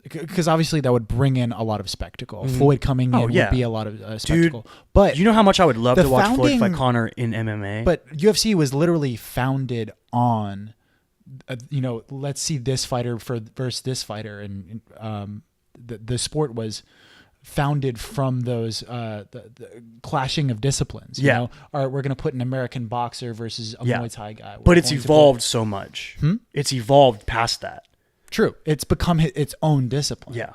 because obviously that would bring in a lot of spectacle. Floyd coming in would be a lot of spectacle. Dude, but you know how much I would love to watch Floyd fight Conor in MMA? But UFC was literally founded on, let's see this fighter versus this fighter. And the sport was founded from those the clashing of disciplines. You know? All right, we're going to put an American boxer versus a Muay Thai guy. But it's evolved so much. It's evolved past that. True. It's become its own discipline. Yeah.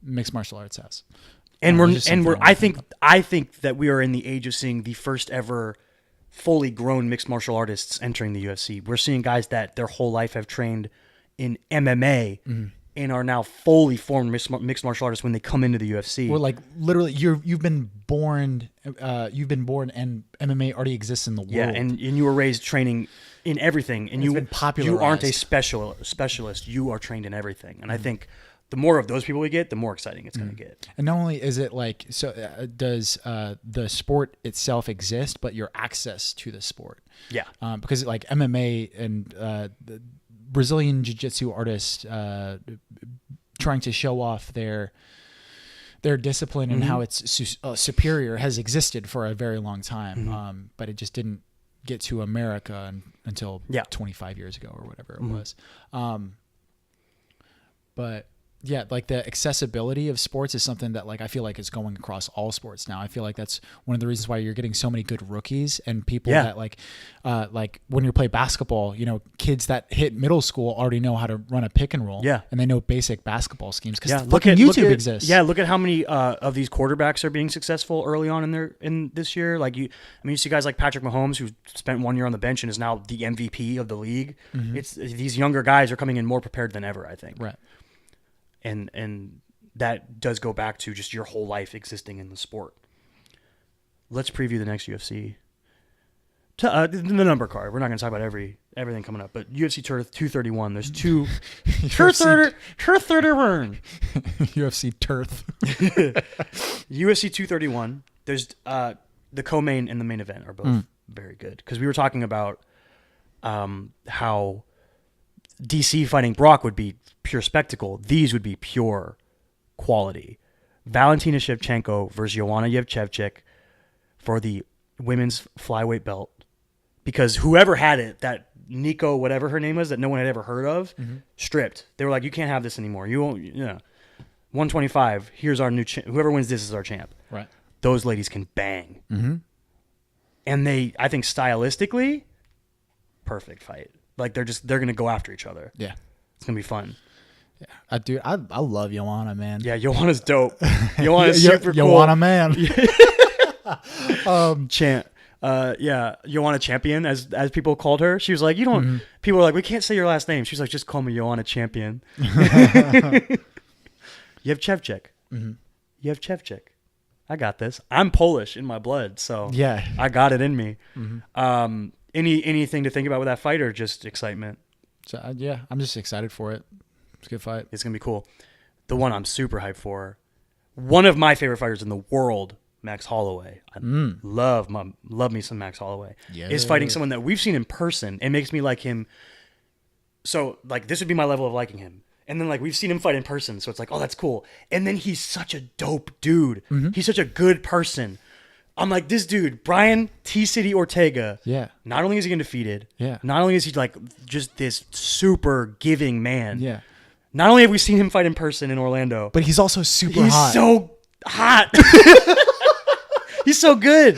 Mixed martial arts has. And I think that we are in the age of seeing the first ever fully grown mixed martial artists entering the UFC. We're seeing guys that their whole life have trained in MMA and are now fully formed mixed martial artists when they come into the UFC. Well, like literally you've been born and MMA already exists in the world. Yeah, and you were raised training in everything, and you aren't a specialist. You are trained in everything, and I think the more of those people we get, the more exciting it's going to get. And not only is it like does the sport itself exist, but your access to the sport. Yeah. Because like MMA and the Brazilian jiu-jitsu artists trying to show off their discipline and how it's superior has existed for a very long time, but it just didn't get to America until 25 years ago or whatever it was. But yeah, like the accessibility of sports is something that like I feel like is going across all sports now. I feel like that's one of the reasons why you're getting so many good rookies and people that like when you play basketball, kids that hit middle school already know how to run a pick and roll. Yeah, and they know basic basketball schemes because YouTube exists. Yeah, look at how many of these quarterbacks are being successful early on in this year. Like you see guys like Patrick Mahomes who spent 1 year on the bench and is now the MVP of the league. It's these younger guys are coming in more prepared than ever, I think. Right. And that does go back to just your whole life existing in the sport. Let's preview the next UFC. The number card. We're not going to talk about everything coming up, but UFC 231. There's two. Turth 31. UFC Turth. UFC 231. There's the co-main and the main event are both very good because we were talking about how DC fighting Brock would be pure spectacle. These would be pure quality. Valentina Shevchenko versus Joanna Jędrzejczyk for the women's flyweight belt, because whoever had it, that Nico, whatever her name was, that no one had ever heard of, stripped. They were like, you can't have this anymore. You won't. 125. Here's our new whoever wins this is our champ. Right. Those ladies can bang. And I think stylistically, perfect fight. Like they're gonna go after each other. Yeah. It's gonna be fun. Yeah. Dude, I love Joanna, man. Yeah, Joanna's dope. Joanna's super cool. Joanna, man. Joanna Champion, as people called her. She was like, you don't. People were like, we can't say your last name. She was like, just call me Joanna Champion. Jędrzejczyk. Jędrzejczyk. I got this. I'm Polish in my blood, so Yeah. I got it in me. Anything to think about with that fight, or just excitement? So, I'm just excited for it. It's a good fight. It's gonna be cool. The one I'm super hyped for, one of my favorite fighters in the world, Max Holloway. I love me some Max Holloway. Yeah. Is fighting someone that we've seen in person and makes me like him. So like this would be my level of liking him. And then like we've seen him fight in person, so it's like, oh, that's cool. And then he's such a dope dude. He's such a good person. I'm like, this dude, Brian T. City Ortega. Yeah. Not only is he undefeated. Yeah. Not only is he like just this super giving man. Yeah. Not only have we seen him fight in person in Orlando, But he's also super he's hot. so hot. He's so good.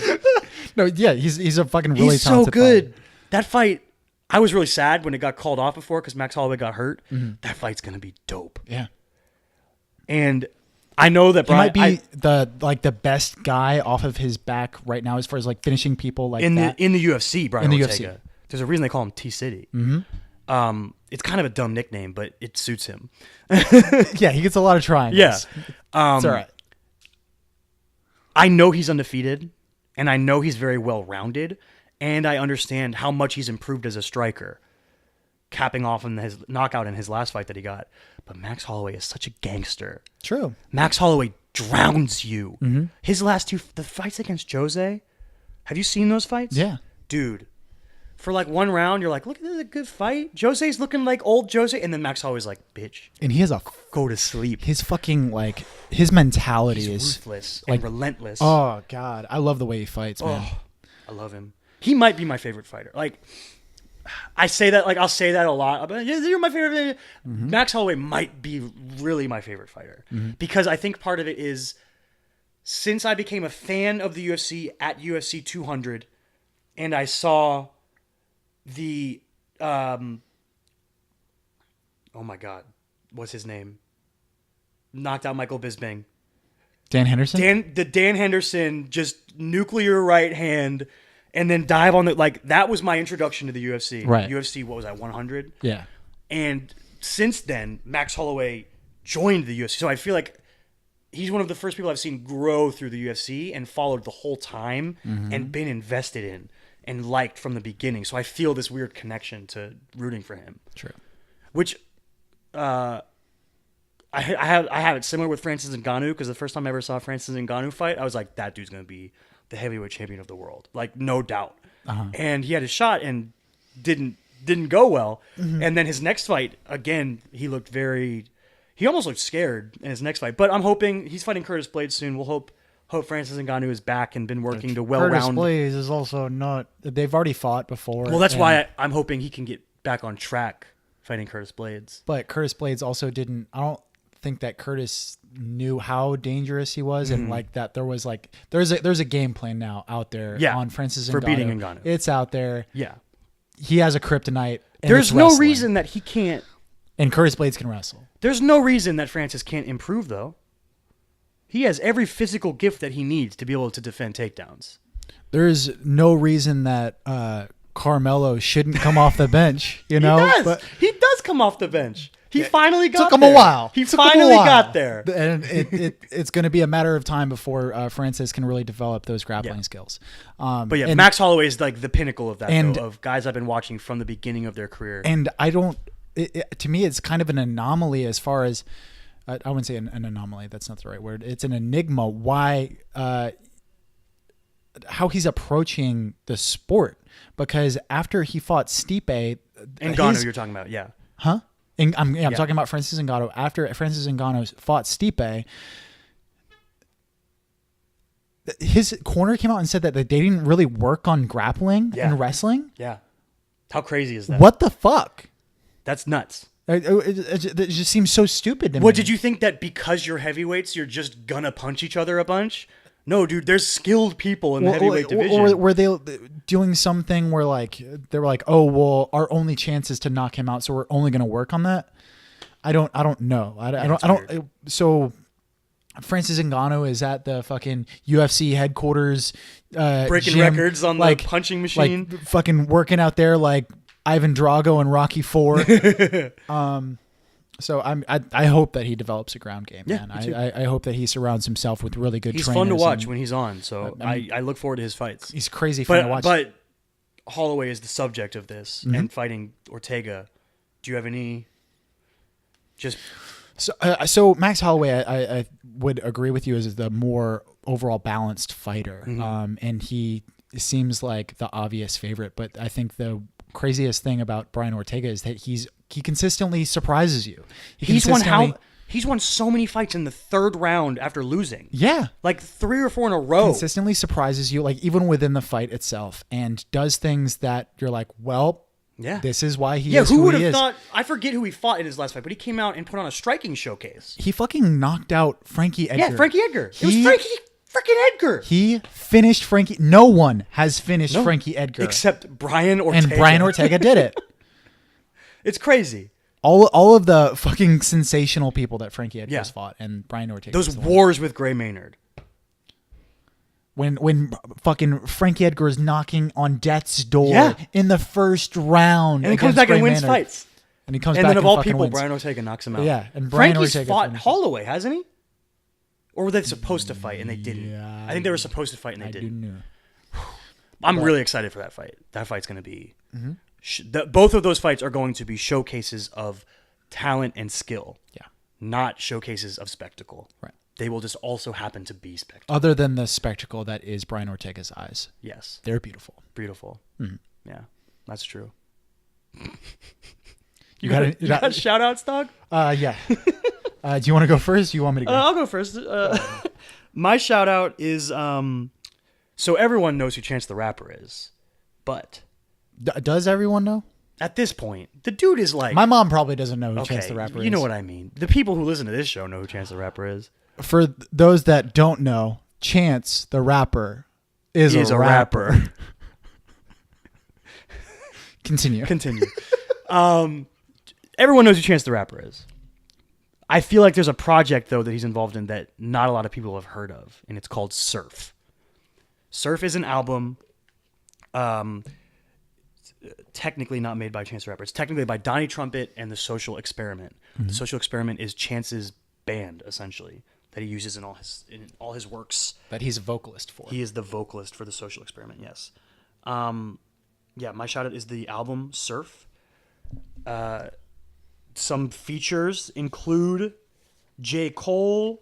No, yeah, he's a fucking really He's so talented good. fighter. That fight, I was really sad when it got called off before because Max Holloway got hurt. That fight's gonna be dope. Yeah. And I know that He might Brian be the best guy off of his back right now as far as like finishing people like in that. the UFC. Brian In the Ortega. UFC. There's a reason they call him T City. It's kind of a dumb nickname, but it suits him. Yeah, he gets a lot of triangles. Yeah. It's all right. I know he's undefeated, and I know he's very well-rounded, and I understand how much he's improved as a striker, capping off on his knockout in his last fight that he got. But Max Holloway is such a gangster. True. Max Holloway drowns you. His last the fights against Jose, have you seen those fights? Yeah. Dude, for like one round, you're like, look, this is a good fight. Jose's looking like old Jose, and then Max Holloway's like, bitch, And he has go to sleep. his fucking like his mentality He's is ruthless like and relentless. oh god, I love the way he fights, man. Oh, I love him. He might be my favorite fighter. Like, I say that, like, I'll say that a lot. But you're my favorite. Max Holloway might be really my favorite fighter because I think part of it is since I became a fan of the UFC at UFC 200 and I saw the, oh my God, what's his name? Knocked out Michael Bisping. Dan Henderson? Dan Henderson, just nuclear right hand, and then dive on the, like, that was my introduction to the UFC. Right. UFC, what was I, 100? Yeah. And since then, Max Holloway joined the UFC. So I feel like he's one of the first people I've seen grow through the UFC and followed the whole time and been invested in and liked from the beginning. So I feel this weird connection to rooting for him. True. Which, I have it similar with Francis Ngannou because the first time I ever saw Francis Ngannou fight, I was like, that dude's going to be the heavyweight champion of the world. Like, no doubt. And he had his shot and didn't go well. And then his next fight, again, he almost looked scared in his next fight. But I'm hoping he's fighting Curtis Blades soon. We'll hope Francis Ngannou is back and been working to Curtis well-round. Blades is also not. They've already fought before. Well, that's why I'm hoping he can get back on track fighting Curtis Blades. But Curtis Blades also didn't. I don't think that Curtis knew how dangerous he was, and like that there was like there's a game plan now out there on Francis Ngannou. For beating Ngannou. It's out there. Yeah. He has a kryptonite. And There's it's no wrestling. reason that he can't. And Curtis Blades can wrestle. There's no reason that Francis can't improve, though. He has every physical gift that he needs to be able to defend takedowns. There's no reason that Carmelo shouldn't come off the bench. You know, He does come off the bench. He finally got took him there. a while. He Took him a finally while. got there. And it's going to be a matter of time before Francis can really develop those grappling skills. But yeah, and, Max Holloway is like the pinnacle of that, and- though, of guys I've been watching from the beginning of their career. And I don't. To me, it's kind of an anomaly as far as I wouldn't say an anomaly. That's not the right word. It's an enigma. Why? How he's approaching the sport? Because after he fought Stipe, Ngannou, you're talking about, yeah. I'm talking about Francis Ngannou. After Francis Ngannou fought Stipe, his corner came out and said that they didn't really work on grappling Yeah. and wrestling. Yeah. How crazy is that? What the fuck? That's nuts. It just seems so stupid to me. What, did you think that because you're heavyweights, you're just gonna punch each other a bunch? No, dude, there's skilled people in the heavyweight division. Or were they doing something where like they were like, oh well, our only chance is to knock him out, so we're only going to work on that? I don't know. I don't. So Francis Ngannou is at the fucking UFC headquarters, breaking gym, records on the punching machine, like fucking working out there like Ivan Drago and Rocky IV. So I hope that he develops a ground game, man. me too. I hope that he surrounds himself with really good he's trainers. fun to watch and when he's on, so I look forward to his fights. he's crazy fun to watch. But Holloway is the subject of this, and fighting Ortega. Do you have any? So Max Holloway, I would agree with you, is the more overall balanced fighter, and he seems like the obvious favorite. But I think the craziest thing about Brian Ortega is that he consistently surprises you. He's won so many fights in the third round after losing. Yeah, like 3 or 4 in a row. Consistently surprises you, like even within the fight itself, and does things that you're like, well. Yeah, this is why he is who who would he have is. thought? I forget who he fought in his last fight, but he came out and put on a striking showcase. He fucking knocked out Frankie Edgar. Yeah, Frankie Edgar. It was Frankie freaking Edgar. He finished Frankie. No one has finished Frankie Edgar except Brian Ortega. And Brian Ortega did it. It's crazy. All of the fucking sensational people that Frankie Edgar's fought, and Brian Ortega. Those wars with Gray Maynard. When fucking Frankie Edgar is knocking on death's door in the first round, and he comes back and wins fights, and he comes and back then of all people, people, Brian Ortega knocks him out. Yeah, and Brian Frankie's Ortega fought finishes. Holloway, hasn't he? Or were they supposed to fight and they didn't? Yeah, I think they were supposed to fight and they I didn't. do know. I'm really excited for that fight. That fight's going to be. Both of those fights are going to be showcases of talent and skill. Yeah, not showcases of spectacle. Right. They will just also happen to be spectacle. Other than the spectacle that is Brian Ortega's eyes. Yes. They're beautiful. Beautiful. Yeah, that's true. You got shout outs, dog? Yeah. Do you want to go first? Do you want me to go? I'll go first. My shout out is so everyone knows who Chance the Rapper is, but does everyone know? At this point, the dude is like... My mom probably doesn't know who Chance the Rapper is. You know what I mean. The people who listen to this show know who Chance the Rapper is. For those that don't know, Chance the Rapper is a rapper. Continue. Everyone knows who Chance the Rapper is. I feel like there's a project, though, that he's involved in that not a lot of people have heard of, and it's called Surf. Surf is an album... technically not made by Chance the Rapper. It's technically by Donnie Trumpet and the Social Experiment. The Social Experiment is Chance's band, essentially, that he uses in all his works. That he's a vocalist for. He is the vocalist for the Social Experiment, yes. My shout out is the album Surf. Some features include J. Cohle,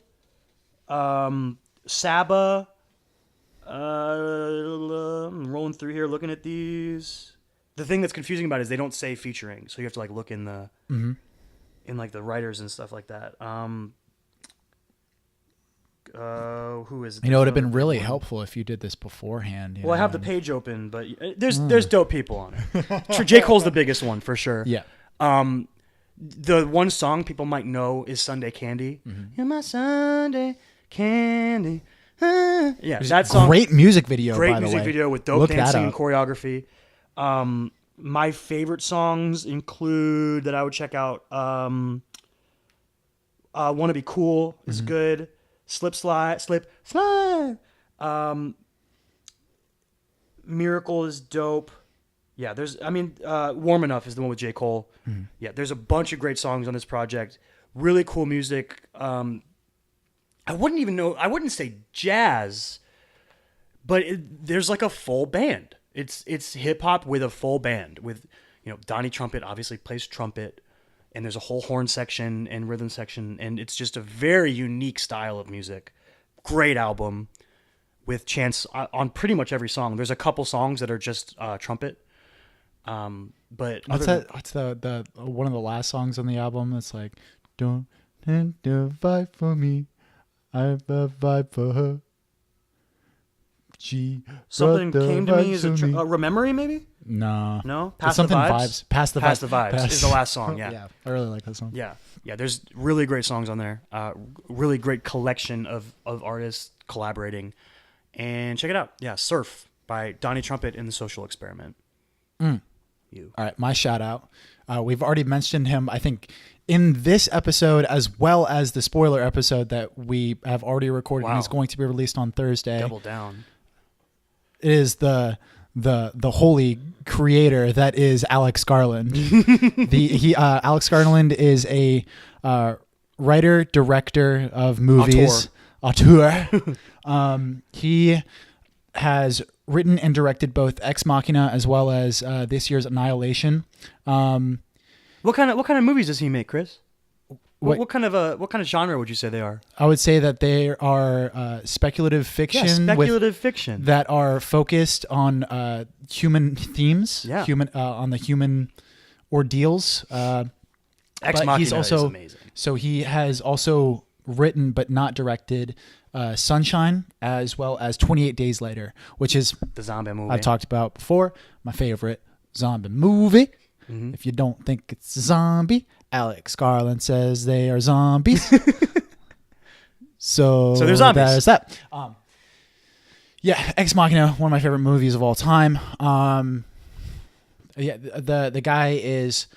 Saba. I'm rolling through here looking at these. The thing that's confusing about it is they don't say featuring, so you have to like look in the in like the writers and stuff like that. Who is it? You know, it would have been really helpful if you did this beforehand. I have the page open, but there's dope people on it. Sure, J. Cole's the biggest one for sure. Yeah. The one song people might know is Sunday Candy. You're my Sunday Candy. Yeah, that song. Great music video, Great by the way. music video with dope Look dancing that and up. choreography. My favorite songs include that I would check out. Wanna Be Cool is good. Slip Slide. Miracle is dope. Yeah, Warm Enough is the one with J. Cole. Yeah, there's a bunch of great songs on this project. Really cool music. I wouldn't say jazz, but there's like a full band. It's hip hop with a full band with, Donnie Trumpet obviously plays trumpet, and there's a whole horn section and rhythm section, and it's just a very unique style of music. Great album with Chance on pretty much every song. There's a couple songs that are just trumpet. But what's that? What's the one of the last songs on the album? That's like, don't tend to vibe for me. I have a vibe for her. She Something brought the came to me vibes as a to me. Rememory, maybe? No. No? It's Pass something the Vibes? Pass the Pass vibes. the Vibes is the last song, yeah. Yeah, I really like that song. Yeah. Yeah, there's really great songs on there. Really great collection of artists collaborating. And check it out. Yeah, Surf by Donnie Trumpet in The Social Experiment. You. All right, my shout out. We've already mentioned him, I think, in this episode as well as the spoiler episode that we have already recorded and is going to be released on Thursday. Double down. It is the holy creator that is Alex Garland. Alex Garland is a writer, director of movies. Auteur. He has written and directed both Ex Machina as well as this year's Annihilation. What kind of movies does he make, Chris? What- What kind of genre would you say they are? I would say that they are speculative fiction. Fiction. That are focused on human themes. Yeah. On the human ordeals. Ex But Machina he's also is amazing. So he has also written but not directed Sunshine as well as 28 Days Later, which is The zombie movie. I've talked about before, my favorite zombie movie. Mm-hmm. If you don't think it's a zombie, Alex Garland says they are zombies. So they're zombies. There's that. Yeah, Ex Machina, one of my favorite movies of all time. Yeah, the guy is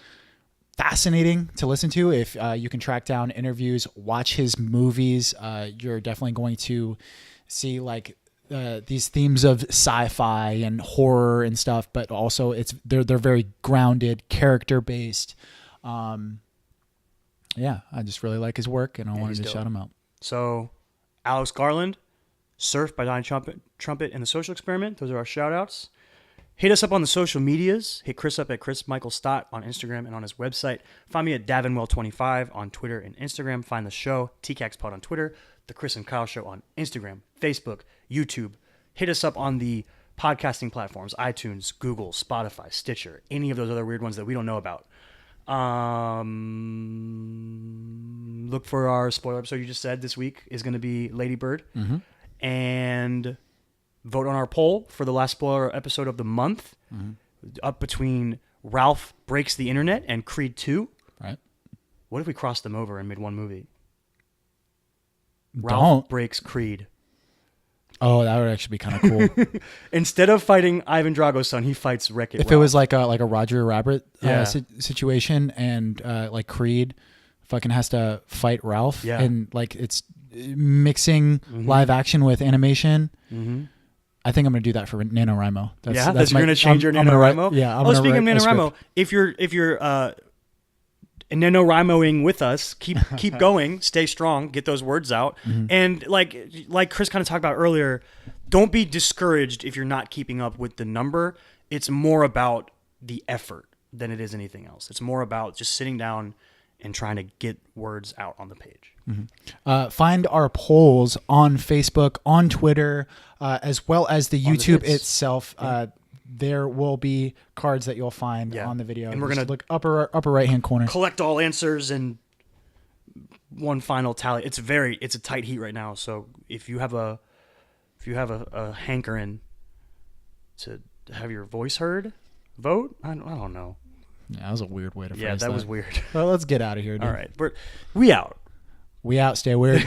fascinating to listen to. If you can track down interviews, watch his movies, you're definitely going to see like these themes of sci-fi and horror and stuff, but also they're very grounded, character based. Yeah, I just really like his work, and I wanted to shout him out. So, Alex Garland, Surf by Donnie Trumpet, and The Social Experiment. Those are our shout outs. Hit us up on the social medias. Hit Chris up at Chris Michael Stott on Instagram and on his website. Find me at Davinwell25 on Twitter and Instagram. Find the show, tcaks Pod on Twitter, The Chris and Kyle Show on Instagram, Facebook, YouTube. Hit us up on the podcasting platforms, iTunes, Google, Spotify, Stitcher, any of those other weird ones that we don't know about. Look for our spoiler episode you just said this week is going to be Lady Bird. Mm-hmm. And vote on our poll for the last spoiler episode of the month. Mm-hmm. Up between Ralph Breaks the Internet and Creed 2. Right. What if we crossed them over and made one movie? Don't. Ralph Breaks Creed. Oh, that would actually be kind of cool. Instead of fighting Ivan Drago's son, he fights Wreck-It If Ralph. it was like a Roger Rabbit Yeah. situation, and like Creed fucking has to fight Ralph, Yeah. and like it's mixing live action with animation. Mm-hmm. I think I'm gonna do that for NaNoWriMo. You're gonna change your I'm gonna write- NaNoWriMo? Yeah. Speaking of write a NaNoWriMo, script. if you're NaNoWriMoing with us, keep going, stay strong, get those words out, and like Chris kind of talked about earlier, don't be discouraged if you're not keeping up with the number. It's more about the effort than it is anything else. It's more about just sitting down and trying to get words out on the page. Find our polls on Facebook, on Twitter, as well as the On the YouTube vids. itself. There will be cards that you'll find on the video. And we're Just gonna look upper right hand corner. Collect all answers and one final tally. It's a tight heat right now. So if you have a hankering to have your voice heard, vote. I don't know. Yeah, that was a weird way to phrase that. That was weird. Well, let's get out of here, dude. All right, we out. We out. Stay weird.